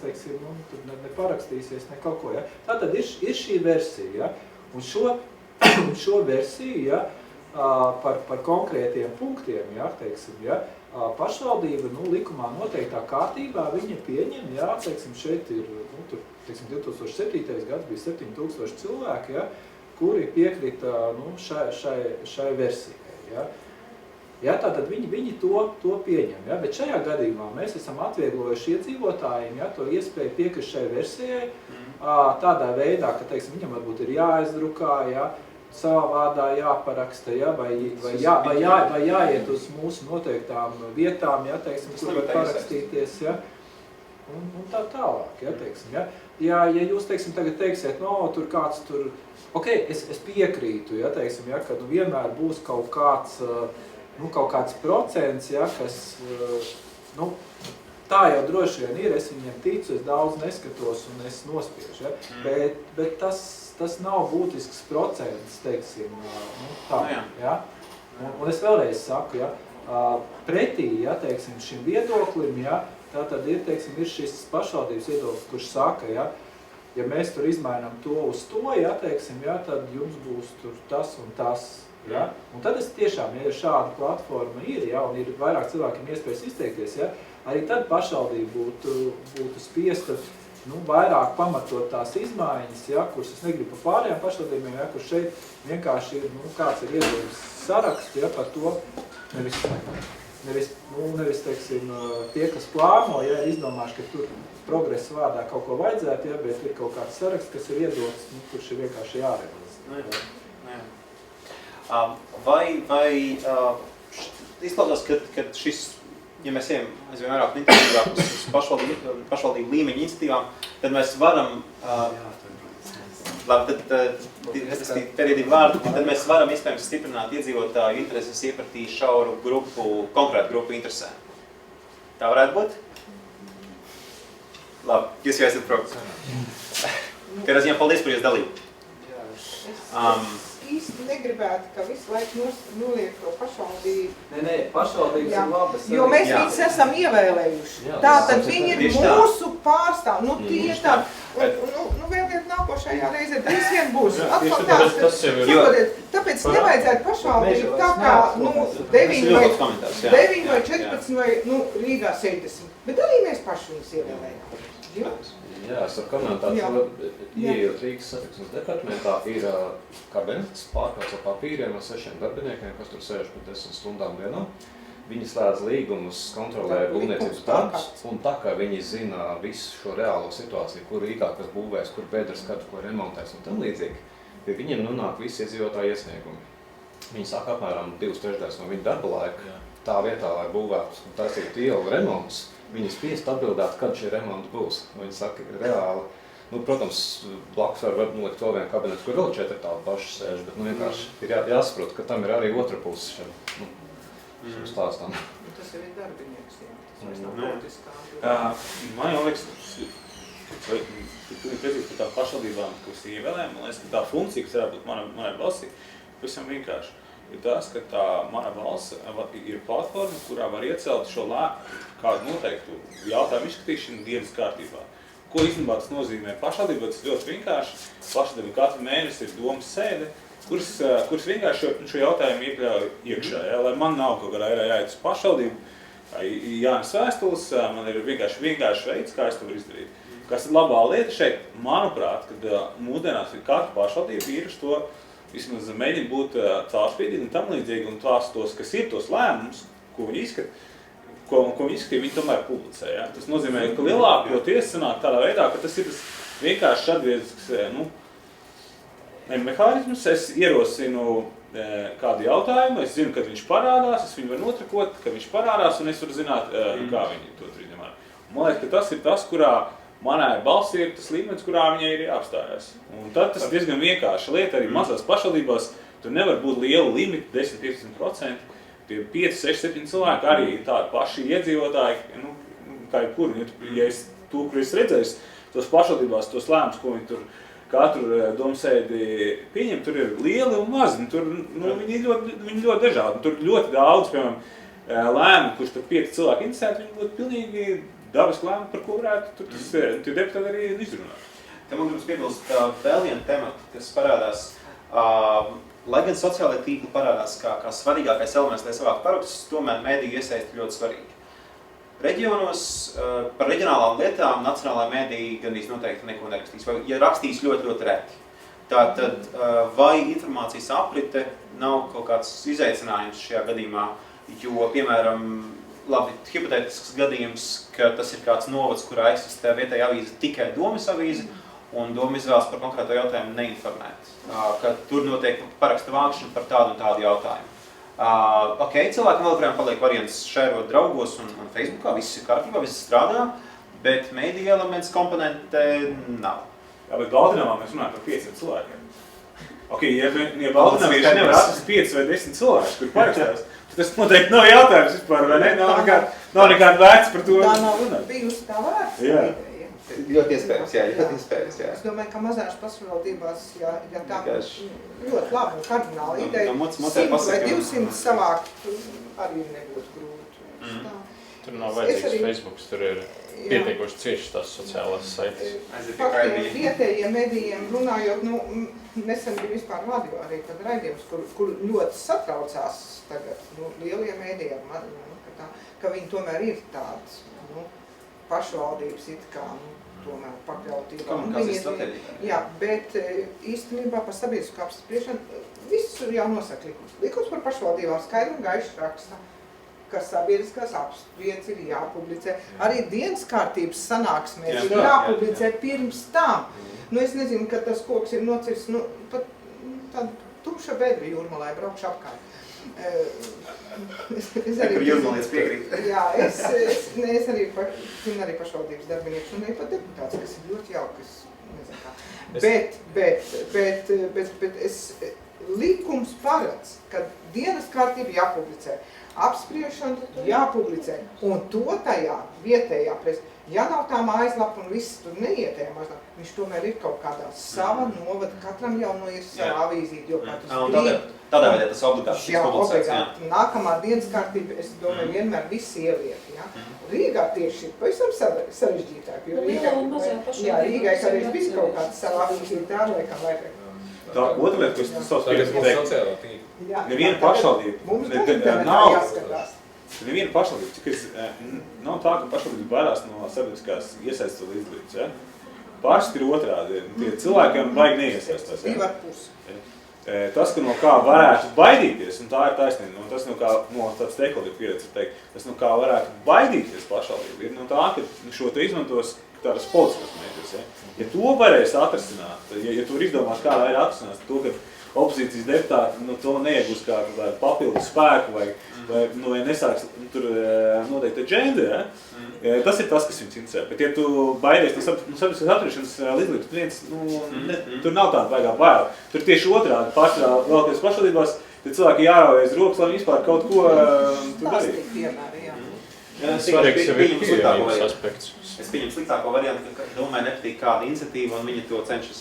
teiksim, tur neparakstīsies, ne kaut ko, ja. Tātad ir šī versija, ja, un šo versiju, ja, par konkrētiem punktiem, ja, teiksim, ja, pašvaldība, likumā noteiktā kārtībā viņa pieņem, ja, teiksim, šeit ir, tur, teiksim, 2007. Gads bija 7000 cilvēki, ja, kuri piekrita šai versijai. Ja. Ja, tātad viņi to pieņem. Ja. Bet šajā gadījumā mēs esam atvieglojuši iedzīvotājiem, ja, to iespēju piekrist šai versijai tādā veidā, ka, teiksim, viņam varbūt ir jāizdrukā, ja, savā vārdā jāparaksta, ja, vai jāiet uz mūsu noteiktām vietām, ja, teiksim, kur var parakstīties. Ja. Un tā tālāk, ja, teiksim, ja. Ja jūs, teiksim, tagad teiksiet, tur kāds tur, es piekrītu, ja, teiksim, ja, ka vienmēr būs kaut kāds procents, ja, kas, tā jau droši vien ir, es viņiem ticu, es daudz neskatos un es nospiežu, ja, bet tas nav būtisks procents, teiksim, tā, ja. Un es vēlreiz saku, ja, pretī, ja, teiksim, šim viedoklim, ja, tātad ir, teiksim, ir šis pašvaldības viedoklis, kurš saka, ja mēs tur izmainām to uz to, ja, teiksim, ja, tad jums būs tur tas un tas. Ja. Un tad es tiešām, ja šāda platforma ir, ja, un ir vairāk cilvēkiem iespējas izteikties, ja, arī tad pašvaldība būtu spiesta vairāk pamatot tās izmaiņas, ja, kuras es negribu par pārējām pašvaldībiem, ja, kur šeit vienkārši ir, kāds ir iedodams saraksts, ja, par to, nevis, teiksim, tie, kas plāno, ja, ir izdomājuši, ka tur progresa vārdā kaut ko vajadzētu, ja, bet ir kaut kāds saraksts, kas ir iedots, kurš ir vienkārši jārealizē. Izklausās, ka šis, ja mēs ejam aizvien vairāk intensīvāk uz pašvaldību līmeņa iniciatīvām, tad mēs varam, tad mēs varam iespējams stiprināt iedzīvotāju intereses iepratī šauru grupu, konkrētu grupu interesē. Tā varētu būt? Labi, jūs jau esat progresā. Katrā ziņā paldies par jūsu dalību. Es īsti negribētu, ka visu laiku noliek to pašvaldību. Nē, pašvaldības ir labas. Jo mēs viņus esam ievēlējuši. Tātad viņi ir mūsu pārstāv. Nu, tie tādi. Nu, vēl nākošajā reizē drīz vien būs. Atkal tāds, tāpēc nevajadzētu pašvaldību tā kā, 9 vai 14 vai, Rīgā 70. Bet arī mēs paši viņus ievēlējām. Jā, es varu komentēt, ieejot Rīgas satiksmes departamentā, ir kabinets pārkārts ar papīriem ar 6 darbiniekiem, kas tur sēž par 10 stundām dienā. Viņi slēdz līgumus, kontrolē būvniecības darbus, un tā kā viņi zina visu šo reālo situāciju, kur Rīgā kas būvēs, kur bedres kad ko remontēs un tam līdzīgi, pie viņiem nonāk visi iedzīvotāji iesniegumi. Viņi sāk apmēram 2/3 no viņa darba laika tā vietā, lai būvētu un taisītu ielu remontus. Viņi spiest atbildēt, kad šie remonti būs. Viņi saka, reāli, protams, blakus var nolikt to vienu kabinetu, kur vēl 4 tādi paši sēž, bet vienkārši ir jāsaprot, ka tam ir arī otra puse šim stāstam. Tas ir darbinieks, jā. Tas nav politiskā. Man jau liekas, precīzi par tām pašvaldībām, kas ievēlēm, man liekas, ka tā funkcija, kas varētu būt manai balsī, pavisam vienkārši. Ir tas, ka tā mana valsts ir platforma, kurā var iecelt šo kādu noteiktu jautājumu izskatīšanu dienas kārtībā. Ko īstenībā tas nozīmē pašvaldībā? Tas ļoti vienkārši. Pašvaldībā katru mēnesi ir domas sēde, kuras vienkārši šo jautājumu iekļauj iekšā. Ja? Lai man nav kaut kādā jāiet uz pašvaldību, jānes vēstules, man ir vienkārši veids, kā es to varu izdarīt. Kas ir labā lieta šeit, manuprāt, kad mūsdienās ir katra pašvaldība vīruši to vismaz mēģina būt caurspīdīgi un tam līdzīgi, un tos, kas ir tos lēmumus, ko viņi izskatīja, viņi tomēr publicē. Ja? Tas nozīmē, ka lielākoties sanāk tādā veidā, ka tas ir tas vienkārši atgriezisks mehānisms. Es ierosinu kādu jautājumu, es zinu, kad viņš parādās, es viņu varu notrakot, kad viņš parādās, un es varu zināt, kā viņi to tur izņemā. Man liekas, ka tas ir tas, kurā manai balss ir tas līmenis, kurā viņai ir jāapstājās. Un tad tas ir diezgan vienkārša lieta, arī mazās pašvaldībās, tur nevar būt liela limita, 10-15%, tie 5, 6, 7 cilvēki arī ir tādi paši iedzīvotāji, kā jebkuri. Ja es to, kur es redzēju, tos pašvaldībās, tos lēmumus, ko viņi tur katru domasēdi pieņem, tur ir lieli un mazi, tur viņi ļoti dažādi. Tur ļoti daudz, piemēram, lēmumu, kurš tur 5 cilvēki interesētu, viņi būtu pilnīgi dabiski lēmumi, par ko varētu tie deputāti arī izrunāt. Te man gribas piebilst vēl vienu tematu, kas parādās, lai gan sociālajie tīkli parādās kā svarīgākais elements, lai savāktu parakstus, tomēr mēdīju iesaisti ļoti svarīgi. Reģionos par reģionālām lietām nacionālajā mēdīja gandrīz noteikti neko nerakstīs, vai ja rakstīs ļoti, ļoti reti. Tātad, vai informācijas aprite nav kaut kāds izaicinājums šajā gadījumā, jo, piemēram, labi, hipotētisks gadījums, ka tas ir kāds novads, kurā eksistē vietēja avīze tikai domas avīze, un doma izvēlas par konkrēto jautājumu neinformēt, ka tur notiek paraksta vākšana par tādu un tādu jautājumu. Ok, cilvēkam vēl projām paliek variants šērot draugos un Facebookā, viss ir kārtībā, viss strādā, bet mēdīja elements komponente nav. Jā, bet Baltinovā mēs runājam par 5 cilvēkiem. Ok, ja Baltinovā nevar atrast 5 vai 10 cilvēki, kur parakstās, tas noteikti nav jautājums vispār, vai ne? Nav nekāda vērts par to runāt. Tā nav bijusi tā vērts. Jā. Ļoti iespējams, jā. Es domāju, ka mazās pašvaldībās, ja tā ļoti labi un kardināli ideja, 100 vai 200 savākt arī nebūtu grūti. Tur nav vajadzīgs Facebooks, tur ir pietiekoši cieši tās sociālās saites. Faktiem vietējiem medijiem runājot, nesen bija vispār radio arī tad raidījums, kur ļoti satraucās tagad lielie medijiem, ka viņi tomēr ir tāds pašvaldības it kā tomēr pakļautībā. Komunikācijas stratēģija. Jā, bet īstenībā par sabiedrisko apspriešanu visu jau nosaka likums. Likums par pašvaldībām skaidri un gaiši raksta, ka sabiedriskās apspriedes ir jāpublicē. Arī dienas kārtības sanāksmēs ir jāpublicē pirms tam. Es nezinu, ka tas koks ir nocirsts, pat tādu tumša bedra Jūrmalā, braukšu apkārt. Kur Jūrmalietis piekrīt? Jā, es arī pašvaldības darbinieks un arī pat deputāts, kas ir ļoti jaukas, nezinu kā. Bet likums paredz, ka dienas kārtība jāpublicē, apspriešana jāpublicē, un to tajā vietējā presē. Ja nav tā mājaslapa un viss tur neietējā mājaslapa, viņš tomēr ir kaut kādā sava novada, katram jau no ir sava avīzīte, jo katrs brīd. Tādā veidā tas obligāti. Jā, obligāti. Nākamā dienas kārtība, es domāju, vienmēr viss ieliek, ja. Rīgā tieši ir pavisam sarežģītāk, jo Rīgai kādreiz bija kaut kāda sava avīzīte, tā laikam vajag. Tā otra lieta, ko es savs pieredzi teikt, neviena pašvaldība mums nav jāskatās. Neviena pašvaldība, cik es, nav tā, ka pašvaldības baidās no sabiedriskās iesaistas līdzdalības, ja? Pārskat ir otrādi, tie cilvēkiem baigi neiesaistās, ja? 2,5. Tas, ka no kā varētu baidīties, un tā ir taisnība, un tas no kā, no tāds teikladība pieredze teikt, tas no kā varētu baidīties pašvaldība, ir no tā, ka šo te izmantos tādas politiskas mēģis, ja? Ja to varēs atrasināt, ja tu var izdomāt, kādā ir atrasināt, to, ka opozīcijas deputāti to neiegūs kā papildu spēku vai nesāks tur noteikti džendi, ja? Tas ir tas, kas viņus interesē. Bet ja tu baidies no sabiedriskās atrašanas līdzdalības, tur nav tāda baigā baila. Tur tieši otrādi pārsvarā vēlties pašvaldībās, tad cilvēki jāraujas rokas, lai vispār kaut ko tur darītu. Svarīgs jau ir pieejams aspekts. Es pieņemu sliktāko variantu, ka domāju nepatīk kāda iniciatīva un viņi to cenšas.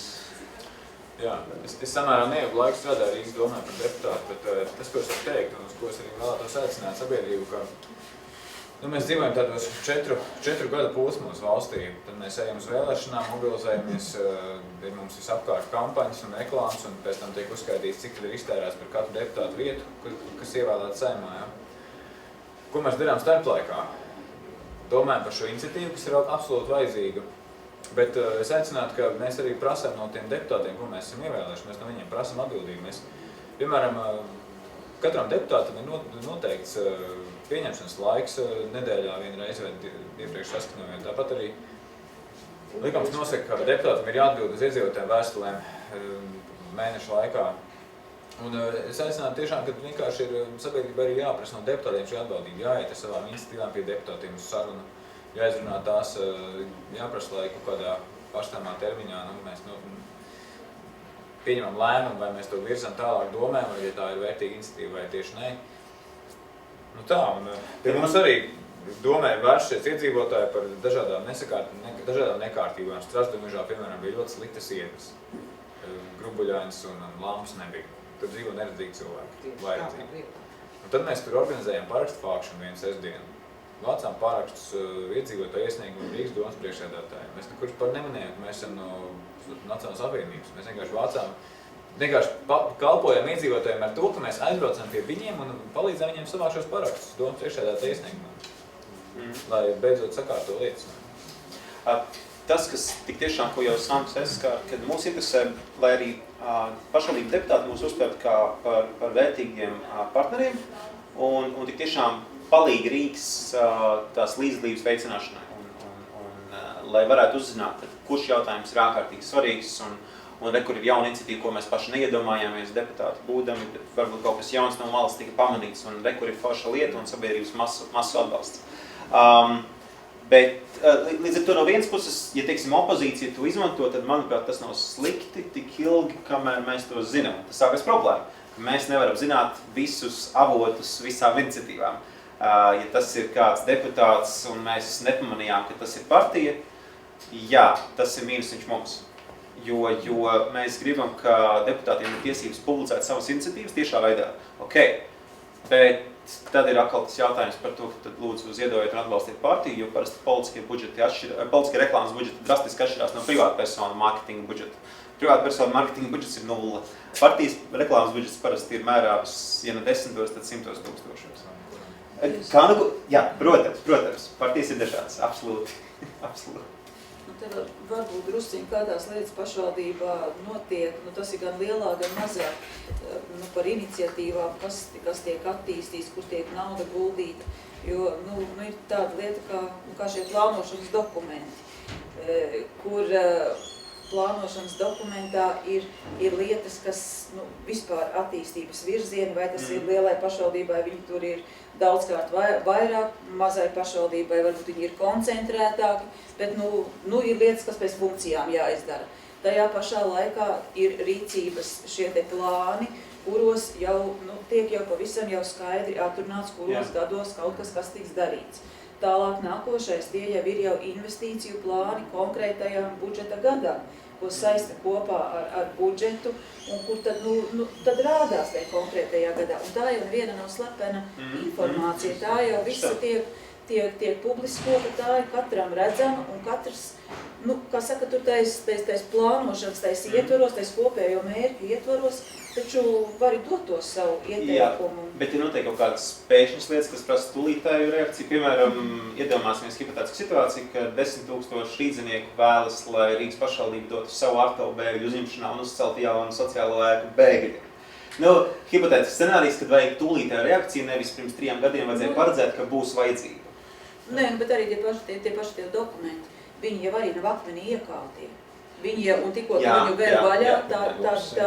Jā, es samērā neilgu laiku strādāju Rīgas domē par deputātu, bet tas, ko es varu teikt, un uz ko es arī vēlētos aicināt sabiedrību, ka mēs dzīvojam tādos 4 gadu posmos valstī, tad mēs ejam uz vēlēšanām, mobilizējamies, mums visapkārt kampaņas un reklāmas, un pēc tam tiek uzskaitīts, cik tad ir iztērēts par katru deputātu vietu, kas ievēlēts Saeimā. Ja? Ko mēs darām starplaikā? Domājam par šo iniciatīvu, kas ir absolūti vajadzīga. Bet es aicinātu, ka mēs arī prasām no tiem deputātiem, ko mēs esam ievēlējuši, mēs no viņiem prasam atbildību. Mēs, piemēram, katram deputātam ir noteikts pieņemšanas laiks nedēļā vienreiz vai iepriekš saskaņojot. Tāpat arī likums nosaka, ka deputātam ir jāatbild uz iedzīvotājiem vēstulēm mēneša laikā. Un es aicinātu tiešām, ka vienkārši ir sabiedrība arī jāprasa no deputātiem šī atbildība, jāiet ar savām iniciatīvām pie deputātiem uz sarunu. Jāizrunā tās, jāprasa, lai kaut kādā paštāmā termiņā mēs pieņemam lēmumu, vai mēs to virzam tālāk domēm, vai ja tā ir vērtīga iniciatīva, vai tieši nē. Tā, un pie mums arī domē vēršies iedzīvotāji par dažādām nekārtībām. Strasdumežā, piemēram, bija ļoti sliktas ietas. Grubuļains un lampas nebija. Tur dzīvo neredzīgi cilvēki, vairadzīgi. Un tad mēs tur organizējam parakstu vākšanu vienu sestdienu. Vācām pārakstus iedzīvotāju iesniegumu Rīgas domas priekšsēdētājiem. Mēs nekur par nemanījām, ka mēs esam no Nacionālās apvienības. Mēs vienkārši vācām, kalpojam iedzīvotājiem ar to, ka mēs aizbraucam pie viņiem un palīdzam viņiem savākt šos parakstus domas priekšsēdētāju iesniegumam, lai beidzot sakārto lietas. Tas, kas tik tiešām, ko jau Sandrs aizskāra, kad mūs interesē, lai arī pašvaldību deputāti mūs uztver kā par vērtīgiem partneriem un tik tiešām palīgi Rīgas tās līdzdalības veicināšanai un lai varētu uzzināt, kurš jautājums ir ārkārtīgi svarīgs un kur ir jauna iniciatīva, ko mēs paši neiedomājāmies deputāti būdami, bet varbūt kaut kas jauns no malas tika pamanīts un kur ir forša lieta un sabiedrības masu atbalsts. Bet līdz ar to no vienas puses, ja teiksim opozīcija to izmanto, tad manuprāt tas nav slikti tik ilgi, kamēr mēs to zinām. Tas sākas problēma, ka mēs nevaram zināt visus avotus visām iniciatīvām. Ja tas ir kāds deputāts un mēs nepamanījām, ka tas ir partija, jā, tas ir mīnusiņš mums. Jo mēs gribam, ka deputātiem ir tiesības publicēt savas iniciatīvas tiešā veidā. Ok, bet tad ir atkal tas jautājums par to, ka tad lūdzu ziedojiet un atbalstiet partiju, jo parasti politiskie reklāmas budžeti drastiski atšķirās no privātpersonu mārketinga budžeta. Privātpersonu mārketinga budžets ir 0. Partijas reklāmas budžets parasti ir mērāms, ja ne 10, tad 100 tūkstošos. Jā, protams, partijas ir dažādas, absolūti. Tad varbūt drusciņi kādās lietas pašvaldībā notiek, tas ir gan lielāk, gan mazāk, par iniciatīvām, kas tiek attīstīts, kur tiek nauda guldīta, jo ir tāda lieta kā šie plānošanas dokumenti, kur plāno plānošanas dokumentā ir lietas, kas vispār attīstības virzieni, vai tas ir lielai pašvaldībai, viņi tur ir daudzkārt vairāk, mazai pašvaldībai varbūt viņi ir koncentrētāki, bet ir lietas, kas pēc funkcijām jāizdara. Tajā pašā laikā ir rīcības šie te plāni, kuros jau tiek jau pavisam jau skaidri atrunāts, kuros gados kaut kas tiks darīts. Tālāk nākošais tie jau ir jau investīciju plāni konkrētajām budžeta gadam, ko saista kopā ar budžetu un kur tad rādās tajā konkrētajā gadā. Un tā jau neviena nav slepena informācija, tā jau visa tiek publiskota, tā ir katram redzama un katrs, kā saka, tur tais plānošanas, tais ietvaros, tais kopējo mērķu ietvaros, taču vari dot to savu ieteikumu. Jā, bet ir noteikti kaut kādas spēšņas lietas, kas prasa tūlītēju reakciju. Piemēram, iedomāsimies hipotētisku situāciju, ka 10 000 rīdzinieku vēlas, lai Rīgas pašvaldība dotu savu ārtavu bēgļu uzņemšanā un uzcelt jaunu sociālo ēku bēgļiem. Hipotētisks scenārijs, kad vajag tūlītēju reakciju, nevis pirms 3 gadiem vajadzēja paredzēt, ka būs vajadzība. Nē, bet arī tie paši dokumenti, viņi jau arī nav akmenī iekaltie. Viņi jau, un tikko viņu vēl vaļā, tā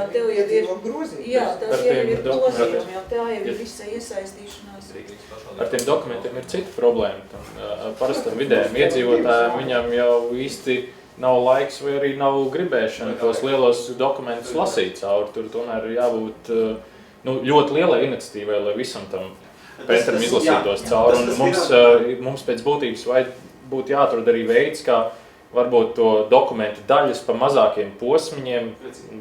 tev jau ir grozījumi. Jā, tā jau ir grozījumi, jo tā jau ir visa iesaistīšanās. Ar tiem dokumentiem ir cita problēma. Parastam vidējiem iedzīvotājiem viņam jau īsti nav laiks vai arī nav gribēšana tos lielos dokumentus lasīt cauri. Tur tomēr ir jābūt ļoti lielai iniciatīvai, lai visam tam Pēteram izlasītos cauri. Un mums pēc būtības būtu jāatrod arī veids, kā varbūt to dokumentu daļas pa mazākiem posmiņiem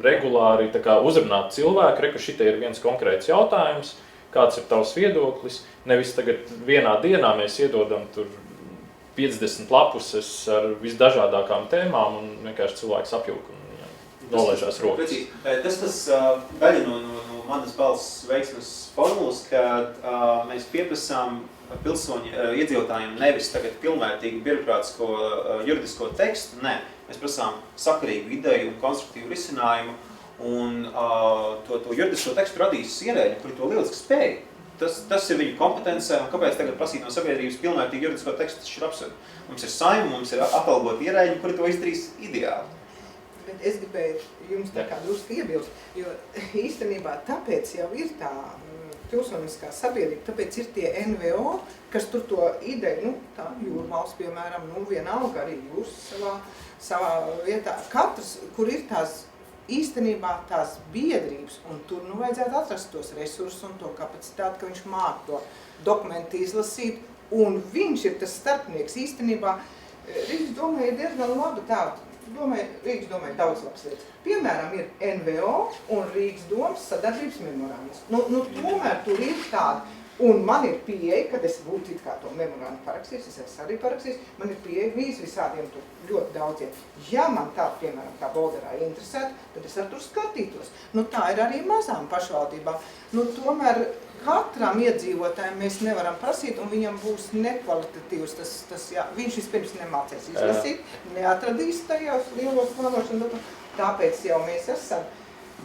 regulāri uzrunāt cilvēku, ka šitie ir viens konkrēts jautājums, kāds ir tavs viedoklis. Nevis tagad vienā dienā mēs iedodam tur 50 lapuses ar visdažādākām tēmām un vienkārši cilvēks apjūk un nolaižās rokas. Tas daļa no manas balss veiksmes formulas, kad mēs pieprasām pilsoņu iedzīvotājiem nevis tagad pilnvērtīgu birokrātisko juridisko tekstu, nē. Mēs prasām sakarīgu ideju un konstruktīvu risinājumu, un to juridisko tekstu radīs ierēģi, kuri to lieliski spēj. Tas ir viņu kompetencē, un kāpēc tagad prasīt no sabiedrības pilnvērtīgu juridisko tekstu, tas ir absurdi. Mums ir saima, mums ir atalgot ierēģi, kuri to izdarīs ideāli. Bet es gribēju jums tā kā drusku iebilst, jo īstenībā tāpēc jau ir tā pilsoniskā sabiedrība, tāpēc ir tie NVO, kas tur to ideju, tā Jūrmals, piemēram, vienalga arī jūs savā vietā. Katrs, kur ir tās īstenībā tās biedrības, un tur vajadzētu atrast tos resursus un to kapacitāti, ka viņš māk to dokumentu izlasīt, un viņš ir tas starpnieks. Īstenībā Rīgas domē ir diezgan labi tādu. Rīgas domē daudz labs lietas. Piemēram, ir NVO un Rīgas domas sadarbības memorandas. Tomēr tur ir tāda. Un man ir pieeja, kad es būtu it kā to memorandu parakstījis, es esmu arī parakstījis, man ir pieeja visādiem tur ļoti daudziem. Ja man tā, piemēram, kā Bolderā interesētu, tad es ar tur skatītos. Tā ir arī mazām pašvaldībām. Tomēr katram iedzīvotājiem mēs nevaram prasīt, un viņam būs nekvalitatīvs tas viņš vispirms nemācēs izlasīt, neatradīs tajos lielos plānošanas, tāpēc jau mēs esam.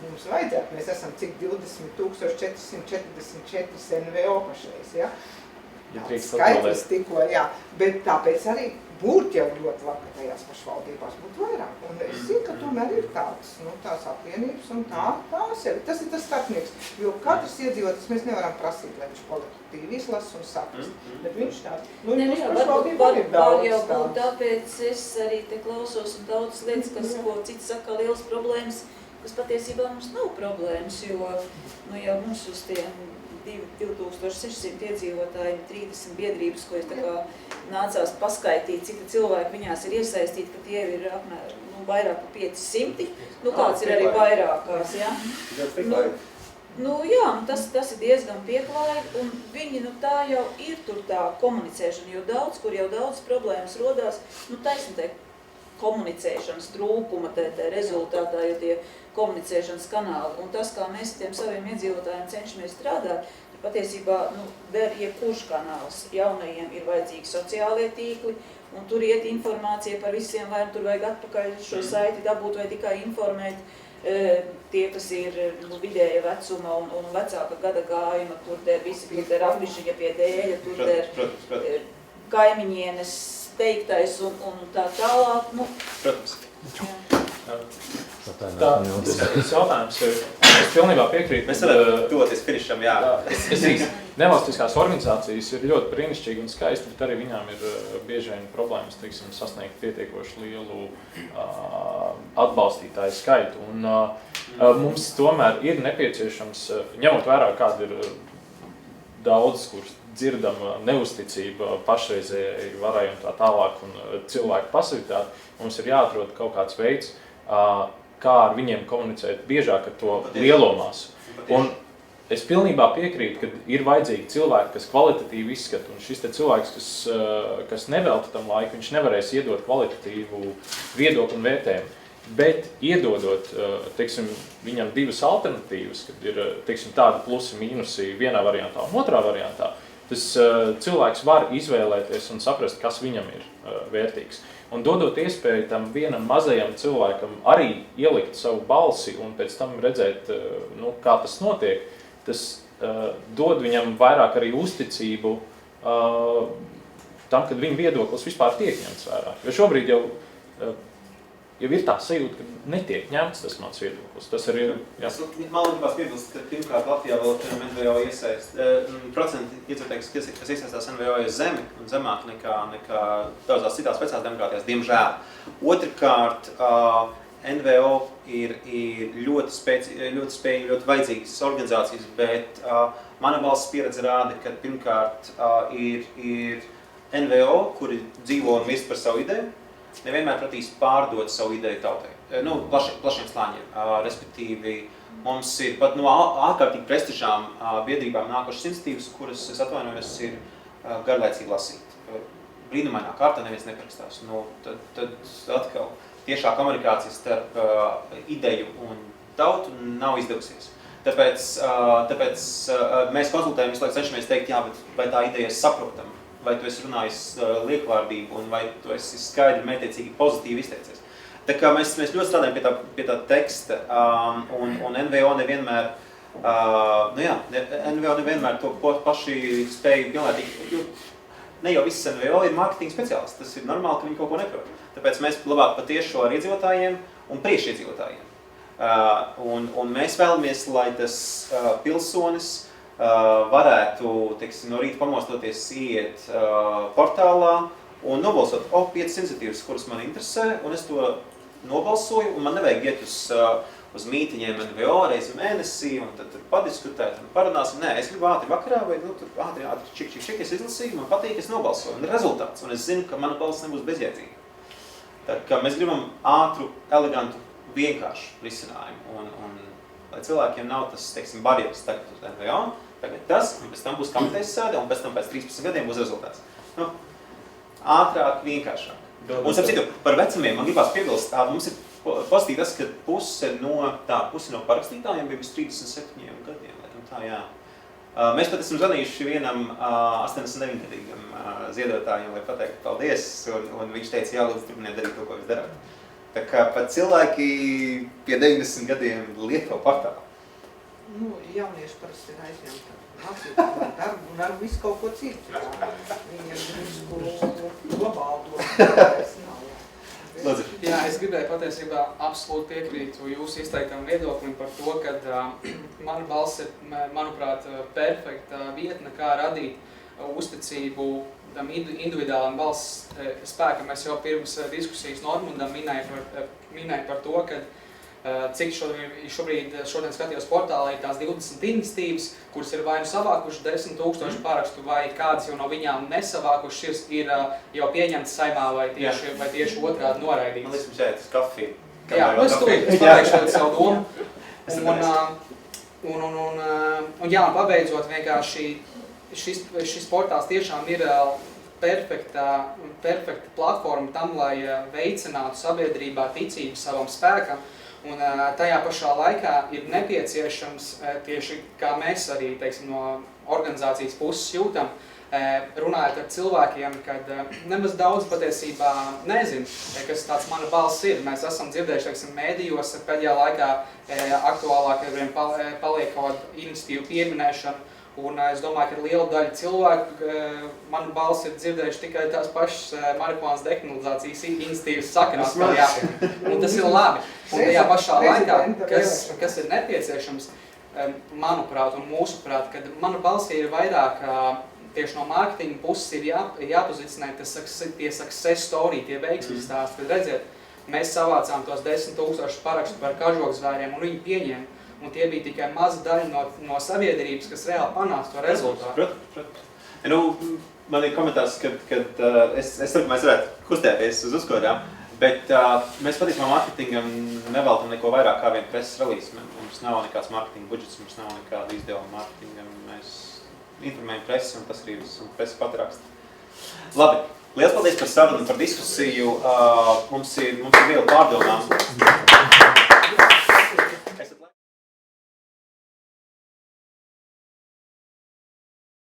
Mums vajadzētu, mēs esam cik 20 444 NVO pašreiz, ja? Skaitlis tikko, jā. Bet tāpēc arī būtu jau ļoti labi, ka tajās pašvaldībās būtu vairāk. Un es zinu, ka tomēr ir tās apvienības un tas ir tas starpnieks. Jo katrs iedzīvotājs mēs nevaram prasīt, lai viņš kolektīvi izlas un saprast. Bet viņš tāds, mums pašvaldībā ir daudz jau būt, tāpēc es arī te klausos un daudzas lietas, ko citi saka liels problēmas, kas patiesībā mums nav problēmas, jo jau mums uz tiem 2600 iedzīvotājiem 30 biedrības, ko es tā kā nācās paskaitīt, cik cilvēki viņās ir iesaistīti, ka tie ir apmēram vairāk par 500, kāds ir arī vairākās, ja? Jā, tas ir diezgan pieklājīgi, un viņi, tā jau ir tur tā komunicēšana, jo kur jau daudz problēmas rodās, taisnībai komunicēšanas trūkuma rezultātā, jo tie komunicēšanas kanāli. Un tas, kā mēs tiem saviem iedzīvotājiem cenšamies strādāt, patiesībā der jebkurš kanāls. Jaunajiem ir vajadzīgi sociālie tīkli, un tur iet informācija par visiem, vai tur vajag atpakaļ šo saiti dabūt vai tikai informēt tie, kas ir vidēja vecuma un vecāka gada gājuma, tur der visi, tur der apvišiņa pie dēļa, tur der kaimiņienes teiktais un tā tālāk. Protams. Tas jautājums ir, es pilnībā piekrītu. Mēs varam doties finišam, jā. Nevalstiskās organizācijas ir ļoti brīnišķīgi un skaisti, bet arī viņām ir bieži vien problēmas, teiksim, sasniegt pietiekoši lielu atbalstītāju skaitu. Un mums tomēr ir nepieciešams, ņemot vērā, kāda ir daudz, kurš dzirdama neusticība pašreizējai varai un tā tālāk un cilvēku pasivitāti, mums ir jāatrod kaut kāds veids, kā ar viņiem komunicēt biežāk ar to lielo masu. Un es pilnībā piekrītu, ka ir vajadzīgi cilvēki, kas kvalitatīvi izskata, un šis te cilvēks, kas nevelta tam laiku, viņš nevarēs iedot kvalitatīvu viedokli un vērtējumu. Bet iedodot, teiksim, viņam divas alternatīvas, kad ir, teiksim, tādi plusi, mīnusi vienā variantā un otrā variantā, tas cilvēks var izvēlēties un saprast, kas viņam ir vērtīgs. Un dodot iespēju tam vienam mazajam cilvēkam arī ielikt savu balsi un pēc tam redzēt, kā tas notiek, tas dod viņam vairāk arī uzticību tam, kad viņa viedoklis vispār tiek ņemts vērā. Jo šobrīd jau ir tā sajūta, ka netiek ņemts tas mans viedoklis. Tas arī ir, jā. Man gribas piebilst, ka pirmkārt Latvijā vēl NVO procenti iedzīvotājs, kas iesaistās NVO ir zemi un zemāk nekā daudzās citās vecās demokrātijās, diemžēl. Otrkārt, NVO ir ļoti spējīgi, ļoti vajadzīgas organizācijas, bet mana valsts pieredze rāda, ka pirmkārt ir NVO, kuri dzīvo un mirst par savu ideju, nevienmēr pratīs pārdot savu ideju tautai, plašiem slāņiem. Respektīvi, mums ir pat no ārkārtīgi prestižām biedrībām nākošas iniciatīvas, kuras, es atvainojos, ir garlaicīgi lasīt. Brīnumainā kārtā neviens neparakstās. Tad atkal tiešā komunikācija starp ideju un tautu nav izdevusies. Tāpēc mēs konsultējam visu laiku cenšamies teikt, jā, bet vai tā ideja ir saprotama? Vai tu esi runājis liekvārdību un vai tu esi skaidri, mērķiecīgi, pozitīvi izteicies. Tā kā mēs ļoti strādājam pie tā teksta, un NVO nevienmēr, NVO nevienmēr to paši spēju pilnvērtīgi, ne jau visas NVO ir mārketinga speciālisti, tas ir normāli, ka viņi kaut ko neprot. Tāpēc mēs labāk patiešo ar iedzīvotājiem un priešiedzīvotājiem. Un mēs vēlamies, lai tas pilsonis varētu, teiksim, no rīta pamostoties iet portālā un nobalsot 5 iniciatīvas, kuras man interesē, un es to nobalsoju, un man nevajag iet uz mītiņiem NVO reizi mēnesī, un tad padiskutēt un parunāsim. Nē, es gribu ātri vakarā, vai ātri, čik, es izlasīju, man patīk, es nobalsoju, un ir rezultāts, un es zinu, ka mana balss nebūs bezjēdzīga. Tā kā mēs gribam ātru, elegantu, vienkāršu risinājumu, un lai cilvēkiem nav tas, teiksim, barjeras tagad uz NVO, tagad tas, un pēc tam būs komitejas sēde, un pēc tam pēc 13 gadiem būs rezultāts. Ātrāk, vienkāršāk. Un starp citu, par vecumiem man gribās piebilst, mums ir pozitīvi tas, ka puse no parakstītājiem bija bez 37 gadiem, laikam tā, jā. Mēs pat esam zvanījuši vienam 89-gadīgam ziedotājiem, lai pateikt paldies, un viņš teica, jā, lūdzu, turpiniet darīt to, ko jūs darāt. Tā kā pat cilvēki pie 90 gadiem lieto portālu. Jaunieši parasti ir aizņemti mācību darbu un ar visu kaut ko citu. Viņiem drusku globāli to. Jā, es gribēju patiesībā absolūti piekrītu jūsu izteiktam viedoklim par to, ka mana balss ir, manuprāt, perfekta vietne, kā radīt uzticību tam individuālam balss spēkam. Es jau pirms diskusijas Normundam minēju par to, ka cik šodien skatījos portālā ir tās 20 iniciatīvas, kuras ir vai nu savākuši 10 000 parakstu, vai kādas jau no viņām nesavākušas ir jau pieņemtas saimā, vai tieši otrādi noraidītas. Man liekas, jāiet uz kafiju. Jā, es pateikšu savu domu. Un jā, pabeidzot vienkārši šis portāls tiešām ir perfekta platforma tam, lai veicinātu sabiedrībā ticību savam spēkam. Un tajā pašā laikā ir nepieciešams, tieši kā mēs arī, teiksim, no organizācijas puses jūtam, runājot ar cilvēkiem, kad nemaz daudz patiesībā nezin, kas tāds mana balss ir. Mēs esam dzirdējuši, teiksim, mēdījos pēdējā laikā aktuālāk paliek kaut kāda iniciatīva pieminēšana, Un es domāju, ka liela daļa cilvēku manu balsi ir dzirdējuši tikai tās pašas marihuānas dekriminalizācijas iniciatīvas sakarās, kā jāpieņem. Un tas ir labi. Un tajā pašā laikā, kas ir nepieciešams, manuprāt un mūsuprāt, kad mana balsī ir vairāk tieši no mārketinga puses ir jāpozicionē tie success story, tie veiksmes stāsti, kad redziet, mēs savācām tos 10 000 parakstu par kažokzvēriem un viņi pieņem. Un tie bija tikai maza daļa no sabiedrības, kas reāli panāca to rezultātu. Protams. Nu, man ir komentārs, kad es saku, mēs varētu kustēties uz uzkodām, bet mēs patiesībā marketingam neveltam neko vairāk kā vien preses release. Mums nav nekāds marketinga budžets, mums nav nekāda izdevuma marketingam. Mēs informējam presi un tas arī viss, un presi pat raksta. Labi, liels paldies par sarunu un par diskusiju. Mums ir viela pārdomām.